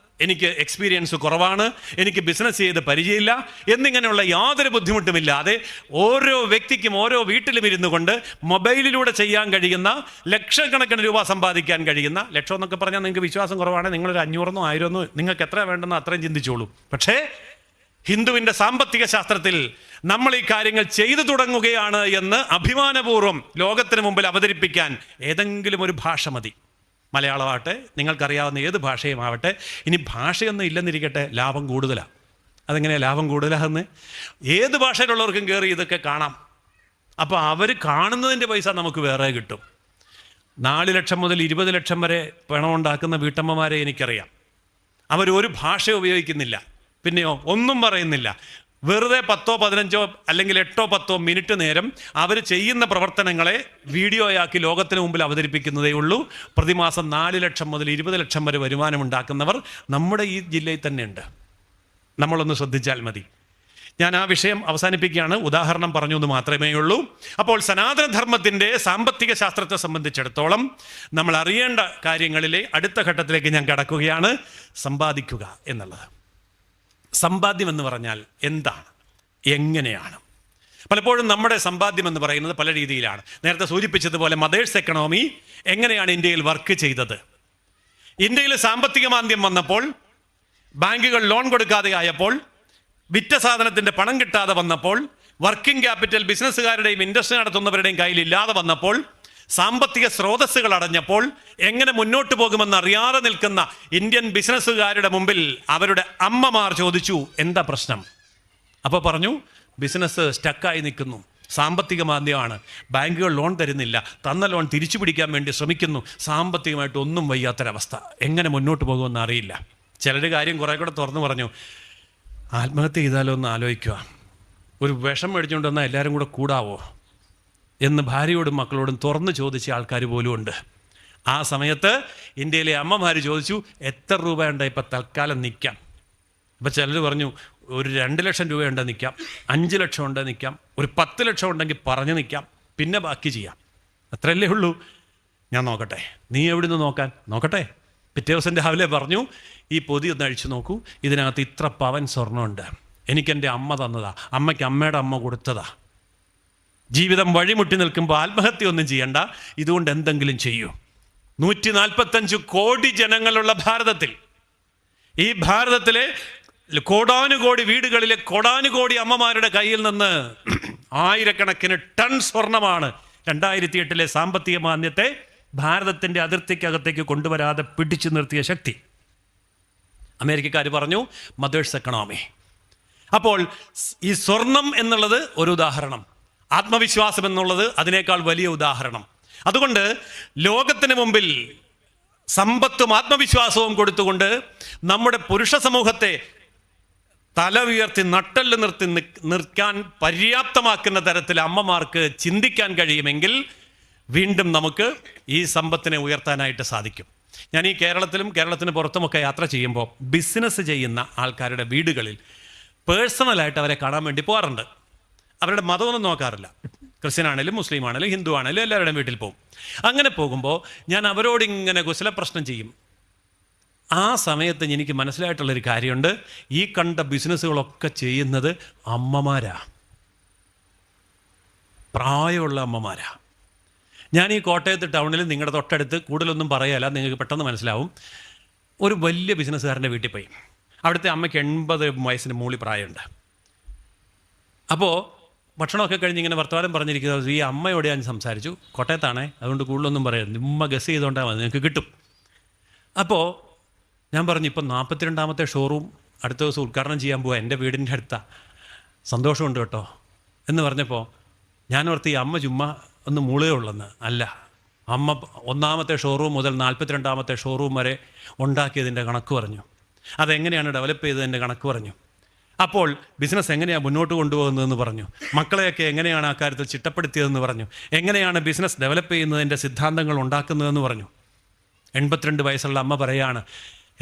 എനിക്ക് എക്സ്പീരിയൻസ് കുറവാണ്, എനിക്ക് ബിസിനസ് ചെയ്ത് പരിചയമില്ല എന്നിങ്ങനെയുള്ള യാതൊരു ബുദ്ധിമുട്ടുമില്ലാതെ ഓരോ വ്യക്തിക്കും ഓരോ വീട്ടിലും ഇരുന്നു കൊണ്ട് മൊബൈലിലൂടെ ചെയ്യാൻ കഴിയുന്ന ലക്ഷക്കണക്കിന് രൂപ സമ്പാദിക്കാൻ കഴിയുന്ന, ലക്ഷം എന്നൊക്കെ പറഞ്ഞാൽ നിങ്ങൾക്ക് വിശ്വാസം കുറവാണ്, നിങ്ങളൊരു 500 1000 നിങ്ങൾക്ക് എത്ര വേണ്ടെന്നോ അത്രയും ചിന്തിച്ചോളൂ. പക്ഷേ ഹിന്ദുവിൻ്റെ സാമ്പത്തിക ശാസ്ത്രത്തിൽ നമ്മൾ ഈ കാര്യങ്ങൾ ചെയ്തു തുടങ്ങുകയാണ് എന്ന് അഭിമാനപൂർവ്വം ലോകത്തിന് മുമ്പിൽ അവതരിപ്പിക്കാൻ ഏതെങ്കിലും ഒരു ഭാഷ മതി. മലയാളമാവട്ടെ, നിങ്ങൾക്കറിയാവുന്ന ഏത് ഭാഷയുമാവട്ടെ. ഇനി ഭാഷയൊന്നും ഇല്ലെന്നിരിക്കട്ടെ, ലാഭം കൂടുതലാണ്. അതെങ്ങനെയാണ് ലാഭം കൂടുതലാണെന്ന്? ഏത് ഭാഷയിലുള്ളവർക്കും കയറി ഇതൊക്കെ കാണാം. അപ്പോൾ അവർ കാണുന്നതിൻ്റെ പൈസ നമുക്ക് വേറെ കിട്ടും. 4 ലക്ഷം മുതൽ 20 ലക്ഷം വരെ പണമുണ്ടാക്കുന്ന വീട്ടമ്മമാരെ എനിക്കറിയാം. അവരൊരു ഭാഷ ഉപയോഗിക്കുന്നില്ല, പിന്നെയോ ഒന്നും പറയുന്നില്ല. വെറുതെ 10 15 അല്ലെങ്കിൽ 8 10 മിനിറ്റ് നേരം അവർ ചെയ്യുന്ന പ്രവർത്തനങ്ങളെ വീഡിയോയാക്കി ലോകത്തിന് മുമ്പിൽ അവതരിപ്പിക്കുന്നതേ ഉള്ളൂ. പ്രതിമാസം 4 ലക്ഷം മുതൽ 20 ലക്ഷം വരെ വരുമാനമുണ്ടാക്കുന്നവർ നമ്മുടെ ഈ ജില്ലയിൽ തന്നെ ഉണ്ട്. നമ്മളൊന്ന് ശ്രദ്ധിച്ചാൽ മതി. ഞാൻ ആ വിഷയം അവസാനിപ്പിക്കുകയാണ്, ഉദാഹരണം പറഞ്ഞു എന്ന് മാത്രമേ ഉള്ളൂ. അപ്പോൾ സനാതനധർമ്മത്തിൻ്റെ സാമ്പത്തിക ശാസ്ത്രത്തെ സംബന്ധിച്ചിടത്തോളം നമ്മൾ അറിയേണ്ട കാര്യങ്ങളിലെ അടുത്ത ഘട്ടത്തിലേക്ക് ഞാൻ കടക്കുകയാണ്. സമ്പാദിക്കുക എന്നുള്ളത്. സമ്പാദ്യം എന്ന് പറഞ്ഞാൽ എന്താണ്, എങ്ങനെയാണ്? പലപ്പോഴും നമ്മുടെ സമ്പാദ്യം എന്ന് പറയുന്നത് പല രീതിയിലാണ്. നേരത്തെ സൂചിപ്പിച്ചതുപോലെ മദേഴ്സ് എക്കണോമി എങ്ങനെയാണ് ഇന്ത്യയിൽ വർക്ക് ചെയ്തത്? ഇന്ത്യയിൽ സാമ്പത്തിക മാന്ദ്യം വന്നപ്പോൾ, ബാങ്കുകൾ ലോൺ കൊടുക്കാതെ ആയപ്പോൾ, വിറ്റ സാധനത്തിൻ്റെ പണം കിട്ടാതെ വന്നപ്പോൾ, വർക്കിംഗ് ക്യാപിറ്റൽ ബിസിനസ്സുകാരുടെയും ഇൻഡസ്ട്രി നടത്തുന്നവരുടെയും കയ്യിൽ ഇല്ലാതെ വന്നപ്പോൾ, സാമ്പത്തിക സ്രോതസ്സുകൾ അടഞ്ഞപ്പോൾ, എങ്ങനെ മുന്നോട്ട് പോകുമെന്ന് അറിയാതെ നിൽക്കുന്ന ഇന്ത്യൻ ബിസിനസ്സുകാരുടെ മുമ്പിൽ അവരുടെ അമ്മമാർ ചോദിച്ചു, എന്താ പ്രശ്നം? അപ്പോൾ പറഞ്ഞു, ബിസിനസ് സ്റ്റക്കായി നിൽക്കുന്നു, സാമ്പത്തിക മാന്ദ്യമാണ്, ബാങ്കുകൾ ലോൺ തരുന്നില്ല, തന്ന ലോൺ തിരിച്ചു പിടിക്കാൻ വേണ്ടി ശ്രമിക്കുന്നു, സാമ്പത്തികമായിട്ട് ഒന്നും വയ്യാത്തൊരവസ്ഥ, എങ്ങനെ മുന്നോട്ട് പോകുമെന്ന് അറിയില്ല. ചിലർ കാര്യം കുറേ കൂടെ തുറന്നു പറഞ്ഞു, ആത്മഹത്യ ചെയ്താലോ എന്ന് ആലോചിക്കുക, ഒരു വിഷം മേടിച്ചുകൊണ്ട് വന്നാൽ എല്ലാവരും കൂടെ കൂടാവോ എന്ന് ഭാര്യയോടും മക്കളോടും തുറന്ന് ചോദിച്ച ആൾക്കാർ പോലും ഉണ്ട്. ആ സമയത്ത് ഇന്ത്യയിലെ അമ്മമാർ ചോദിച്ചു, എത്ര രൂപയുണ്ട് ഇപ്പം തൽക്കാലം നിൽക്കാം? അപ്പോൾ ചിലർ പറഞ്ഞു, ഒരു 2 ലക്ഷം രൂപയുണ്ട് നിൽക്കാം, 5 ലക്ഷം ഉണ്ട് നിൽക്കാം, ഒരു 10 ലക്ഷം ഉണ്ടെങ്കിൽ പറഞ്ഞു നിൽക്കാം, പിന്നെ ബാക്കി ചെയ്യാം. അത്രയല്ലേ ഉള്ളൂ. ഞാൻ നോക്കട്ടെ. നീ എവിടെ നിന്ന് നോക്കാൻ? നോക്കട്ടെ. പിറ്റേ ദിവസം രാവിലെ പറഞ്ഞു, ഈ പൊതി ഒന്ന് അഴിച്ചു നോക്കൂ, ഇതിനകത്ത് ഇത്ര പവൻ സ്വർണ്ണമുണ്ട്, എനിക്കെൻ്റെ അമ്മ തന്നതാ, അമ്മയ്ക്ക് അമ്മയുടെ അമ്മ കൊടുത്തതാ, ജീവിതം വഴിമുട്ടി നിൽക്കുമ്പോൾ ആത്മഹത്യ ഒന്നും ചെയ്യണ്ട, ഇതുകൊണ്ട് എന്തെങ്കിലും ചെയ്യൂ. 145 കോടി ജനങ്ങളുള്ള ഭാരതത്തിൽ, ഈ ഭാരതത്തിലെ കോടാനുകോടി വീടുകളിലെ കോടാനുകോടി അമ്മമാരുടെ കയ്യിൽ നിന്ന് ആയിരക്കണക്കിന് ടൺ സ്വർണമാണ് 2008 സാമ്പത്തിക മാന്ദ്യത്തെ ഭാരതത്തിൻ്റെ അതിർത്തിക്കകത്തേക്ക് കൊണ്ടുവരാതെ പിടിച്ചു നിർത്തിയ ശക്തി. അമേരിക്കക്കാർ പറഞ്ഞു മദേഴ്സ് എക്കണോമി. അപ്പോൾ ഈ സ്വർണം എന്നുള്ളത് ഒരു ഉദാഹരണം, ആത്മവിശ്വാസം എന്നുള്ളത് അതിനേക്കാൾ വലിയ ഉദാഹരണം. അതുകൊണ്ട് ലോകത്തിന് മുമ്പിൽ സമ്പത്തും ആത്മവിശ്വാസവും കൊടുത്തുകൊണ്ട് നമ്മുടെ പുരുഷ സമൂഹത്തെ തല ഉയർത്തി നട്ടെല്ല് നിർത്താൻ പര്യാപ്തമാക്കുന്ന തരത്തിൽ അമ്മമാർക്ക് ചിന്തിക്കാൻ കഴിയുമെങ്കിൽ വീണ്ടും നമുക്ക് ഈ സമ്പത്തിനെ ഉയർത്താനായിട്ട് സാധിക്കും. ഞാൻ ഈ കേരളത്തിന് പുറത്തുമൊക്കെ യാത്ര ചെയ്യുമ്പോൾ ബിസിനസ് ചെയ്യുന്ന ആൾക്കാരുടെ വീടുകളിൽ പേഴ്സണലായിട്ട് അവരെ കാണാൻ വേണ്ടി പോകാറുണ്ട്. അവരുടെ മതമൊന്നും നോക്കാറില്ല. ക്രിസ്ത്യൻ ആണെങ്കിലും മുസ്ലിം ആണെങ്കിലും ഹിന്ദു ആണെങ്കിലും എല്ലാവരുടെയും വീട്ടിൽ പോകും. അങ്ങനെ പോകുമ്പോൾ ഞാൻ അവരോട് ഇങ്ങനെ കുശലപ്രശ്നം ചെയ്യും. ആ സമയത്ത് എനിക്ക് മനസ്സിലായിട്ടുള്ളൊരു കാര്യമുണ്ട്, ഈ കണ്ട ബിസിനസ്സുകളൊക്കെ ചെയ്യുന്നത് അമ്മമാരാ, പ്രായമുള്ള അമ്മമാരാ. ഞാൻ ഈ കോട്ടയത്ത് ടൗണിൽ നിങ്ങളുടെ തൊട്ടടുത്ത് കൂടുതലൊന്നും പറയല്ല, നിങ്ങൾക്ക് പെട്ടെന്ന് മനസ്സിലാവും, ഒരു വലിയ ബിസിനസ്സുകാരൻ്റെ വീട്ടിൽ പോയി. അവിടുത്തെ അമ്മയ്ക്ക് 80 വയസ്സിന് മുകളിൽ പ്രായമുണ്ട്. അപ്പോൾ ഭക്ഷണമൊക്കെ കഴിഞ്ഞ് ഇങ്ങനെ വർത്തമാനം പറഞ്ഞിരിക്കുന്നത് ഈ അമ്മയോട് ഞാൻ സംസാരിച്ചു. കോട്ടയത്താണേ, അതുകൊണ്ട് കൂടുതലൊന്നും പറയാം, ഉമ്മ ഗസ് ചെയ്തുകൊണ്ടാൽ മതി, നിങ്ങൾക്ക് കിട്ടും. അപ്പോൾ ഞാൻ പറഞ്ഞു, ഇപ്പം 42ാമത്തെ ഷോറൂം അടുത്ത ദിവസം ഉദ്ഘാടനം ചെയ്യാൻ പോവാ, എൻ്റെ വീടിൻ്റെ അടുത്താണ്, സന്തോഷമുണ്ട് കേട്ടോ എന്ന് പറഞ്ഞപ്പോൾ ഞാൻ ഓർത്ത് ഈ അമ്മ ചുമ്മാ ഒന്ന് മൂളേ ഉള്ളെന്ന്. അല്ല, അമ്മ 1ാമത്തെ ഷോറൂം മുതൽ 42ാമത്തെ ഷോറൂം വരെ ഉണ്ടാക്കിയതിൻ്റെ കണക്ക് പറഞ്ഞു, അതെങ്ങനെയാണ് ഡെവലപ്പ് ചെയ്തതിൻ്റെ കണക്ക് പറഞ്ഞു. അപ്പോൾ ബിസിനസ് എങ്ങനെയാണ് മുന്നോട്ട് കൊണ്ടുപോകുന്നതെന്ന് പറഞ്ഞു, മക്കളെയൊക്കെ എങ്ങനെയാണ് ആ കാര്യത്തിൽ ചിട്ടപ്പെടുത്തിയതെന്ന് പറഞ്ഞു, എങ്ങനെയാണ് ബിസിനസ് ഡെവലപ്പ് ചെയ്യുന്നതിൻ്റെ സിദ്ധാന്തങ്ങൾ ഉണ്ടാക്കുന്നതെന്ന് പറഞ്ഞു. 82 വയസ്സുള്ള അമ്മ പറയാണ്,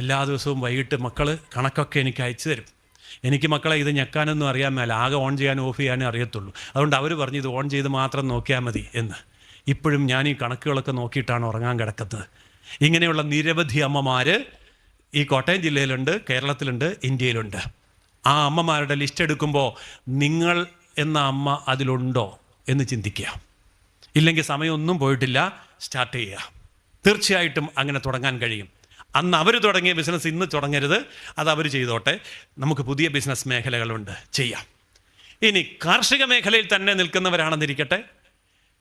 എല്ലാ ദിവസവും വൈകിട്ട് മക്കൾ കണക്കൊക്കെ എനിക്ക് അയച്ചു തരും. എനിക്ക് മക്കളെ ഇത് ഞെക്കാനൊന്നും അറിയാൻ മേല, ആകെ ഓൺ ചെയ്യാനും ഓഫ് ചെയ്യാനും അറിയത്തുള്ളൂ. അതുകൊണ്ട് അവർ പറഞ്ഞു ഇത് ഓൺ ചെയ്ത് മാത്രം നോക്കിയാൽ മതി എന്ന്. ഇപ്പോഴും ഞാൻ ഈ കണക്കുകളൊക്കെ നോക്കിയിട്ടാണ് ഉറങ്ങാൻ കിടക്കുന്നത്. ഇങ്ങനെയുള്ള നിരവധി അമ്മമാർ ഈ കോട്ടയം ജില്ലയിലുണ്ട്, കേരളത്തിലുണ്ട്, ഇന്ത്യയിലുണ്ട്. ആ അമ്മമാരുടെ ലിസ്റ്റ് എടുക്കുമ്പോൾ നിങ്ങൾ എന്ന അമ്മ അതിലുണ്ടോ എന്ന് ചിന്തിക്കുക. ഇല്ലെങ്കിൽ സമയമൊന്നും പോയിട്ടില്ല, സ്റ്റാർട്ട് ചെയ്യുക. തീർച്ചയായിട്ടും അങ്ങനെ തുടങ്ങാൻ കഴിയും. അന്ന് അവർ തുടങ്ങിയ ബിസിനസ് ഇന്ന് തുടങ്ങരുത്, അത് അവർ ചെയ്തോട്ടെ. നമുക്ക് പുതിയ ബിസിനസ് മേഖലകളുണ്ട്, ചെയ്യാം. ഇനി കാർഷിക മേഖലയിൽ തന്നെ നിൽക്കുന്നവരാണെന്നിരിക്കട്ടെ,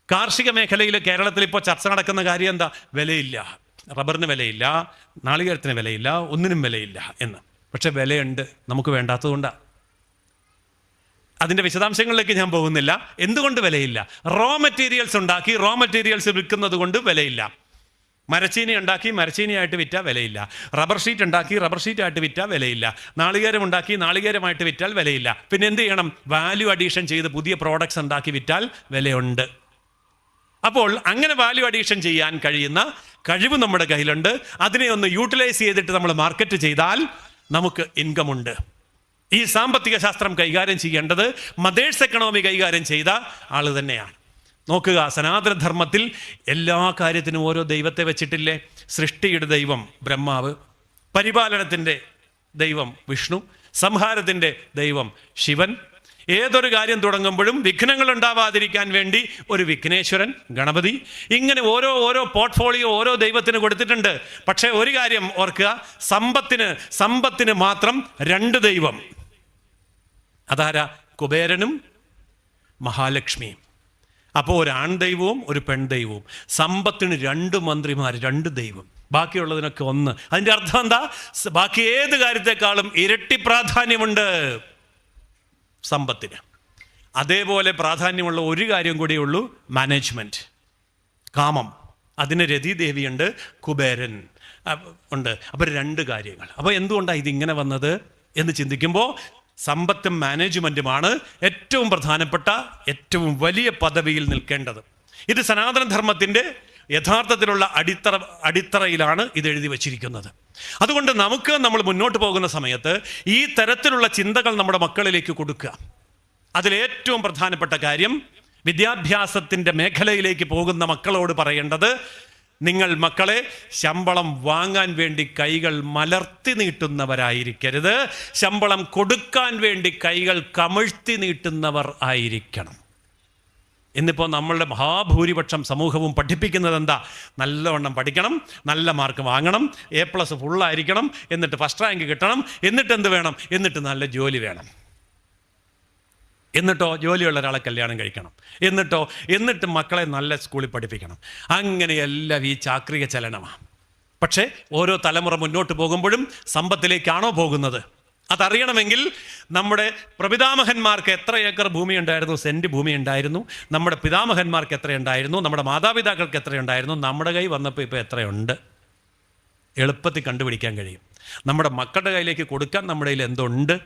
കാർഷിക മേഖലയിൽ കേരളത്തിൽ ഇപ്പോൾ ചർച്ച നടക്കുന്ന കാര്യം എന്താ? വിലയില്ല, റബ്ബറിന് വിലയില്ല, നാളികേരത്തിന് വിലയില്ല, ഒന്നിനും വിലയില്ല എന്ന്. പക്ഷെ വിലയുണ്ട്, നമുക്ക് വേണ്ടാത്തതുകൊണ്ടാണ്. അതിൻ്റെ വിശദാംശങ്ങളിലേക്ക് ഞാൻ പോകുന്നില്ല. എന്തുകൊണ്ട് വിലയില്ല? റോ മെറ്റീരിയൽസ് ഉണ്ടാക്കി റോ മെറ്റീരിയൽസ് വിൽക്കുന്നത് കൊണ്ട് വിലയില്ല. മരച്ചീനി ഉണ്ടാക്കി മരച്ചീനിയായിട്ട് വിറ്റാൽ വിലയില്ല. റബ്ബർ ഷീറ്റ് ഉണ്ടാക്കി റബ്ബർ ഷീറ്റായിട്ട് വിറ്റാൽ വിലയില്ല. നാളികേരം ഉണ്ടാക്കി നാളികേരമായിട്ട് വിറ്റാൽ വിലയില്ല. പിന്നെ എന്ത് ചെയ്യണം? വാല്യൂ അഡീഷൻ ചെയ്ത് പുതിയ പ്രോഡക്ട്സ് ഉണ്ടാക്കി വിറ്റാൽ വിലയുണ്ട്. അപ്പോൾ അങ്ങനെ വാല്യൂ അഡീഷൻ ചെയ്യാൻ കഴിയുന്ന കഴിവ് നമ്മുടെ കയ്യിലുണ്ട്. അതിനെ ഒന്ന് യൂട്ടിലൈസ് ചെയ്തിട്ട് നമ്മൾ മാർക്കറ്റ് ചെയ്താൽ നമുക്ക് ഇൻകം ഉണ്ട്. ഈ സാമ്പത്തിക ശാസ്ത്രം കൈകാര്യം ചെയ്യേണ്ടത് മദേഴ്സ് എക്കണോമി കൈകാര്യം ചെയ്ത ആൾ തന്നെയാണ്. നോക്കുക, സനാതനധർമ്മത്തിൽ എല്ലാ കാര്യത്തിനും ഓരോ ദൈവത്തെ വെച്ചിട്ടില്ലേ? സൃഷ്ടിയുടെ ദൈവം ബ്രഹ്മാവ്, പരിപാലനത്തിൻ്റെ ദൈവം വിഷ്ണു, സംഹാരത്തിൻ്റെ ദൈവം ശിവൻ. ഏതൊരു കാര്യം തുടങ്ങുമ്പോഴും വിഘ്നങ്ങൾ ഉണ്ടാവാതിരിക്കാൻ വേണ്ടി ഒരു വിഘ്നേശ്വരൻ, ഗണപതി. ഇങ്ങനെ ഓരോ പോർട്ട്ഫോളിയോ ഓരോ ദൈവത്തിന് കൊടുത്തിട്ടുണ്ട്. പക്ഷേ ഒരു കാര്യം ഓർക്കുക, സമ്പത്തിന് മാത്രം 2 ദൈവം. അതാരാ? കുബേരനും മഹാലക്ഷ്മിയും. അപ്പോൾ ഒരു ആൺ ദൈവവും ഒരു പെൺ ദൈവവും. സമ്പത്തിന് 2 മന്ത്രിമാർ, 2 ദൈവം, ബാക്കിയുള്ളതിനൊക്കെ 1. അതിൻ്റെ അർത്ഥം എന്താ? ബാക്കി ഏത് കാര്യത്തെക്കാളും ഇരട്ടി പ്രാധാന്യമുണ്ട് സമ്പത്തിന്. അതേപോലെ പ്രാധാന്യമുള്ള ഒരു കാര്യം കൂടിയേ ഉള്ളൂ, മാനേജ്മെൻറ്റ്, കാമം. അതിന് രതിദേവിയുണ്ട്, കുബേരൻ ഉണ്ട്. അപ്പോൾ 2 കാര്യങ്ങൾ. അപ്പോൾ എന്തുകൊണ്ടാണ് ഇതിങ്ങനെ വന്നത് എന്ന് ചിന്തിക്കുമ്പോൾ സമ്പത്തും മാനേജ്മെൻറ്റുമാണ് ഏറ്റവും പ്രധാനപ്പെട്ട, ഏറ്റവും വലിയ പദവിയിൽ നിൽക്കേണ്ടത്. ഇത് സനാതനധർമ്മത്തിൻ്റെ യഥാർത്ഥത്തിലുള്ള അടിത്തറയിലാണ് ഇത് എഴുതി വച്ചിരിക്കുന്നത്. അതുകൊണ്ട് നമ്മൾ മുന്നോട്ട് പോകുന്ന സമയത്ത് ഈ തരത്തിലുള്ള ചിന്തകൾ നമ്മുടെ മക്കളിലേക്ക് കൊടുക്കുക. അതിലേറ്റവും പ്രധാനപ്പെട്ട കാര്യം, വിദ്യാഭ്യാസത്തിൻ്റെ മേഖലയിലേക്ക് പോകുന്ന മക്കളോട് പറയേണ്ടത്, നിങ്ങൾ മക്കളെ ശമ്പളം വാങ്ങാൻ വേണ്ടി കൈകൾ മലർത്തി നീട്ടുന്നവരായിരിക്കരുത്, ശമ്പളം കൊടുക്കാൻ വേണ്ടി കൈകൾ കമിഴ്ത്തി നീട്ടുന്നവർ ആയിരിക്കണം. ഇന്നിപ്പോൾ നമ്മളുടെ മഹാഭൂരിപക്ഷം സമൂഹവും പഠിപ്പിക്കുന്നത് എന്താ? നല്ലവണ്ണം പഠിക്കണം, നല്ല മാർക്ക് വാങ്ങണം, A+ ഫുള്ളായിരിക്കണം, എന്നിട്ട് ഫസ്റ്റ് റാങ്ക് കിട്ടണം, എന്നിട്ട് എന്ത് വേണം? എന്നിട്ട് നല്ല ജോലി വേണം. എന്നിട്ടോ ജോലിയുള്ള ഒരാളെ കല്യാണം കഴിക്കണം, എന്നിട്ട് മക്കളെ നല്ല സ്കൂളിൽ പഠിപ്പിക്കണം. അങ്ങനെയെല്ലാം ഈ ചാക്രിക ചലനമാണ്. പക്ഷേ ഓരോ തലമുറ മുന്നോട്ട് പോകുമ്പോഴും സമ്പത്തിലേക്കാണോ പോകുന്നത്? അതറിയണമെങ്കിൽ നമ്മുടെ പ്രപിതാമഹന്മാർക്ക് എത്ര ഏക്കർ ഭൂമി ഉണ്ടായിരുന്നു, സെൻറ്റ് ഭൂമി ഉണ്ടായിരുന്നു, നമ്മുടെ പിതാമഹന്മാർക്ക് എത്രയുണ്ടായിരുന്നു, നമ്മുടെ മാതാപിതാക്കൾക്ക് എത്രയുണ്ടായിരുന്നു, നമ്മുടെ കൈ വന്നപ്പോൾ ഇപ്പോൾ എത്രയുണ്ട്, എളുപ്പത്തിൽ കണ്ടുപിടിക്കാൻ കഴിയും. നമ്മുടെ മക്കളുടെ കയ്യിലേക്ക് കൊടുക്കാൻ നമ്മുടെ കയ്യിൽ എന്തുണ്ട്,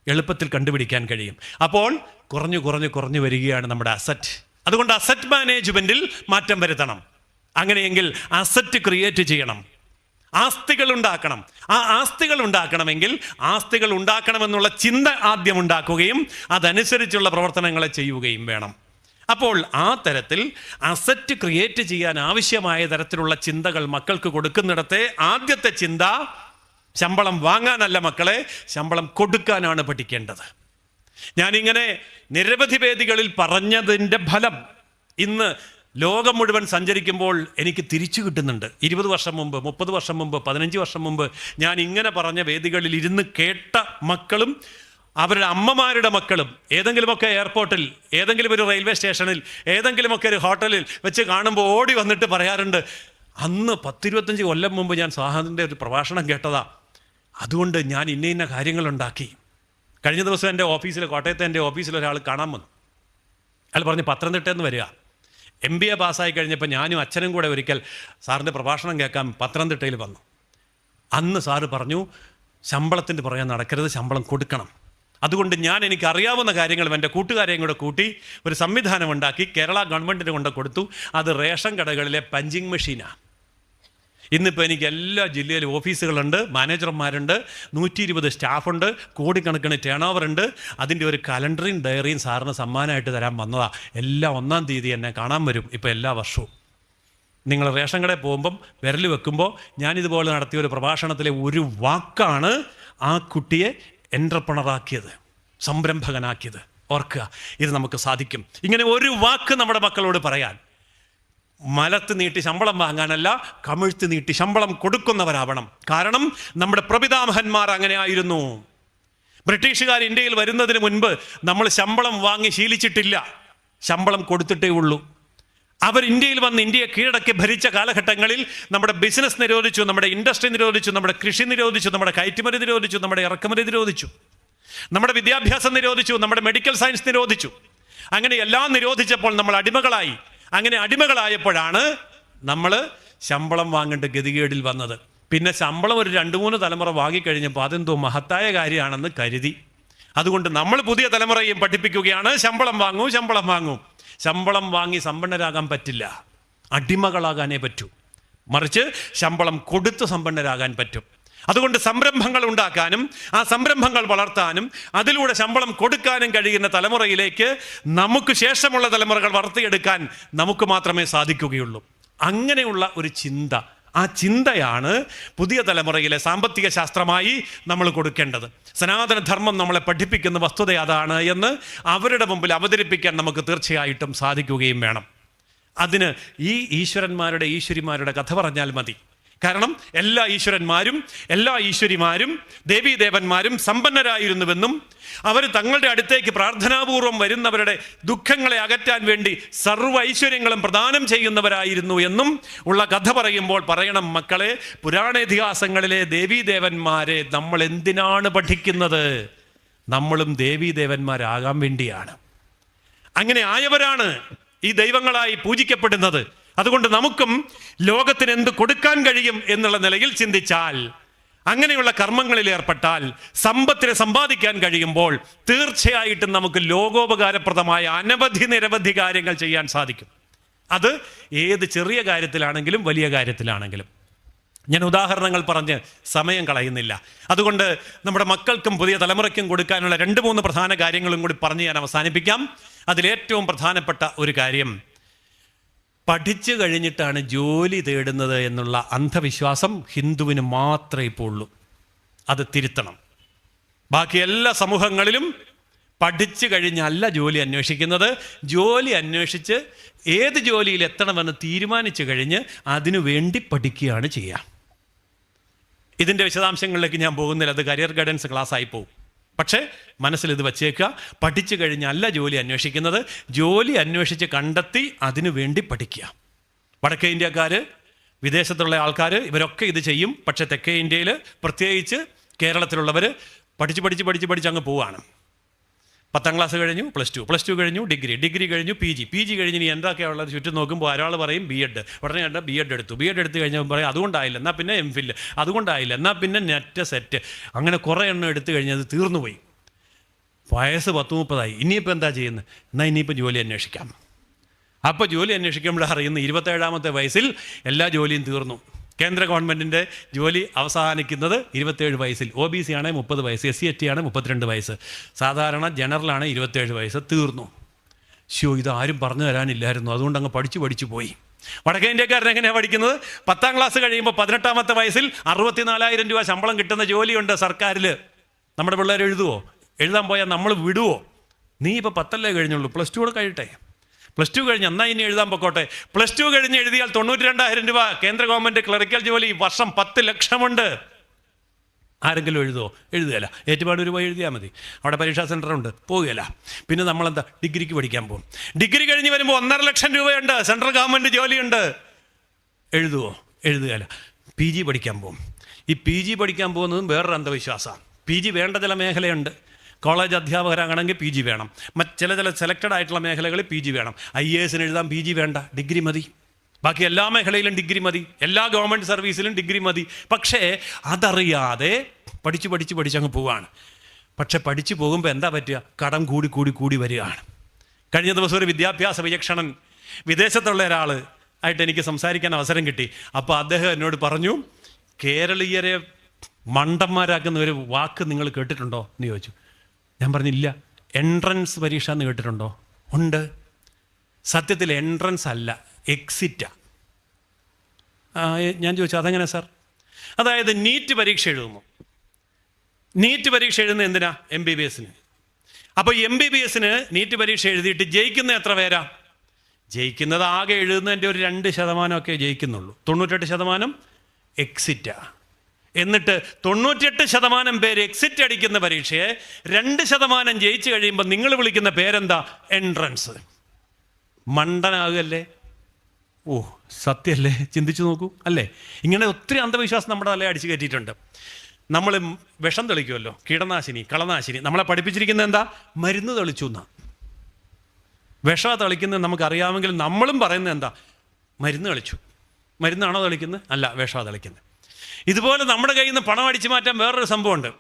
എളുപ്പത്തിൽ കണ്ടുപിടിക്കാൻ കഴിയും. അപ്പോൾ കുറഞ്ഞു വരികയാണ് നമ്മുടെ അസറ്റ്. അതുകൊണ്ട് അസറ്റ് മാനേജ്മെൻറ്റിൽ മാറ്റം വരുത്തണം. അങ്ങനെയെങ്കിൽ അസറ്റ് ക്രിയേറ്റ് ചെയ്യണം, ആസ്തികൾ ഉണ്ടാക്കണം. ആ ആസ്തികൾ ഉണ്ടാക്കണമെങ്കിൽ ആസ്തികൾ ഉണ്ടാക്കണമെന്നുള്ള ചിന്ത ആദ്യം ഉണ്ടാക്കുകയും അതനുസരിച്ചുള്ള പ്രവർത്തനങ്ങളെ ചെയ്യുകയും വേണം. അപ്പോൾ ആ തരത്തിൽ അസറ്റ് ക്രിയേറ്റ് ചെയ്യാൻ ആവശ്യമായ തരത്തിലുള്ള ചിന്തകൾ മക്കൾക്ക് കൊടുക്കുന്നിടത്തെ ആദ്യത്തെ ചിന്ത ശമ്പളം വാങ്ങാനല്ല മക്കളെ, ശമ്പളം കൊടുക്കാനാണ് പഠിക്കേണ്ടത്. ഞാനിങ്ങനെ നിരവധി വേദികളിൽ പറഞ്ഞതിൻ്റെ ഫലം ഇന്ന് ലോകം മുഴുവൻ സഞ്ചരിക്കുമ്പോൾ എനിക്ക് തിരിച്ചു കിട്ടുന്നുണ്ട്. 20 വർഷം മുമ്പ്, 30 വർഷം മുമ്പ്, 15 വർഷം മുമ്പ് ഞാൻ ഇങ്ങനെ പറഞ്ഞ വേദികളിൽ ഇരുന്ന് കേട്ട മക്കളും അവരുടെ അമ്മമാരുടെ മക്കളും ഏതെങ്കിലുമൊക്കെ എയർപോർട്ടിൽ, ഏതെങ്കിലും ഒരു റെയിൽവേ സ്റ്റേഷനിൽ, ഏതെങ്കിലുമൊക്കെ ഒരു ഹോട്ടലിൽ വെച്ച് കാണുമ്പോൾ ഓടി വന്നിട്ട് പറയാറുണ്ട്, അന്ന് 10-25 കൊല്ലം മുമ്പ് ഞാൻ സ്വാഹാദിൻ്റെ ഒരു പ്രഭാഷണം കേട്ടതാ, അതുകൊണ്ട് ഞാൻ ഇന്ന കാര്യങ്ങളുണ്ടാക്കി. കഴിഞ്ഞ ദിവസം എൻ്റെ ഓഫീസിൽ, കോട്ടയത്തെ എൻ്റെ ഓഫീസിൽ ഒരാൾ കാണാൻ വന്നു. അയാൾ പറഞ്ഞ് പത്തനംതിട്ടയിൽ നിന്ന് വരിക, MBA പാസ്സായി കഴിഞ്ഞപ്പോൾ ഞാനും അച്ഛനും കൂടെ ഒരിക്കൽ സാറിൻ്റെ പ്രഭാഷണം കേൾക്കാൻ പത്തനംതിട്ടയിൽ വന്നു. അന്ന് സാറ് പറഞ്ഞു, ശമ്പളത്തിൻ്റെ പുറകെ നടക്കരുത്, ശമ്പളം കൊടുക്കണം. അതുകൊണ്ട് ഞാൻ എനിക്കറിയാവുന്ന കാര്യങ്ങളും എൻ്റെ കൂട്ടുകാരെയും കൂടെ കൂട്ടി ഒരു സംവിധാനം ഉണ്ടാക്കി കേരള ഗവൺമെൻറ്റിന് കൊണ്ട് കൊടുത്തു. അത് റേഷൻ കടകളിലെ പഞ്ചിങ് മെഷീനാണ്. ഇന്നിപ്പോൾ എനിക്ക് എല്ലാ ജില്ലയിലും ഓഫീസുകളുണ്ട്, മാനേജർമാരുണ്ട്, 120 സ്റ്റാഫുണ്ട്, കോടിക്കണക്കിന് ടേൺ ഓവർ ഉണ്ട്. അതിൻ്റെ ഒരു കലണ്ടറും ഡയറിയും സാറിന് സമ്മാനമായിട്ട് തരാൻ വന്നതാ. എല്ലാ 1-ാം തീയതി എന്നെ കാണാൻ വരും ഇപ്പോൾ എല്ലാ വർഷവും. നിങ്ങൾ റേഷൻ കടയിൽ പോകുമ്പം വിരൽ വെക്കുമ്പോൾ ഞാനിതുപോലെ നടത്തിയ ഒരു പ്രഭാഷണത്തിലെ ഒരു വാക്കാണ് ആ കുട്ടിയെ എൻ്റർപ്രണറാക്കിയത്, സംരംഭകനാക്കിയത്. ഓർക്കുക, ഇത് നമുക്ക് സാധിക്കും. ഇങ്ങനെ ഒരു വാക്ക് നമ്മുടെ മക്കളോട് പറയാൻ. മലത്ത് നീട്ടി ശമ്പളം വാങ്ങാനല്ല, കമിഴ്ത്ത് നീട്ടി ശമ്പളം കൊടുക്കുന്നവരാവണം. കാരണം നമ്മുടെ പ്രപിതാമഹന്മാർ അങ്ങനെ ആയിരുന്നു. ബ്രിട്ടീഷുകാർ ഇന്ത്യയിൽ വരുന്നതിന് മുൻപ് നമ്മൾ ശമ്പളം വാങ്ങി ശീലിച്ചിട്ടില്ല, ശമ്പളം കൊടുത്തിട്ടേ ഉള്ളൂ. അവർ ഇന്ത്യയിൽ വന്ന് ഇന്ത്യയെ കീഴടക്കി ഭരിച്ച കാലഘട്ടങ്ങളിൽ നമ്മുടെ ബിസിനസ് നിരോധിച്ചു, നമ്മുടെ ഇൻഡസ്ട്രി നിരോധിച്ചു, നമ്മുടെ കൃഷി നിരോധിച്ചു, നമ്മുടെ കയറ്റുമതി നിരോധിച്ചു, നമ്മുടെ ഇറക്കുമതി നിരോധിച്ചു, നമ്മുടെ വിദ്യാഭ്യാസം നിരോധിച്ചു, നമ്മുടെ മെഡിക്കൽ സയൻസ് നിരോധിച്ചു. അങ്ങനെ എല്ലാം നിരോധിച്ചപ്പോൾ നമ്മൾ അടിമകളായി. അങ്ങനെ അടിമകളായപ്പോഴാണ് നമ്മൾ ശമ്പളം വാങ്ങേണ്ട ഗതികേടിൽ വന്നത്. പിന്നെ ശമ്പളം ഒരു 2-3 തലമുറ വാങ്ങിക്കഴിഞ്ഞപ്പോൾ അതെന്തോ മഹത്തായ കാര്യമാണെന്ന് കരുതി. അതുകൊണ്ട് നമ്മൾ പുതിയ തലമുറയും പഠിപ്പിക്കുകയാണ്, ശമ്പളം വാങ്ങൂ, ശമ്പളം വാങ്ങൂ. ശമ്പളം വാങ്ങി സമ്പന്നരാകാൻ പറ്റില്ല, അടിമകളാകാനേ പറ്റൂ. മറിച്ച് ശമ്പളം കൊടുത്ത് സമ്പന്നരാകാൻ പറ്റും. അതുകൊണ്ട് സംരംഭങ്ങൾ ഉണ്ടാക്കാനും ആ സംരംഭങ്ങൾ വളർത്താനും അതിലൂടെ ശമ്പളം കൊടുക്കാനും കഴിയുന്ന തലമുറയിലേക്ക് നമുക്ക് ശേഷമുള്ള തലമുറകൾ വളർത്തിയെടുക്കാൻ നമുക്ക് മാത്രമേ സാധിക്കുകയുള്ളൂ. അങ്ങനെയുള്ള ഒരു ചിന്ത, ആ ചിന്തയാണ് പുതിയ തലമുറയിലെ സാമ്പത്തിക ശാസ്ത്രമായി നമ്മൾ കൊടുക്കേണ്ടത്. സനാതനധർമ്മം നമ്മളെ പഠിപ്പിക്കുന്ന വസ്തുത അതാണ് എന്ന് അവരുടെ മുമ്പിൽ അവതരിപ്പിക്കാൻ നമുക്ക് തീർച്ചയായിട്ടും സാധിക്കുകയും വേണം. അതിന് ഈ ഈശ്വരന്മാരുടെ ഈശ്വരിമാരുടെ കഥ പറഞ്ഞാൽ മതി. കാരണം എല്ലാ ഈശ്വരന്മാരും എല്ലാ ഈശ്വരിമാരും ദേവീദേവന്മാരും സമ്പന്നരായിരുന്നുവെന്നും അവർ തങ്ങളുടെ അടുത്തേക്ക് പ്രാർത്ഥനാപൂർവം വരുന്നവരുടെ ദുഃഖങ്ങളെ അകറ്റാൻ വേണ്ടി സർവ്വ ഐശ്വര്യങ്ങളും പ്രദാനം ചെയ്യുന്നവരായിരുന്നു എന്നും ഉള്ള കഥ പറയുമ്പോൾ പറയണം, മക്കളെ, പുരാണേതിഹാസങ്ങളിലെ ദേവീദേവന്മാരെ നമ്മൾ എന്തിനാണ് പഠിക്കുന്നത്? നമ്മളും ദേവീദേവന്മാരാകാൻ വേണ്ടിയാണ്. അങ്ങനെ ആയവരാണ് ഈ ദൈവങ്ങളായി പൂജിക്കപ്പെടുന്നത്. അതുകൊണ്ട് നമുക്കും ലോകത്തിന് എന്ത് കൊടുക്കാൻ കഴിയും എന്നുള്ള നിലയിൽ ചിന്തിച്ചാൽ, അങ്ങനെയുള്ള കർമ്മങ്ങളിൽ ഏർപ്പെട്ടാൽ, സമ്പത്തിനെ സമ്പാദിക്കാൻ കഴിയുമ്പോൾ തീർച്ചയായിട്ടും നമുക്ക് ലോകോപകാരപ്രദമായ നിരവധി കാര്യങ്ങൾ ചെയ്യാൻ സാധിക്കും. അത് ഏത് ചെറിയ കാര്യത്തിലാണെങ്കിലും വലിയ കാര്യത്തിലാണെങ്കിലും. ഞാൻ ഉദാഹരണങ്ങൾ പറഞ്ഞ് സമയം കളയുന്നില്ല. അതുകൊണ്ട് നമ്മുടെ മക്കൾക്കും പുതിയ തലമുറയ്ക്കും കൊടുക്കാനുള്ള 2-3 പ്രധാന കാര്യങ്ങളും കൂടി പറഞ്ഞ് ഞാൻ അവസാനിപ്പിക്കാം. അതിലേറ്റവും പ്രധാനപ്പെട്ട ഒരു കാര്യം, പഠിച്ചു കഴിഞ്ഞിട്ടാണ് ജോലി തേടുന്നത് എന്നുള്ള അന്ധവിശ്വാസം ഹിന്ദുവിന് മാത്രമേ ഇപ്പോൾ ഉള്ളൂ. അത് തിരുത്തണം. ബാക്കി എല്ലാ സമൂഹങ്ങളിലും പഠിച്ചു കഴിഞ്ഞല്ല ജോലി അന്വേഷിക്കുന്നത്. ജോലി അന്വേഷിച്ച് ഏത് ജോലിയിൽ എത്തണമെന്ന് തീരുമാനിച്ചു കഴിഞ്ഞ് അതിനു വേണ്ടി പഠിക്കുകയാണ് ചെയ്യുക. ഇതിൻ്റെ വിശദാംശങ്ങളിലേക്ക് ഞാൻ പോകുന്നില്ല, അത് കരിയർ ഗൈഡൻസ് ക്ലാസ് ആയി പോകും. പക്ഷേ മനസ്സിൽ ഇത് വച്ചേക്കുക, പഠിച്ചു കഴിഞ്ഞല്ല ജോലി അന്വേഷിക്കുന്നത്, ജോലി അന്വേഷിച്ച് കണ്ടെത്തി അതിനു വേണ്ടി പഠിക്കുക. വടക്കേ ഇന്ത്യക്കാർ, വിദേശത്തുള്ള ആൾക്കാർ, ഇവരൊക്കെ ഇത് ചെയ്യും. പക്ഷേ തെക്കേ ഇന്ത്യയിൽ പ്രത്യേകിച്ച് കേരളത്തിലുള്ളവർ പഠിച്ച് അങ്ങ് പോവുകയാണ്. 10ാം ക്ലാസ് കഴിഞ്ഞു പ്ലസ് ടു കഴിഞ്ഞു ഡിഗ്രി കഴിഞ്ഞു പി ജി കഴിഞ്ഞ് ഇനി എന്തൊക്കെയാണ് ഉള്ളത് ചുറ്റും നോക്കുമ്പോൾ ഒരാൾ പറയും ബി.എഡ്. ഉടനെ കണ്ട ബി.എഡ് എടുത്ത് കഴിഞ്ഞപ്പോൾ പറയും അതുകൊണ്ടായില്ല, എന്നാൽ പിന്നെ എം.ഫിൽ, അതുകൊണ്ടായില്ല, എന്നാൽ പിന്നെ നെറ്റ് സെറ്റ്, അങ്ങനെ കുറേ എണ്ണം എടുത്തു കഴിഞ്ഞത് തീർന്നുപോയി. വയസ്സ് 10-30 ഇനിയിപ്പോൾ എന്താ ചെയ്യുന്നത്? എന്നാൽ ഇനിയിപ്പോൾ ജോലി അന്വേഷിക്കാം. അപ്പോൾ ജോലി അന്വേഷിക്കുമ്പോൾ അറിയുന്ന 27ാമത്തെ വയസ്സിൽ എല്ലാ ജോലിയും തീർന്നു. കേന്ദ്ര ഗവൺമെൻറ്റിൻ്റെ ജോലി അവസാനിക്കുന്നത് 27 വയസ്സിൽ. OBC ആണ് 30 വയസ്സ്, SC/ST ആണ് 32 വയസ്സ്, സാധാരണ ജനറലാണ് 27 വയസ്സ്. തീർന്നു. ഇതാരും പറഞ്ഞു തരാനില്ലായിരുന്നു, അതുകൊണ്ട് അങ്ങ് പഠിച്ചു പോയി. വടക്കേ ഇന്ത്യക്കാരൻ എങ്ങനെയാണ് പഠിക്കുന്നത്? 10ാം ക്ലാസ് കഴിയുമ്പോൾ 18ാമത്തെ വയസ്സിൽ 64,000 രൂപ ശമ്പളം കിട്ടുന്ന ജോലിയുണ്ട് സർക്കാരിൽ. നമ്മുടെ പിള്ളേർ എഴുതാൻ പോയാൽ നമ്മൾ വിടുവോ? നീ ഇപ്പോൾ 10 കഴിഞ്ഞുള്ളൂ, +2 കൂടെ കഴിയട്ടെ. +2 കഴിഞ്ഞ് എന്നാൽ ഇനി എഴുതാൻ പൊക്കോട്ടെ. +2 കഴിഞ്ഞ് എഴുതിയാൽ 92,000 രൂപ കേന്ദ്ര ഗവൺമെൻറ് ക്ലറിക്കൽ ജോലി, വർഷം 10 ലക്ഷമുണ്ട്. ആരെങ്കിലും എഴുതുകയില്ല. ഏറ്റുപാടൂർ പോയി എഴുതിയാൽ മതി, അവിടെ പരീക്ഷാ സെൻ്ററുണ്ട്, പോവുകയില്ല. പിന്നെ നമ്മളെന്താ ഡിഗ്രിക്ക് പഠിക്കാൻ പോകും. ഡിഗ്രി കഴിഞ്ഞ് വരുമ്പോൾ 1.5 ലക്ഷം രൂപയുണ്ട്, സെൻട്രൽ ഗവൺമെൻറ് ജോലിയുണ്ട്. എഴുതുകയില്ല. PG പഠിക്കാൻ പോകും. ഈ PG പഠിക്കാൻ പോകുന്നതും വേറൊരു അന്ധവിശ്വാസമാണ്. PG വേണ്ട ചില മേഖലയുണ്ട്. കോളേജ് അധ്യാപകരാണെങ്കിൽ PG വേണം. ചില സെലക്റ്റഡ് ആയിട്ടുള്ള മേഖലകളിൽ PG വേണം. IAS എഴുതാൻ PG വേണ്ട, ഡിഗ്രി മതി. ബാക്കി എല്ലാ മേഖലയിലും ഡിഗ്രി മതി, എല്ലാ ഗവൺമെൻറ് സർവീസിലും ഡിഗ്രി മതി. പക്ഷേ അതറിയാതെ പഠിച്ചങ്ങ് പോവുകയാണ്. പക്ഷെ പഠിച്ചു പോകുമ്പോൾ എന്താ പറ്റുക? കടം കൂടി വരികയാണ്. കഴിഞ്ഞ ദിവസം ഒരു വിദ്യാഭ്യാസ വിചക്ഷണൻ, വിദേശത്തുള്ള ഒരാൾ ആയിട്ട് എനിക്ക് സംസാരിക്കാൻ അവസരം കിട്ടി. അപ്പോൾ അദ്ദേഹം എന്നോട് പറഞ്ഞു, കേരളീയരെ മണ്ടന്മാരാക്കുന്ന ഒരു വാക്ക് നിങ്ങൾ കേട്ടിട്ടുണ്ടോ എന്ന് ചോദിച്ചു. ഞാൻ പറഞ്ഞില്ല. എൻട്രൻസ് പരീക്ഷ എന്ന് കേട്ടിട്ടുണ്ടോ? ഉണ്ട്. സത്യത്തിൽ എൻട്രൻസ് അല്ല, എക്സിറ്റാ. ഞാൻ ചോദിച്ചു അതെങ്ങനെ സാർ? അതായത് നീറ്റ് പരീക്ഷ എഴുതുന്നു. നീറ്റ് പരീക്ഷ എഴുതുന്നത് എന്തിനാ? MBBS-ന്. അപ്പോൾ MBBS-ന് നീറ്റ് പരീക്ഷ എഴുതിയിട്ട് ജയിക്കുന്ന എത്ര പേരാ? ജയിക്കുന്നത് ആകെ എഴുതുന്നതിൻ്റെ ഒരു 2% ജയിക്കുന്നുള്ളൂ. 98% എക്സിറ്റാ. എന്നിട്ട് 98% പേര് എക്സിറ്റ് അടിക്കുന്ന പരീക്ഷയെ 2% ജയിച്ചു കഴിയുമ്പോൾ നിങ്ങൾ വിളിക്കുന്ന പേരെന്താ? എൻട്രൻസ്. മണ്ടനാകല്ലേ? സത്യമല്ലേ? ചിന്തിച്ചു നോക്കൂ. അല്ലേ? ഇങ്ങനെ ഒത്തിരി അന്ധവിശ്വാസം നമ്മുടെ തലയെ അടിച്ചു കയറ്റിയിട്ടുണ്ട്. നമ്മൾ വിഷം തെളിക്കുമല്ലോ, കീടനാശിനി, കളനാശിനി. നമ്മളെ പഠിപ്പിച്ചിരിക്കുന്നത് എന്താ? മരുന്ന് തെളിച്ചു എന്നാ. വിഷ തെളിക്കുന്നത് നമുക്കറിയാമെങ്കിൽ നമ്മളും പറയുന്നത് എന്താ? മരുന്ന് തെളിച്ചു. മരുന്നാണോ തെളിക്കുന്നത്? അല്ല, വിഷ തെളിക്കുന്നത്. ഇതുപോലെ നമ്മുടെ കയ്യിൽ നിന്ന് പണം അടിച്ചു മാറ്റാൻ വേറൊരു സംഭവമുണ്ട്.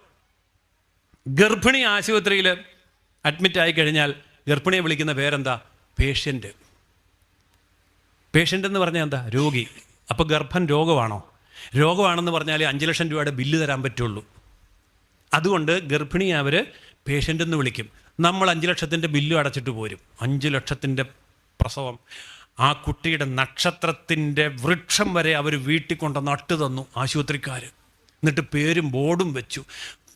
ഗർഭിണി ആശുപത്രിയിൽ അഡ്മിറ്റ് ആയി കഴിഞ്ഞാൽ ഗർഭിണിയെ വിളിക്കുന്ന പേരെന്താ? പേഷ്യൻ്റ്. പേഷ്യൻ്റ് എന്ന് പറഞ്ഞാൽ എന്താ? രോഗി. അപ്പോൾ ഗർഭം രോഗമാണോ? രോഗമാണെന്ന് പറഞ്ഞാൽ 5 ലക്ഷം രൂപയുടെ ബില്ല് തരാൻ പറ്റുള്ളൂ. അതുകൊണ്ട് ഗർഭിണിയെ അവർ പേഷ്യൻ്റ് എന്ന് വിളിക്കും. നമ്മൾ 5 ലക്ഷത്തിൻ്റെ ബില്ല് അടച്ചിട്ട് പോരും. 5 ലക്ഷത്തിൻ്റെ പ്രസവം. ആ കുട്ടിയുടെ നക്ഷത്രത്തിൻ്റെ വൃക്ഷം വരെ അവർ വീട്ടിൽ കൊണ്ട് നട്ടു തന്നു ആശുപത്രിക്കാർ. എന്നിട്ട് പേരും ബോർഡും വെച്ചു,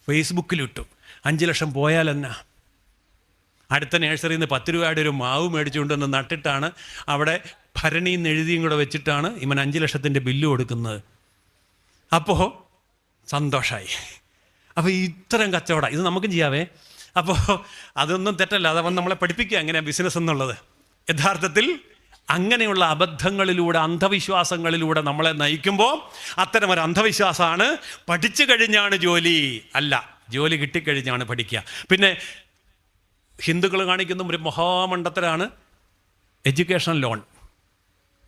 ഫേസ്ബുക്കിലിട്ടു. 5 ലക്ഷം പോയാലെന്നാ? അടുത്ത നേഴ്സറിയിൽ നിന്ന് 10 രൂപയുടെ ഒരു മാവ് മേടിച്ചുകൊണ്ടുവന്ന് നട്ടിട്ടാണ് അവിടെ ഭരണിന്ന് എഴുതിയും കൂടെ വെച്ചിട്ടാണ് ഇവൻ 5 ലക്ഷത്തിൻ്റെ ബില്ല് കൊടുക്കുന്നത്. അപ്പോൾ സന്തോഷമായി. അപ്പോൾ ഇത്തരം കച്ചവടം ഇത് നമുക്കും ചെയ്യാവേ. അപ്പോൾ അതൊന്നും തെറ്റല്ല, അതവൻ നമ്മളെ പഠിപ്പിക്കുക എങ്ങനെയാണ് ബിസിനസ് എന്നുള്ളത്. യഥാർത്ഥത്തിൽ അങ്ങനെയുള്ള അബദ്ധങ്ങളിലൂടെ, അന്ധവിശ്വാസങ്ങളിലൂടെ നമ്മളെ നയിക്കുമ്പോൾ അത്തരമൊരു അന്ധവിശ്വാസമാണ് പഠിച്ചു കഴിഞ്ഞാണ് ജോലി. അല്ല, ജോലി കിട്ടിക്കഴിഞ്ഞാണ് പഠിക്കുക. പിന്നെ ഹിന്ദുക്കൾ കാണിക്കുന്ന ഒരു മഹാമണ്ഡത്തരാണ് എഡ്യൂക്കേഷൻ ലോൺ.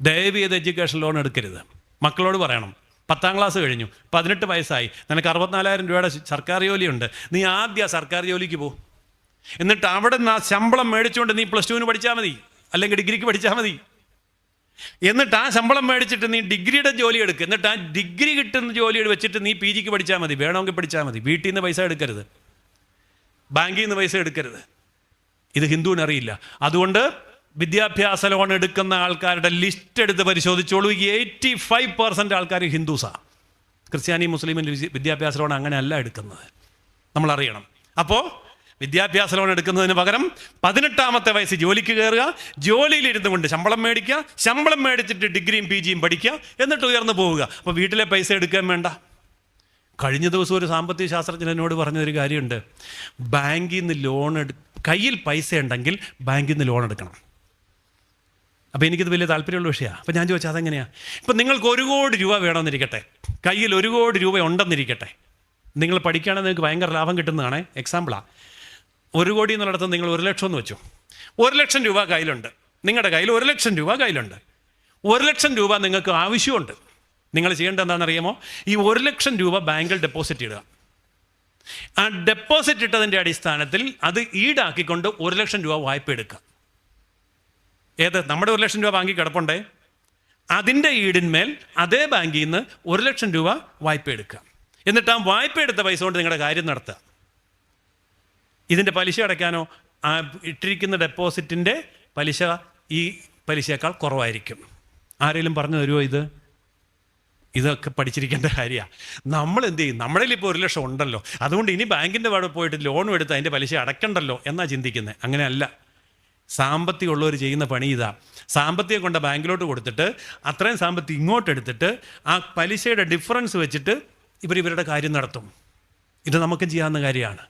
ദയവ് ചെയ്ത് എഡ്യൂക്കേഷൻ ലോൺ എടുക്കരുത്. മക്കളോട് പറയണം, 10ാം ക്ലാസ് കഴിഞ്ഞു, 18 വയസ്സായി, നിനക്ക് 64,000 രൂപയുടെ സർക്കാർ ജോലിയുണ്ട്, നീ ആദ്യം സർക്കാർ ജോലിക്ക് പോ. എന്നിട്ട് അവിടെ നിന്ന് ആ ശമ്പളം മേടിച്ചുകൊണ്ട് നീ +2-ന് പഠിച്ചാൽ മതി, അല്ലെങ്കിൽ ഡിഗ്രിക്ക് പഠിച്ചാൽ മതി. എന്നിട്ട് ആ ശമ്പളം മേടിച്ചിട്ട് നീ ഡിഗ്രിയുടെ ജോലി എടുക്കുക. എന്നിട്ട് ആ ഡിഗ്രി കിട്ടുന്ന ജോലി വെച്ചിട്ട് നീ PGക്ക് പഠിച്ചാൽ മതി, വേണമെങ്കിൽ പഠിച്ചാൽ മതി. വീട്ടിൽ നിന്ന് പൈസ എടുക്കരുത്, ബാങ്കിൽ നിന്ന് പൈസ എടുക്കരുത്. ഇത് ഹിന്ദുവിന് അറിയില്ല. അതുകൊണ്ട് വിദ്യാഭ്യാസ ലോൺ എടുക്കുന്ന ആൾക്കാരുടെ ലിസ്റ്റ് എടുത്ത് പരിശോധിച്ചോളൂ. 85% ആൾക്കാർ ഹിന്ദുസാണ്. ക്രിസ്ത്യാനി മുസ്ലിമിൻ്റെ വിദ്യാഭ്യാസ ലോൺ അങ്ങനെയല്ല എടുക്കുന്നത്, നമ്മളറിയണം. അപ്പോൾ വിദ്യാഭ്യാസ ലോൺ എടുക്കുന്നതിന് പകരം 18-ാമത്തെ വയസ്സ് ജോലിക്ക് കയറുക, ജോലിയിലിരുന്നു കൊണ്ട് ശമ്പളം മേടിക്കുക, ശമ്പളം മേടിച്ചിട്ട് ഡിഗ്രിയും PGയും പഠിക്കുക, എന്നിട്ട് ഉയർന്നു പോവുക. അപ്പോൾ വീട്ടിലെ പൈസ എടുക്കാൻ വേണ്ട. കഴിഞ്ഞ ദിവസം ഒരു സാമ്പത്തിക ശാസ്ത്രജ്ഞൻ എന്നോട് പറഞ്ഞൊരു കാര്യമുണ്ട്. ബാങ്കിൽ നിന്ന് കയ്യിൽ പൈസ ഉണ്ടെങ്കിൽ ബാങ്കിൽ നിന്ന് ലോൺ എടുക്കണം. അപ്പോൾ എനിക്കിത് വലിയ താല്പര്യമുള്ള വിഷയമാണ്. അപ്പോൾ ഞാൻ ചോദിച്ചാൽ അതെങ്ങനെയാണ്? ഇപ്പം നിങ്ങൾക്ക് 1 കോടി രൂപ വേണമെന്നിരിക്കട്ടെ, കയ്യിൽ 1 കോടി രൂപ ഉണ്ടെന്നിരിക്കട്ടെ. നിങ്ങൾ പഠിക്കുകയാണെങ്കിൽ നിങ്ങൾക്ക് ഭയങ്കര ലാഭം കിട്ടുന്നതാണ്. എക്സാമ്പിളാണ്. 1 കോടി എന്നുള്ളിടത്ത് നിങ്ങൾ 1 ലക്ഷം എന്ന് വെച്ചു. 1 ലക്ഷം രൂപ കയ്യിലുണ്ട്. നിങ്ങളുടെ കയ്യിൽ 1 ലക്ഷം രൂപ കയ്യിലുണ്ട്. 1 ലക്ഷം രൂപ നിങ്ങൾക്ക് ആവശ്യമുണ്ട്. നിങ്ങൾ ചെയ്യേണ്ടത് എന്താണെന്നറിയാമോ? ഈ 1 ലക്ഷം രൂപ ബാങ്കിൽ ഡെപ്പോസിറ്റ് ഇടുക. ആ ഡെപ്പോസിറ്റ് ഇട്ടതിൻ്റെ അടിസ്ഥാനത്തിൽ അത് ഈടാക്കിക്കൊണ്ട് 1 ലക്ഷം രൂപ വായ്പ എടുക്കുക. നമ്മുടെ 1 ലക്ഷം രൂപ ബാങ്കിൽ കിടപ്പുണ്ടേ, അതിൻ്റെ ഈടിന്മേൽ അതേ ബാങ്കിൽ നിന്ന് 1 ലക്ഷം രൂപ വായ്പ എടുക്കുക. എന്നിട്ട് ആ വായ്പ എടുത്ത പൈസ കൊണ്ട് നിങ്ങളുടെ കാര്യം നടത്തുക. ഇതിൻ്റെ പലിശ അടയ്ക്കാനോ ആ ഇട്ടിരിക്കുന്ന ഡെപ്പോസിറ്റിൻ്റെ പലിശ ഈ പലിശയേക്കാൾ കുറവായിരിക്കും. ആരെങ്കിലും പറഞ്ഞു തരുമോ? ഇതൊക്കെ പഠിച്ചിരിക്കേണ്ട കാര്യമാണ്. നമ്മൾ എന്ത് ചെയ്യും? നമ്മുടെ ഇപ്പോൾ 1 ലക്ഷം ഉണ്ടല്ലോ, അതുകൊണ്ട് ഇനി ബാങ്കിൻ്റെ അവിടെ പോയിട്ട് ലോണും എടുത്ത് അതിൻ്റെ പലിശ അടയ്ക്കണ്ടല്ലോ എന്നാ ചിന്തിക്കുന്നത്. അങ്ങനെയല്ല. സാമ്പത്തികമുള്ളവർ ചെയ്യുന്ന പണി ഇതാ. സാമ്പത്തികം കൊണ്ട് ബാങ്കിലോട്ട് കൊടുത്തിട്ട് അത്രയും സാമ്പത്തികം ഇങ്ങോട്ട് എടുത്തിട്ട് ആ പലിശയുടെ ഡിഫറൻസ് വെച്ചിട്ട് ഇവരുടെ കാര്യം നടത്തും. ഇത് നമുക്കും ചെയ്യാവുന്ന കാര്യമാണ്.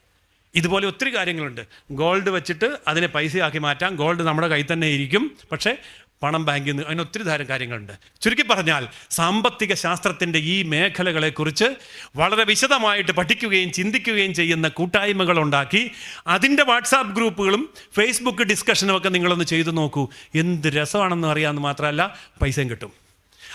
ഇതുപോലെ ഒത്തിരി കാര്യങ്ങളുണ്ട്. ഗോൾഡ് വെച്ചിട്ട് അതിനെ പൈസയാക്കി മാറ്റാം. ഗോൾഡ് നമ്മുടെ കയ്യിൽ തന്നെ ഇരിക്കും, പക്ഷേ പണം ബാങ്കിൽ നിന്ന്. അതിന് ഒത്തിരി ധാരം കാര്യങ്ങളുണ്ട്. ചുരുക്കി പറഞ്ഞാൽ സാമ്പത്തിക ശാസ്ത്രത്തിൻ്റെ ഈ മേഖലകളെക്കുറിച്ച് വളരെ വിശദമായിട്ട് പഠിക്കുകയും ചിന്തിക്കുകയും ചെയ്യുന്ന കൂട്ടായ്മകൾ ഉണ്ടാക്കി അതിൻ്റെ വാട്സാപ്പ് ഗ്രൂപ്പുകളും ഫേസ്ബുക്ക് ഡിസ്കഷനും ഒക്കെ നിങ്ങളൊന്ന് ചെയ്തു നോക്കൂ. എന്ത് രസമാണെന്ന് അറിയാമെന്ന് മാത്രമല്ല പൈസയും കിട്ടും.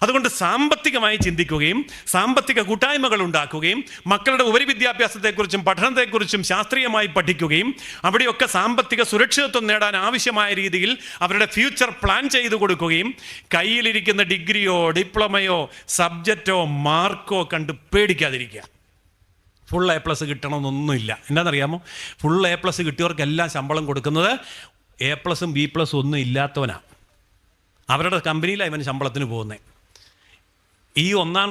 അതുകൊണ്ട് സാമ്പത്തികമായി ചിന്തിക്കുകയും സാമ്പത്തിക കൂട്ടായ്മകൾ ഉണ്ടാക്കുകയും മക്കളുടെ ഉപരിവിദ്യാഭ്യാസത്തെക്കുറിച്ചും പഠനത്തെക്കുറിച്ചും ശാസ്ത്രീയമായി പഠിക്കുകയും അവിടെയൊക്കെ സാമ്പത്തിക സുരക്ഷിതത്വം നേടാൻ ആവശ്യമായ രീതിയിൽ അവരുടെ ഫ്യൂച്ചർ പ്ലാൻ ചെയ്തു കൊടുക്കുകയും കയ്യിലിരിക്കുന്ന ഡിഗ്രിയോ ഡിപ്ലോമയോ സബ്ജക്റ്റോ മാർക്കോ കണ്ട് പേടിക്കാതിരിക്കുക. Full A+ കിട്ടണമെന്നൊന്നുമില്ല. എന്താണെന്നറിയാമോ? ഫുൾ A+ കിട്ടിയവർക്കെല്ലാം ശമ്പളം കൊടുക്കുന്നത് A+ഉം B+ ഒന്നും ഇല്ലാത്തവനാണ്. അവരുടെ കമ്പനിയിലാണ് ഇവൻ ശമ്പളത്തിന് പോകുന്നത്. ഈ 1ാം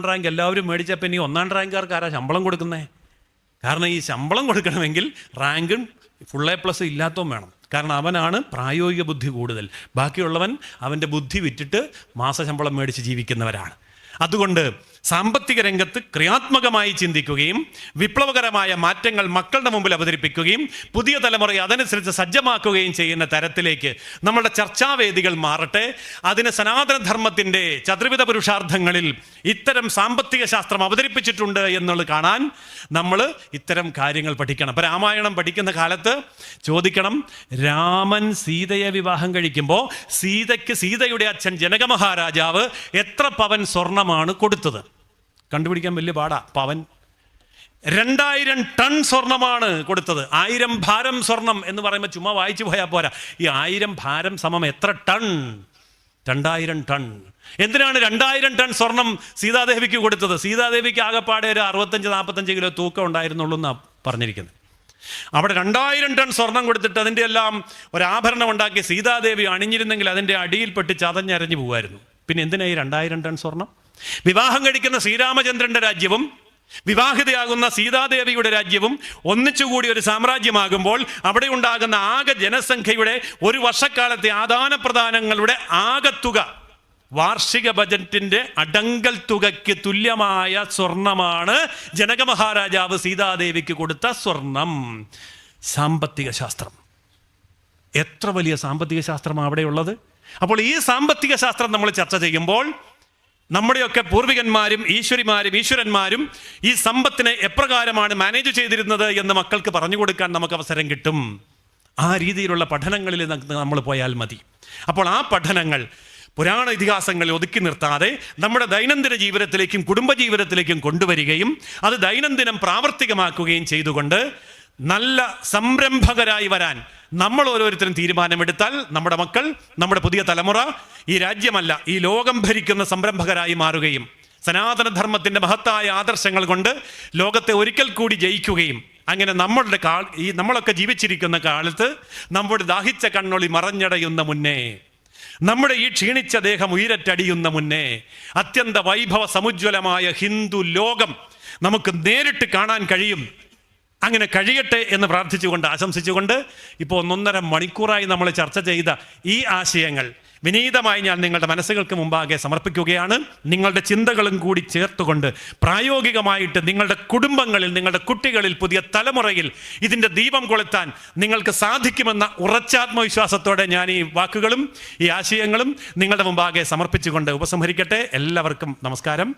റാങ്ക് എല്ലാവരും മേടിച്ചപ്പോൾ ഇനി 1ാം റാങ്കുകാർക്ക് ആരാ ശമ്പളം കൊടുക്കുന്നത്? കാരണം ഈ ശമ്പളം കൊടുക്കണമെങ്കിൽ റാങ്കും ഫുൾ A+ ഇല്ലാത്തവൻ വേണം. കാരണം അവനാണ് പ്രായോഗിക ബുദ്ധി കൂടുതൽ. ബാക്കിയുള്ളവൻ അവൻ്റെ ബുദ്ധി വിറ്റിട്ട് മാസശമ്പളം മേടിച്ച് ജീവിക്കുന്നവരാണ്. അതുകൊണ്ട് സാമ്പത്തിക രംഗത്ത് ക്രിയാത്മകമായി ചിന്തിക്കുകയും വിപ്ലവകരമായ മാറ്റങ്ങൾ മക്കളുടെ മുമ്പിൽ അവതരിപ്പിക്കുകയും പുതിയ തലമുറയെ അതനുസരിച്ച് സജ്ജമാക്കുകയും ചെയ്യുന്ന തരത്തിലേക്ക് നമ്മുടെ ചർച്ചാവേദികൾ മാറട്ടെ. അതിന് സനാതനധർമ്മത്തിൻ്റെ ചതുർവിധ പുരുഷാർത്ഥങ്ങളിൽ ഇത്തരം സാമ്പത്തിക ശാസ്ത്രം അവതരിപ്പിച്ചിട്ടുണ്ട് എന്നുള്ളത് കാണാൻ നമ്മൾ ഇത്തരം കാര്യങ്ങൾ പഠിക്കണം. അപ്പം രാമായണം പഠിക്കുന്ന കാലത്ത് ചോദിക്കണം, രാമൻ സീതയെ വിവാഹം കഴിക്കുമ്പോൾ സീതയുടെ അച്ഛൻ ജനക മഹാരാജാവ് എത്ര പവൻ സ്വർണമാണ് കൊടുത്തത്? കണ്ടുപിടിക്കാൻ വലിയ പാടാ. പവൻ 2000 ടൺ സ്വർണമാണ് കൊടുത്തത്. 1000 ഭാരം സ്വർണം എന്ന് പറയുമ്പോൾ ചുമ്മാ വായിച്ചു പോയാൽ പോരാ. ഈ 1000 ഭാരം സമം എത്ര ടൺ? 2000 ടൺ. എന്തിനാണ് 2000 ടൺ സ്വർണം സീതാദേവിക്ക് കൊടുത്തത്? സീതാദേവിക്ക് ആകെപ്പാടെ ഒരു 65-45 കിലോ തൂക്കം ഉണ്ടായിരുന്നുള്ളൂ എന്നാണ് പറഞ്ഞിരിക്കുന്നത്. അവിടെ 2000 ടൺ സ്വർണം കൊടുത്തിട്ട് അതിൻ്റെ എല്ലാം ഒരാഭരണം ഉണ്ടാക്കി സീതാദേവി അണിഞ്ഞിരുന്നെങ്കിൽ അതിൻ്റെ അടിയിൽപ്പെട്ട് ചതഞ്ഞരഞ്ഞു പോകുമായിരുന്നു. പിന്നെ എന്തിനായി 2000 ടൺ സ്വർണം? വിവാഹം കഴിക്കുന്ന ശ്രീരാമചന്ദ്രന്റെ രാജ്യവും വിവാഹിതയാകുന്ന സീതാദേവിയുടെ രാജ്യവും ഒന്നിച്ചുകൂടി ഒരു സാമ്രാജ്യമാകുമ്പോൾ അവിടെ ഉണ്ടാകുന്ന ആകെ ജനസംഖ്യയുടെ ഒരു വർഷക്കാലത്തെ ആദാന പ്രദാനങ്ങളുടെ ആകത്തുക വാർഷിക ബജറ്റിന്റെ അടങ്കൽ തുകയ്ക്ക് തുല്യമായ സ്വർണമാണ് ജനക മഹാരാജാവ് സീതാദേവിക്ക് കൊടുത്ത സ്വർണം. സാമ്പത്തിക ശാസ്ത്രം എത്ര വലിയ സാമ്പത്തിക ശാസ്ത്രമാണ് അവിടെയുള്ളത്. അപ്പോൾ ഈ സാമ്പത്തിക ശാസ്ത്രം നമ്മൾ ചർച്ച ചെയ്യുമ്പോൾ നമ്മുടെയൊക്കെ പൂർവികന്മാരും ഈശ്വരന്മാരും ഈ സമ്പത്തിനെ എപ്രകാരമാണ് മാനേജ് ചെയ്തിരുന്നത് എന്ന് മക്കൾക്ക് പറഞ്ഞു കൊടുക്കാൻ നമുക്ക് അവസരം കിട്ടും. ആ രീതിയിലുള്ള പഠനങ്ങളിൽ നമ്മൾ പോയാൽ മതി. അപ്പോൾ ആ പഠനങ്ങൾ പുരാണ ഇതിഹാസങ്ങളിൽ ഒതുക്കി നിർത്താതെ നമ്മുടെ ദൈനംദിന ജീവിതത്തിലേക്കും കുടുംബജീവിതത്തിലേക്കും കൊണ്ടുവരികയും അത് ദൈനംദിനം പ്രാവർത്തികമാക്കുകയും ചെയ്തുകൊണ്ട് നല്ല സംരംഭകരായി വരാൻ നമ്മൾ ഓരോരുത്തരും തീരുമാനമെടുത്താൽ നമ്മുടെ മക്കൾ, നമ്മുടെ പുതിയ തലമുറ ഈ രാജ്യമല്ല ഈ ലോകം ഭരിക്കുന്ന സംരംഭകരായി മാറുകയും സനാതനധർമ്മത്തിൻ്റെ മഹത്തായ ആദർശങ്ങൾ കൊണ്ട് ലോകത്തെ ഒരിക്കൽ കൂടി ജയിക്കുകയും അങ്ങനെ നമ്മളൊക്കെ ജീവിച്ചിരിക്കുന്ന കാലത്ത് നമ്മുടെ ദാഹിച്ച കണ്ണൊളി മറഞ്ഞടയുന്ന മുന്നേ, നമ്മുടെ ഈ ക്ഷീണിച്ച ദേഹം ഉയരറ്റടിയുന്ന മുന്നേ അത്യന്ത വൈഭവ സമുജ്വലമായ ഹിന്ദു ലോകം നമുക്ക് നേരിട്ട് കാണാൻ കഴിയും അങ്ങനെ കഴിയട്ടെ എന്ന് പ്രാർത്ഥിച്ചുകൊണ്ട് ആശംസിച്ചുകൊണ്ട് ഇപ്പോൾ 1.5 മണിക്കൂറായി നമ്മൾ ചർച്ച ചെയ്ത ഈ ആശയങ്ങൾ വിനീതമായി ഞാൻ നിങ്ങളുടെ മനസ്സുകൾക്ക് മുമ്പാകെ സമർപ്പിക്കുകയാണ്. നിങ്ങളുടെ ചിന്തകളും കൂടി ചേർത്തുകൊണ്ട് പ്രായോഗികമായിട്ട് നിങ്ങളുടെ കുടുംബങ്ങളിൽ, നിങ്ങളുടെ കുട്ടികളിൽ, പുതിയ തലമുറയിൽ ഇതിൻ്റെ ദീപം കൊളുത്താൻ നിങ്ങൾക്ക് സാധിക്കുമെന്ന ഉറച്ച ആത്മവിശ്വാസത്തോടെ ഞാൻ ഈ വാക്കുകളും ഈ ആശയങ്ങളും നിങ്ങളുടെ മുമ്പാകെ സമർപ്പിച്ചുകൊണ്ട് ഉപസംഹരിക്കട്ടെ. എല്ലാവർക്കും നമസ്കാരം.